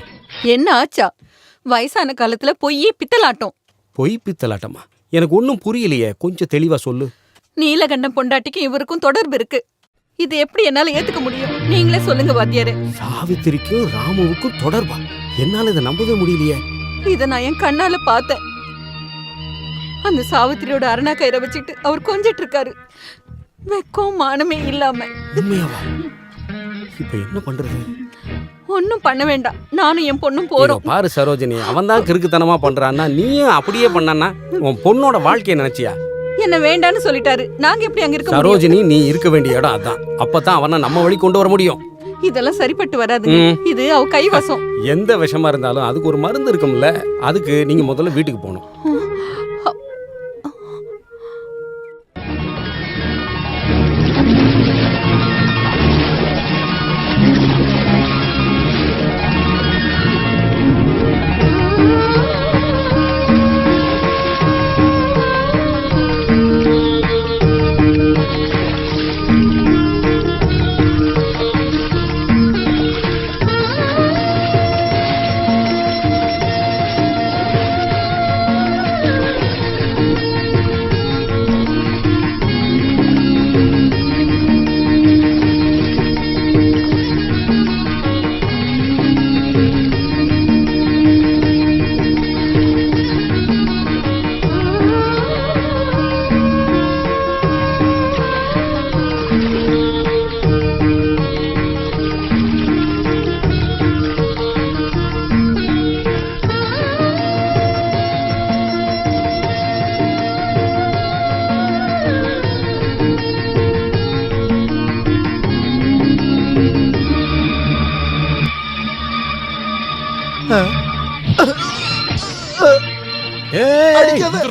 S8: என்ன ஆச்சா? வயசான காலத்துல பொய்யே பித்தலாட்டம்.
S3: பொய் பித்தலாட்டமா? எனக்கு ஒன்னும் புரியலையே, கொஞ்சம் தெளிவா சொல்லு.
S8: நீலகண்டம் பொண்டாட்டிக்கும் இவருக்கும் தொடர்பு இருக்கு. இது எப்படி என்னால ஏத்துக்க முடியும்? நீங்களே சொல்லுங்க வாத்தியாரே.
S3: சாவித்திரிக்கும் ராமுவுக்கும் தொடர்பா? என்னால இதை நம்பவே முடியலையே.
S8: இத நான் என் கண்ணால பார்த்தேன். அந்த சாவித்திரியோட அரணா கயிறை வச்சுட்டு அவர் கொஞ்சிட்டு இருக்காரு. வெக்கம் மானமே இல்லாம.
S3: உண்மையாவா? இப்ப என்ன பண்றது?
S8: ஒன்னும் பண்ண வேண்டாம். நானும் என் பொண்ணும் போறோம்.
S3: பாரு சரோஜினி, அவன் தான் கிறுக்குத்தனமா பண்றான்னா நீயும் அப்படியே பண்ணானா? உன் பொண்ணோட வாழ்க்கையை நினைச்சியா?
S8: என்ன வேண்டான்னு சொல்லிட்டாரு. நாங்க எப்படி அங்க இருக்க முடியும்?
S3: சரோஜினி, நீ இருக்க வேண்டிய இடம் அதான். அப்பதான் அவனை நம்ம வழி கொண்டு வர முடியும்.
S8: இதெல்லாம் சரிப்பட்டு வராது. இது அவ கைவசம்.
S3: எந்த விஷமா இருந்தாலும் அதுக்கு ஒரு மருந்து இருக்கும்ல. அதுக்கு நீங்க முதல்ல வீட்டுக்கு போகணும்.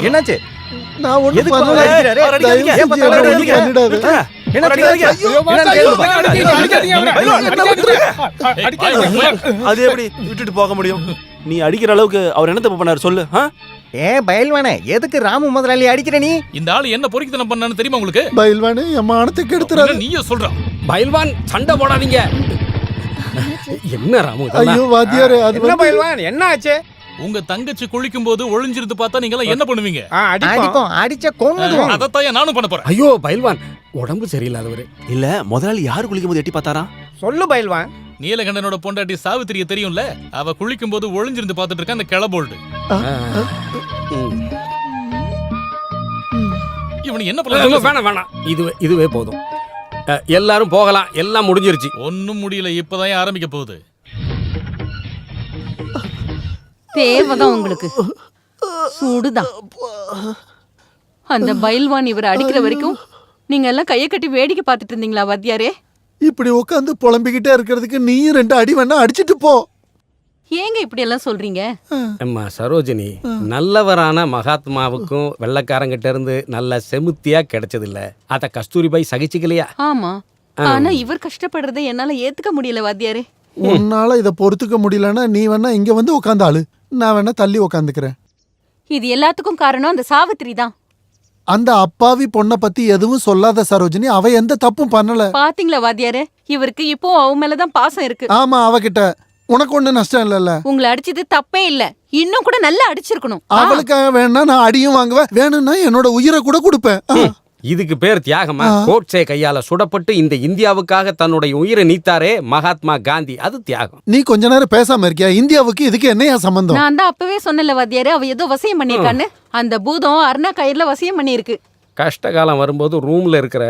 S12: என்னாச்சு?
S4: நான் ஒண்ணும்
S12: எதுக்கு
S4: பண்ணல.
S12: அவரை அடிக்கிறாரு?
S4: தயவு
S12: அடிக்காதீங்க.
S4: செஞ்சு
S12: ஏன் பத்தல
S4: அவரை ஒண்ணும்
S12: அடிக்காதீங்க?
S4: பண்ணிடாத.
S12: என்ன அடிக்காதீங்க? என்னன்னு கேளுப்பா.
S13: அது எப்படி விட்டுட்டு போக முடியும்? நீ அடிக்கிற அளவுக்கு அவர் என்ன தப்பு பண்ணாரு சொல்லு.
S12: பயில்வானே, எதுக்கு ராமு முதலாளி அடிக்கிற நீ?
S1: இந்த ஆளு என்ன பொறுக்கித்தனம் பண்ணான்னு தெரியுமா உங்களுக்கு?
S4: பயில்வானே, என் மானத்தை கெடுத்துறாரு.
S1: நீயே சொல்ற.
S3: பயில்வான், சண்டை போடாதீங்க. என்ன ராமு
S4: ஐயோ வாத்தியாரே, அது
S2: என்ன பயில்வான், என்ன ஆச்சு?
S1: உங்க தங்கச்சி குளிக்கும் போது ஒளிஞ்சிருந்து பார்த்தா நீங்க எல்லாம் என்ன பண்ணுவீங்க?
S12: அடிப்போம், அடிச்ச கொன்னுடுவோம்.
S1: அதத்தான் நானும் பண்ண போறேன்.
S3: ஐயோ பயில்வான், உடம்பு சரியில்லாதவரு.
S13: இல்ல முதலாளி யாரு குளிக்கும் போது எட்டி பார்த்தாரா?
S2: சொல்லு பயில்வான்.
S1: நீலகண்டனோட பொண்டாட்டி சாவித்திரிய தெரியும்ல, அவ குளிக்கும் போது ஒளிஞ்சிருந்து பார்த்துட்டு இருக்க அந்த கிளபோல்டு. இவனு என்ன பண்ண?
S3: வேணாம் வேணாம், இதுவே போதும். எல்லாரும் போகலாம், எல்லாம் முடிஞ்சிருச்சு.
S1: ஒன்னும் முடியல, இப்பதான் ஆரம்பிக்க போகுது.
S8: தேவைதான் உங்களுக்கு. சூடுதான். அந்த பயில்வான் இவரை அடிக்கிற வரைக்கும் நீங்க எல்லாம் கையை கட்டி வேடிக்கை பார்த்துட்டு இருந்தீங்களா வாத்தியாரே?
S4: இப்படி உட்காந்து புலம்பிக்கிட்டே இருக்கிறதுக்கு நீ 2 அடி வேணா அடிச்சிட்டு போ.
S8: ஏங்க இப்படி எல்லாம் சொல்றீங்க?
S3: அம்மா சரோஜினி, நல்லவரான மகாத்மாவுக்கும் வெள்ளக்காரங்கிட்ட இருந்து நல்ல செமுத்தியா கிடைச்சது இல்ல. அத கஸ்தூரிபாய் சகிச்சுக்கலையா?
S8: ஆமா, ஆனா இவர் கஷ்டப்படுறதை என்னால ஏத்துக்க முடியல வாத்தியாரே.
S4: உன்னால இதை பொறுத்துக்க முடியலன்னா நீ வேணா இங்க வந்து உட்காந்து ஆளு, நான் வேணா தள்ளி உட்காந்துக்கிறேன்.
S8: இது எல்லாத்துக்கும் காரணம் அந்த சாவித்திரி தான்.
S4: அந்த அப்பாவி பொண்ணை பத்தி எதுவும் சொல்லாத சரோஜினி, அவ எந்த தப்பும் பண்ணல.
S8: பாத்தீங்களா வாத்தியாரே, இவருக்கு இப்போ அவ மேலதான் பாசம் இருக்கு.
S4: ஆமா, அவகிட்ட உனக்கு ஒண்ணு நஷ்டம் இல்லல்ல.
S8: உங்களை அடிச்சது தப்பே இல்ல, இன்னும் கூட நல்லா அடிச்சிருக்கணும்.
S4: அவளுக்காக வேணா நான் அடியும் வாங்குவேன், வேணும்னா என்னோட உயிரை கூட கொடுப்பேன்.
S3: இதுக்கு பேர் தியாகமா? கோட்சே கையால சுடப்பட்டு இந்த இந்தியாவுக்காக தன்னுடைய உயிரை நீத்தாரே மகாத்மா காந்தி, அது தியாகம்.
S4: நீ கொஞ்ச நேரம் பேசாம இருக்கியா? இந்தியாவுக்கு இதுக்கு என்னையா சம்பந்தம்?
S8: நான் தான் அப்பவே சொன்னல வாத்தியாரே, அவ ஏதோ வசியம் பண்ணிருக்கான்னு. அந்த பூதம் அருணா கயிறுல வசியம் பண்ணிருக்கு.
S3: கஷ்டகாலம் வரும்போது ரூம்ல இருக்கிற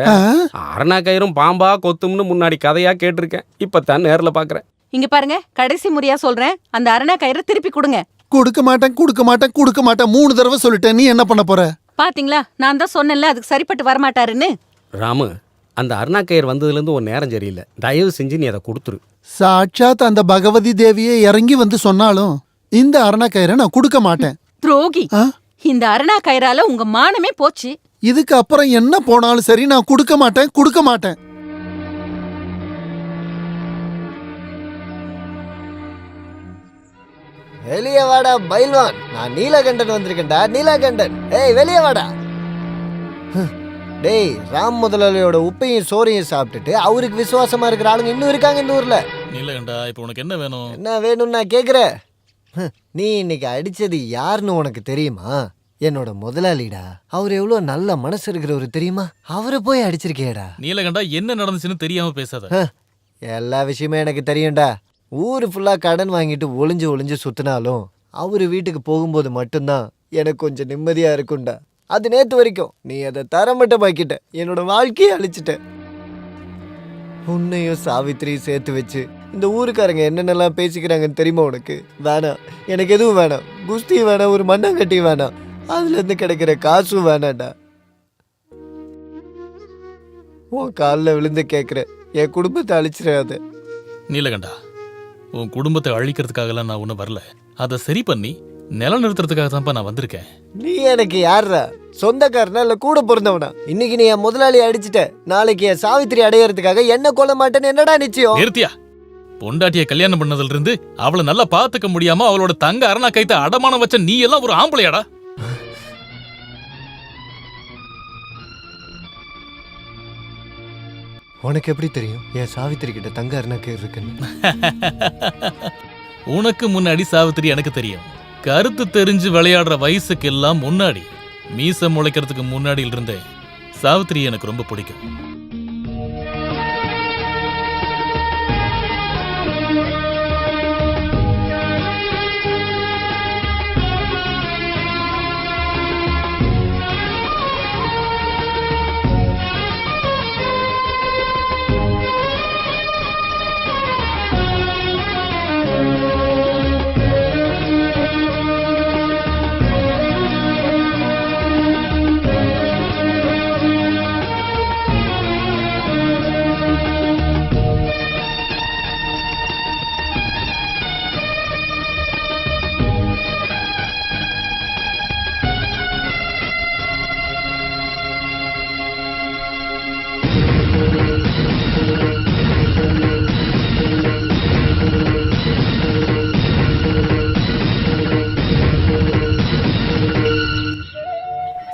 S3: அருணா கயிறும் பாம்பா கொத்தும்னு முன்னாடி கதையா கேட்டிருக்கேன், இப்பதான் நேர்ல பாக்குறேன்.
S8: இங்க பாருங்க, கடைசி முறையா சொல்றேன், அந்த அருணா கயிறை திருப்பி கொடுங்க.
S4: கொடுக்க மாட்டேன் கொடுக்க மாட்டேன் கொடுக்க மாட்டேன் 3 தடவை சொல்லிட்டேன், நீ என்ன பண்ண போற?
S8: பாத்தீங்களா, நான் தான் சொன்னேன்ல அதுக்கு சரிப்பட்டு வரமாட்டாருன்னு.
S3: ராமு, அந்த அருணா கயிறு வந்ததுல இருந்து ஒரு நேரம் சரியில்லை, தயவு செஞ்சு நீ அதை கொடுத்துரு.
S4: சாட்சாத் அந்த பகவதி தேவியே இறங்கி வந்து சொன்னாலும் இந்த அருணா கயிறை நான் கொடுக்க மாட்டேன்.
S8: துரோகி, இந்த அருணா கயிறால உங்க மானமே போச்சு.
S4: இதுக்கு அப்புறம் என்ன போனாலும் சரி, நான் கொடுக்க மாட்டேன் கொடுக்க மாட்டேன்.
S6: வெளியே வாடா பைல்வான், நான் நீலகண்டன் வந்திருக்கேன்டா. நீலகண்டன், ஏய் வெளியே வாடா. டேய், ராம் முதலாளியோட உப்பையும் சோறையும் சாப்பிட்டுட்டு அவருக்கு விசுவாசமா இருக்கிற ஆளுங்க இன்னும் இருக்காங்க இந்த ஊர்ல.
S1: நீலகண்டா, இப்போ உனக்கு என்ன வேணும்?
S6: என்ன வேணும்னு நான் கேக்குறேன். நீ இன்னைக்கு அடிச்சது யாருன்னு உனக்கு தெரியுமா? என்னோட முதலாளிடா. அவர் எவ்வளவு நல்ல மனசு இருக்கிறவரு தெரியுமா? அவரை போய் அடிச்சிருக்கேடா.
S1: நீலகண்டா, என்ன நடந்துச்சுன்னு தெரியாம பேசாத.
S6: எல்லா விஷயமும் எனக்கு தெரியும்டா. ஊரு ஃபுல்லா கடன் வாங்கிட்டு ஒளிஞ்சு ஒளிஞ்சு சுத்தினாலும் அவரு வீட்டுக்கு போகும்போது மட்டும்தான் எனக்கு கொஞ்சம் நிம்மதியா இருக்கும்டா. அது நேத்து வரைக்கும் நீ அதை தரமட்டமாக்கிட்ட, என்னோட வாழ்க்கையை அழிச்சிட்ட. உன்னையும் சாவித்திரியும் சேர்த்து வச்சு இந்த ஊருக்காரங்க என்னென்னலாம் பேசிக்கிறாங்கன்னு தெரியுமா உனக்கு? வேணாம், எனக்கு எதுவும் வேணாம். குஸ்தி வேணாம், ஒரு மண்ணாங்கட்டி வேணாம், அதுல இருந்து கிடைக்கிற காசும் வேணாம்டா. உன் காலில் விழுந்து கேட்குற, என் குடும்பத்தை அழிச்சிடாத.
S1: நீலகண்டா, உன் குடும்பத்தை அழிக்கிறதுக்காகலாம் நான் ஒன்றும் வரல. அதை சரி பண்ணி நிலநிறுத்துறதுக்காக தான்ப்பா நான் வந்திருக்கேன்.
S6: நீ எனக்கு யாரா? சொந்தக்காரனா இல்ல கூட பிறந்தவனா? இன்னைக்கு நீ என் முதலாளி அடிச்சிட்ட, நாளைக்கு என் சாவித்திரி அடையறதுக்காக என்ன கொல்ல மாட்டேன்னு என்னடா நிச்சயம்?
S1: நிறுத்தியா? பொண்டாட்டிய கல்யாணம் பண்ணதுல இருந்து அவளை நல்லா பாத்துக்க முடியாம அவளோட தங்க அரணா கைத்த அடமானம் வச்ச நீ எல்லாம் ஒரு ஆம்பளையாடா?
S6: உனக்கு எப்படி தெரியும் என் சாவித்திரி கிட்ட தங்க அரணா கயிறு இருக்குன்னு?
S1: உனக்கு முன்னாடி சாவித்திரி எனக்கு தெரியும். கருத்து தெரிஞ்சு விளையாடுற வயசுக்கு எல்லாம் முன்னாடி, மீச முளைக்கிறதுக்கு முன்னாடி இருந்தே சாவித்திரி எனக்கு ரொம்ப பிடிக்கும்.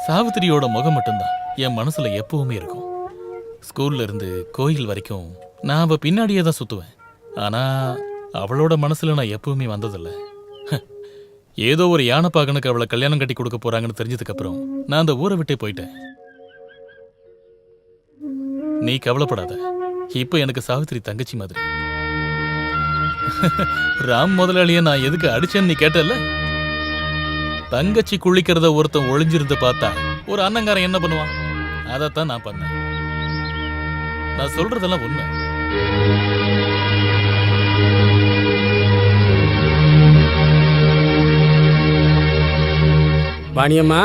S1: சாவித்திரியோட முகம் மட்டும்தான் என் மனசுல எப்பவுமே இருக்கும். ஸ்கூல்ல இருந்து கோயில் வரைக்கும் நான் அவ பின்னாடியே தான் சுத்துவேன். ஆனா அவளோட மனசுல நான் எப்பவுமே வந்ததில்லை. ஏதோ ஒரு யானை பாகனுக்கு அவளை கல்யாணம் கட்டி கொடுக்க போறாங்கன்னு தெரிஞ்சதுக்கு அப்புறம் நான் அந்த ஊரை விட்டே போயிட்டேன். நீ கவலைப்படாத, இப்ப எனக்கு சாவித்திரி தங்கச்சி மாதிரி. ராம் முதலாளிய நான் எதுக்கு அடிச்சேன்னு நீ கேட்டல? தங்கச்சி குளிக்கிறத ஒருத்தன் ஒளிஞ்சிருந்து பார்த்தா ஒரு அண்ணங்காரன் என்ன பண்ணுவான்? அதைத்தான் நான் பண்ணேன். நான் சொல்றதெல்லாம் உண்மை.
S3: வாணியம்மா,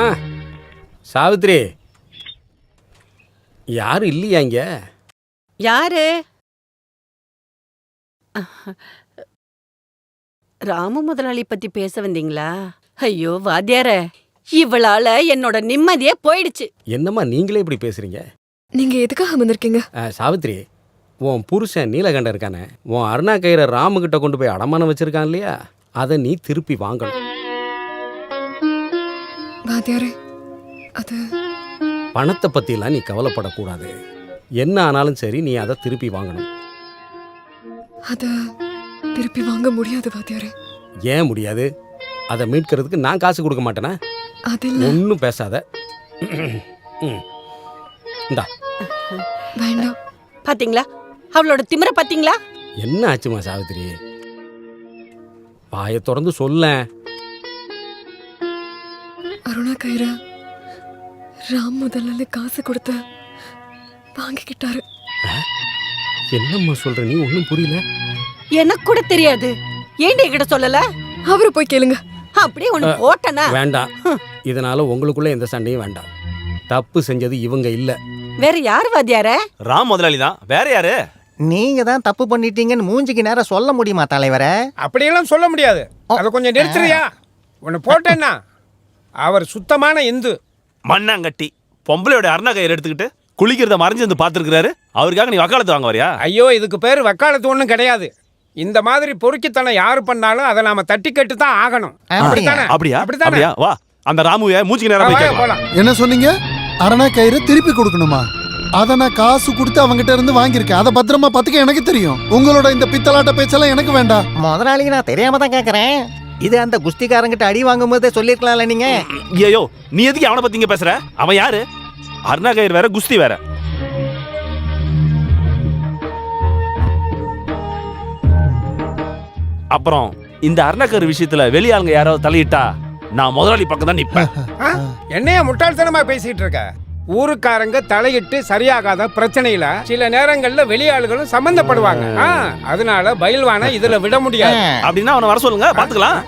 S3: சாவித்திரி, யாரும் இல்லையா இங்க?
S7: யாரு? ராமு முதலாளி பத்தி பேச வந்தீங்களா? ஐயோ வாத்தியார, இவளால என்னோட நிம்மதியே போயிடுச்சு.
S3: என்னம்மா நீங்களே இப்படி பேசுறீங்க?
S11: நீங்க எதுக்காக வந்திருக்கீங்க?
S3: சாவித்ரி, உன் புருஷன் நீலகண்டன் இருக்கானே, உன் அருணா கயிறை ராமுகிட்ட கொண்டு போய் அடமானம் வச்சிருக்கான் இல்லையா, அதை நீ திருப்பி வாங்கணும்.
S11: வாத்தியாரே, அது
S3: பணத்தை பத்திலாம் நீ கவலைப்படக்கூடாது. என்ன ஆனாலும் சரி, நீ அதை திருப்பி வாங்கணும்.
S11: அத திருப்பி வாங்க முடியாது வாத்தியாரே.
S3: ஏன் முடியாது? அதை மீட்கிறதுக்கு நான் காசு கொடுக்க மாட்டேனா?
S11: அதில்ல.
S3: ஒன்றும் பேசாத. இந்தா.
S11: வேண்டாம்.
S7: பாத்தீங்களா அவளோட திமிர? பாத்தீங்களா?
S3: என்ன ஆச்சுமா சாவித்திரி? வாயை திறந்து சொல்லேன்.
S11: அருணா கயிறு ராம் முதல்ல காசு கொடுத்த வாங்கிக்கிட்டாரு.
S3: என்னம்மா சொல்ற நீ? ஒன்றும் புரியல.
S7: எனக்கு கூட தெரியாது. ஏன்டி என்கிட்ட சொல்லல?
S11: அவரை போய் கேளுங்க.
S7: அப்படியே ஒண்ணு போட்டனா?
S3: வேண்டாம். இதனால உங்களுக்குள்ள எந்த சண்டையும் வேண்டாம். தப்பு செஞ்சது இவங்க இல்ல.
S7: வேற யார் வாத்தியார?
S13: ராம் முதலாளி தான். வேற யாரு?
S12: நீங்க தான் தப்பு பண்ணிட்டீங்கன்னு மூஞ்சிக்கு நேரம் சொல்ல முடியுமா தலைவரே?
S2: அப்படியெல்லாம் சொல்ல முடியாது. அதை கொஞ்சம் நிறுத்துறியா? ஒன்று போட்டேன்னா அவர் சுத்தமான இந்து.
S13: மண்ணாங்கட்டி பொம்பளையோட அருணா கயிறு எடுத்துக்கிட்டு குளிக்கிறத மறைஞ்சு வந்து பார்த்துருக்காரு. அவருக்காக நீ வக்காலத்து வாங்க வரியா?
S2: ஐயோ, இதுக்கு பேர் வக்காலத்து ஒன்றும் கிடையாது. இந்த மாதிரி பொறுக்கித்தனம் யாரு பண்ணாலும் அதை நாம தட்டி கட்டு தான் ஆகணும்.
S13: அப்படியா? அப்படியா? வா, அந்த ராமுவை மூஞ்சிக்கு நேரம் போய் கேட்கலாம்.
S4: என்ன சொன்னீங்க? அரணா கயிறு திருப்பி கொடுக்கணுமா? அதை நான் காசு கொடுத்து அவங்ககிட்ட இருந்து வாங்கியிருக்கேன். அதை பத்திரமா பத்துக்க எனக்கு தெரியும். உங்களோட இந்த பித்தலாட்ட பேச்செல்லாம் எனக்கு வேண்டாம்.
S12: முதலாளி, நான் தெரியாம தான் கேக்குறேன். இது அந்த குஸ்திக்காரங்கிட்ட அடி வாங்கும் போதே சொல்லிருக்கலாம்ல நீங்க.
S13: ஐயோ, நீ எதுக்கு அவனை பத்திங்க பேசுற? அவன் யாரு? அருணா கயிறு வேற, குஸ்தி வேற. அப்புறம் இந்த அருணா கயிறு விஷயத்துல வெளியாளுங்க யாராவது தலையிட்டா நான் முதலாளி பக்கம் தான் நிப்பேன்.
S2: என்னையா முட்டாள்தனமா பேசிட்டு இருக்க? ஊருக்காரங்க தலையிட்டு சரியாகாத பிரச்சனையில சில நேரங்கள்ல வெளியாளுகளும் சம்பந்தப்படுவாங்க. அதனால பயில்வான இதுல விட முடியாது.
S13: அப்படின்னா அவனை வர சொல்லுங்க, பாத்துக்கலாம்.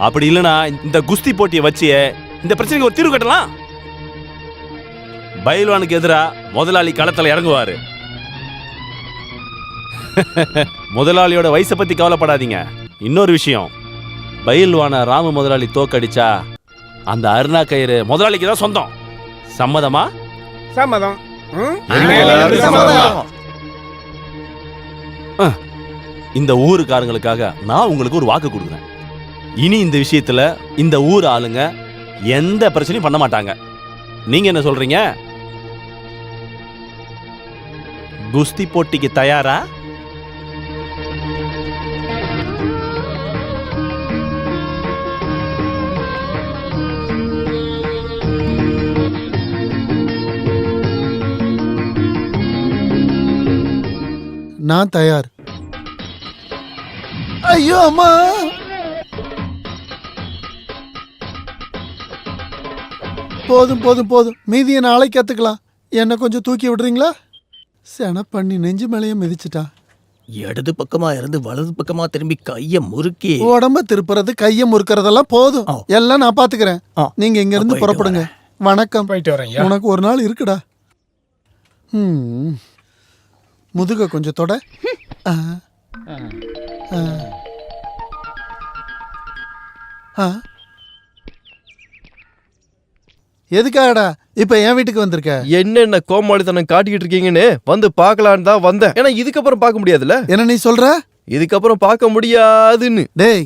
S13: அப்படி இல்லைன்னா இந்த குஸ்தி போட்டியை வச்சு இந்த பிரச்சனைக்கு ஒரு தீர்வு கட்டலாம். பயில்வானுக்கு எதிரா முதலாளி களத்துல இறங்குவாரு. முதலாளியோட வயசை பத்தி கவலைப்படாதீங்க. இன்னொரு விஷயம், பயில்வான ராமு முதலாளி தோக்கடிச்சா அந்த அருணா கயிறு முதலாளிக்கு தான் சொந்தம். சம்மதமா?
S2: சம்மதம்.
S13: இந்த ஊருக்காரங்களுக்காக நான் உங்களுக்கு ஒரு வாக்கு கொடுக்குறேன். இனி இந்த விஷயத்துல இந்த ஊர் ஆளுங்க எந்த பிரச்சனையும் பண்ண மாட்டாங்க. நீங்க என்ன சொல்றீங்க? குஸ்தி போட்டிக்கு தயாரா?
S4: நான் தயார். ஐயோ அம்மா, போதும் போதும் போதும். மீதியை நாளைக்கு கத்துக்கலாம். என்ன கொஞ்சம் தூக்கி விடுறீங்களா? சென பண்ணி நெஞ்சு மேலேயே மிதிச்சுட்டா.
S16: இடது பக்கமா இருந்து வலது பக்கமா திரும்பி கைய முறுக்கி
S4: உடம்ப திருப்புறது, கைய முறுக்கிறதெல்லாம் போதும். எல்லாம் நான் பாத்துக்கிறேன். நீங்க இங்க இருந்து புறப்படுங்க. வணக்கம்.
S14: போயிட்டு வரேன்.
S4: உனக்கு ஒரு நாள் இருக்குடா. முதுக கொஞ்சம் தொட. எதுக்காகடா இப்ப என் வீட்டுக்கு வந்திருக்க?
S9: என்னென்ன கோமாளித்தனம் காட்டிக்கிட்டு இருக்கீங்கன்னு வந்து பார்க்கலான்னு தான் வந்தேன். ஏன்னா இதுக்கப்புறம் பார்க்க முடியாதுல்ல.
S4: என்ன நீ சொல்ற?
S9: இதுக்கப்புறம் பார்க்க முடியாதுன்னு.
S4: டேய்,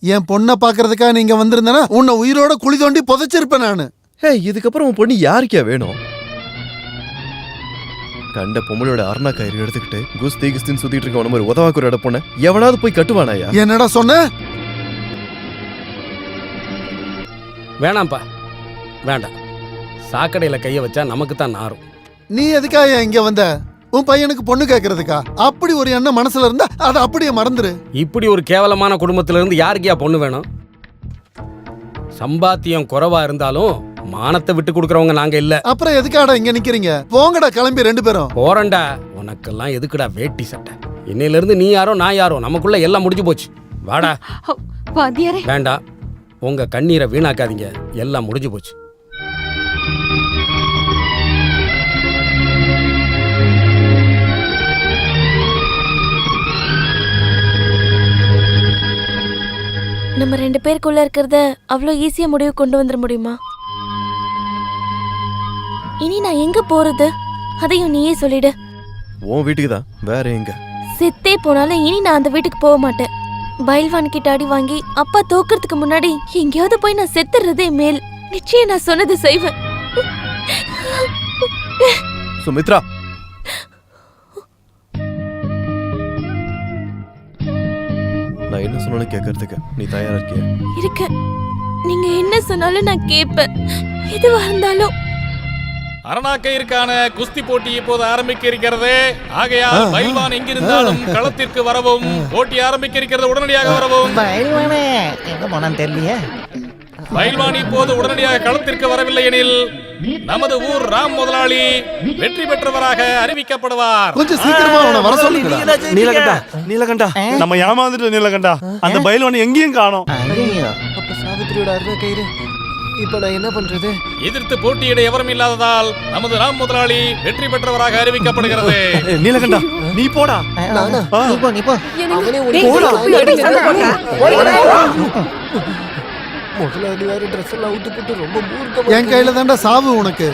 S4: என் பொண்ணை பாக்குறதுக்காக நீங்க வந்திருந்தனா உன்னை உயிரோட குழி தோண்டி புதைச்சிருப்பேன் நானு.
S9: இதுக்கப்புறம் உன் பொண்ணு யாருக்கே வேணும்? கண்ட பொம்மளோட அருணா கயிறு எடுத்துக்கிட்டு குஸ்தி குஸ்தின்னு சுத்திட்டு இருக்க உன மாதிரி உதவாக்குற இட பொண்ண எவனாவது போய் கட்டுவானாயா?
S4: என்னடா சொன்ன?
S3: வேணாம்ப்பா, வேண்டாம். சாக்கடையில கைய வச்சா நமக்கு தான் நாரும்.
S4: நீ எதுக்காக இங்க வந்த? உன் பையனுக்கு பொண்ணு கேட்கறதுக்கா? அப்படி ஒரு எண்ணம் மனசுல இருந்தா அதை அப்படியே மறந்துரு.
S3: இப்படி ஒரு கேவலமான குடும்பத்துல இருந்து யாருக்கியா பொண்ணு வேணும்? சம்பாத்தியம் குறைவா இருந்தாலும் மானத்தை விட்டு கொடுக்கறவங்க நாங்க இல்ல.
S4: அப்புறம் எதுக்காடா இங்க நிக்கிறீங்க? போங்கடா கிளம்பி ரெண்டு பேரும்.
S3: போறண்டா. உனக்கெல்லாம் எதுக்குடா வேட்டி சட்டை? இன்னையில இருந்து நீ யாரோ நான் யாரோ, நமக்குள்ள எல்லாம் முடிஞ்சு போச்சு. வாடா. வேண்டாம், உங்க கண்ணீரை வீணாக்காதீங்க. எல்லாம் முடிஞ்சு போச்சு.
S15: நம்ம 2 பேருக்குள்ள இருக்கிறத அவ்வளோ ஈஸியா முடிவு கொண்டு வந்துட முடியுமா? இனி நான் எங்க போறது? அதையும் நீயே சொல்லிடு.
S9: உன் வீட்டுக்கு தான், வேற எங்க?
S15: செத்தே போனாலும் இனி நான் அந்த வீட்டுக்கு போக மாட்டேன். பைல்வான் கிட்ட அடி வாங்கி அப்பா தோக்கிறதுக்கு முன்னாடி எங்கேயாவது போய் நான் செத்துறதே மேல். நிச்சயம் நான் சொன்னது செய்வேன்.
S9: சுமித்ரா, நான் என்ன சொன்னாலும் கேட்கறதுக்கு நீ தயாரா இருக்கியா?
S15: இருக்க. நீங்க என்ன சொன்னாலும் நான் கேட்பேன். எதுவா இருந்தாலும்.
S1: அரணாக்கயிற்கான குஸ்தி போட்டி இப்போது ஆரம்பிக்க இருக்கிறது. ஆகையால் பைல்வான் எங்கிருந்தாலும் களத்திற்கு வரவும், போட்டி ஆரம்பிக்க இருக்கிறது, உடனடியாக வரவும்.
S12: பயில்வானே எங்க போனான்னு தெரியலையே.
S1: பைல்வான் இப்போது உடனடியாக களத்திற்கு வரவில்லை எனில் நமது ஊர் ராம் முதலாளி வெற்றி பெற்றவராக அறிவிக்கப்படுவார்.
S4: கொஞ்சம் சீக்கிரமா அவனை வர சொல்லுங்க.
S13: நீலகண்டா, நீலகண்டா, நம்ம ஏமாந்துட்டு நீலகண்டா. அந்த பைல்வான் எங்கேயும் காணோம்.
S6: அப்ப சாவித்திரியோட அருணா கயிறு இப்ப நான் என்ன பண்றது?
S1: எதிர்த்து போட்டியிட எவரும் இல்லாததால் நமது ராம் முதலாளி வெற்றி பெற்றவராக அறிவிக்கப்படுகிறது.
S13: நீலகண்டா, நீ போடா.
S6: நானா? நீ போ, நீ போ. அவனே ஓடி
S7: போடா.
S6: முதலாளி வேற ட்ரெஸ் எல்லாம் அவுத்து போட்டு ரொம்ப மூர்க்கமா
S4: என் கையில தான்டா சாவு உனக்கு.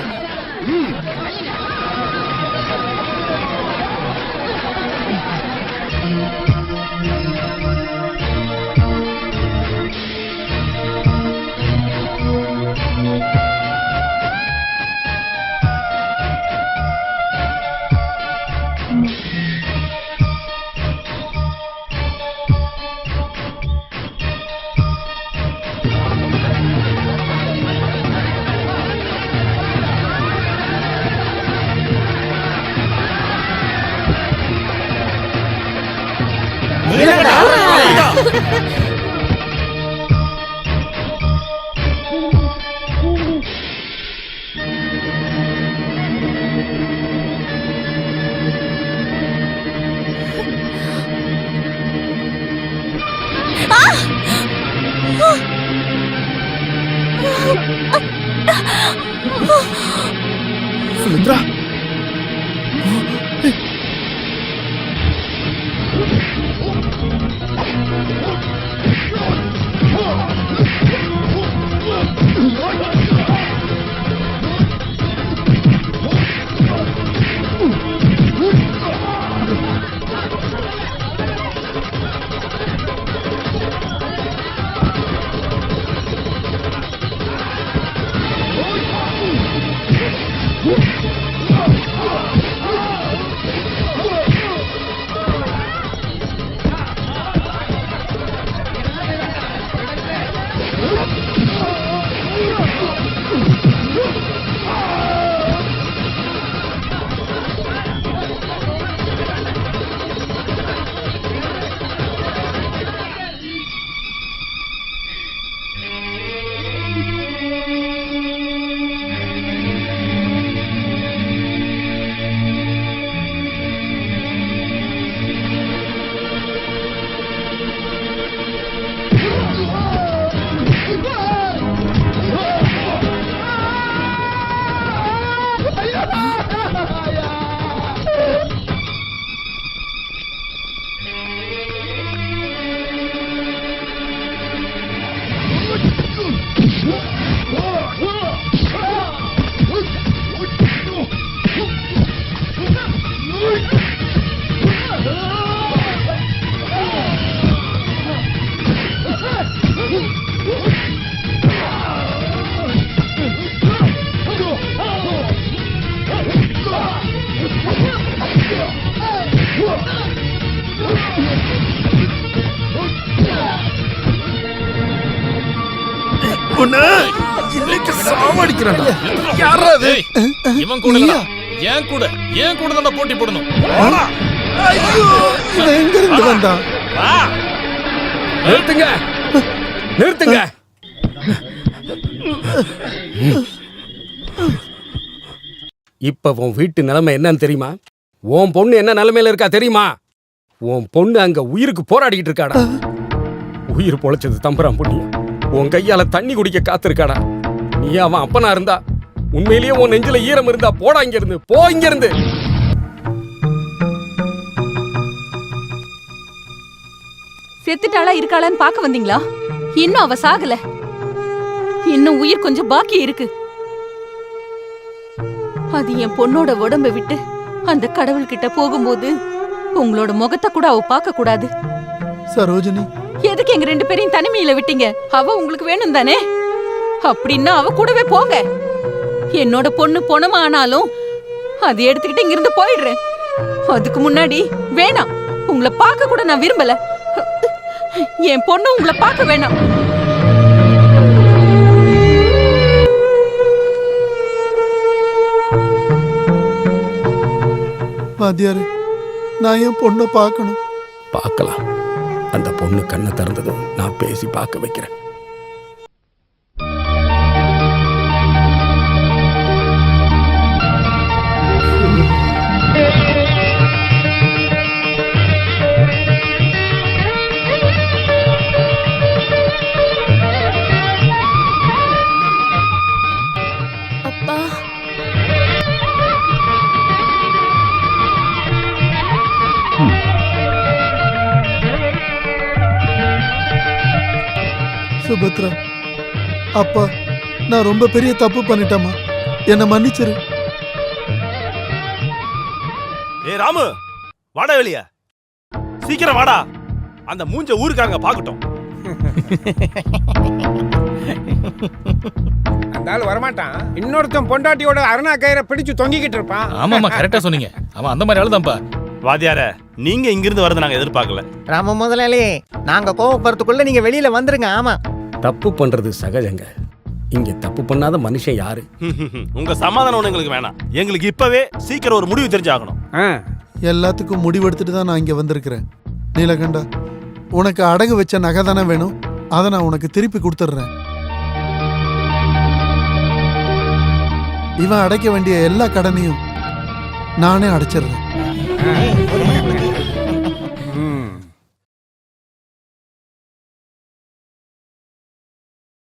S9: சுமித்ரா,
S1: இவன் கூட இல்ல, என் கூட தான் போட்டி போடணும்.
S4: எங்க இருந்து வந்தான்?
S3: நிறுத்துங்க, நிறுத்துங்க. இப்ப உன் வீட்டு நிலைமை என்னன்னு தெரியுமா? உன் பொண்ணு என்ன நிலைமையில இருக்கா தெரியுமா? உன் பொண்ணு அங்க உயிருக்கு போராடிக்கிட்டு இருக்காடா. உயிர் பொழைச்சது தம்புரான் பொண்ணு உன் கையால தண்ணி குடிக்க காத்திருக்காடா. நீ அவன் அப்பனா இருந்தா, உண்மையிலேயே உன் நெஞ்சில ஈரம் இருந்தா போடா இங்க இருந்து, போ இங்க இருந்து.
S8: செத்துட்டாளா இருக்காளான்னு பார்க்க வந்தீங்களா? இன்னும் அவ சாகல. இன்னும் உயிர் கொஞ்சம் பாக்கி இருக்கு. அது என் பொண்ணோட உடம்ப விட்டு அந்த கடவுள் கிட்ட போகும்போது உங்களோட முகத்தை கூட அவ பார்க்க கூடாது.
S4: சரோஜினி,
S8: எதுக்கு எங்க 2 பேரையும் தனிமையில விட்டீங்க? அவ உங்களுக்கு வேணும் தானே? அப்படின்னா அவ கூடவே போங்க. என்னோட பொண்ணு பொணமா ஆனாலும் அதை எடுத்துக்கிட்டு இங்க இருந்து போயிடுறேன். அதுக்கு முன்னாடி வேணாம், உங்களை பார்க்க கூட நான் விரும்பல. என் பொண்ணு உங்களை பார்க்க வேணாம்.
S4: வாத்தியாரு, நான் என் பொண்ணை பார்க்கணும்.
S3: பார்க்கலாம். அந்த பொண்ணு கண்ணை திறந்ததும் நான் பேசி பார்க்க வைக்கிறேன்.
S15: அப்பா,
S4: சுபத்ரா, அப்பா, நான் ரொம்ப பெரிய தப்பு பண்ணிட்டேம்மா, என்னை மன்னிச்சிரு.
S13: ஏ ராமு, வாடா வெளிய, சீக்கிரம் வாடா. அந்த மூஞ்ச ஊருக்காரங்க பாக்கட்டும்.
S2: அந்த ஆள் வரமாட்டான். இன்னொருத்தன் பொண்டாட்டியோட அருணா கயிறை பிடிச்சு தொங்கிக்கிட்டு இருப்பான்.
S1: ஆமாமா, கரெக்டா சொன்னீங்க. அவன் அந்த மாதிரி ஆளுதான்ப்பா.
S13: வாத்தியார, நீங்க இங்கிருந்து வரத நாங்க எதிர்பார்க்கல.
S12: ராம முதலாளி, நாங்க கோவப்படுறதுக்குள்ள நீங்க வெளியில வந்துருங்க. ஆமா,
S3: தப்பு பண்றது சகஜங்க. இங்க தப்பு பண்ணாத மனுஷன் யாரு?
S13: உங்க சமாதானம் ஒண்ணு எங்களுக்கு வேணாம். எங்களுக்கு இப்பவே சீக்கிரம் ஒரு முடிவு தெரிஞ்சாகணும்.
S4: எல்லாத்துக்கும் முடிவெடுத்துட்டு தான் நான் இங்க வந்திருக்கிறேன். நீலகண்டா, உனக்கு அடகு வச்ச நகை தானே வேணும், அதை நான் உனக்கு திருப்பி கொடுத்துட்றேன். இவன் அடைக்க வேண்டிய எல்லா கடனையும் நானே அடைச்சிடுறேன்.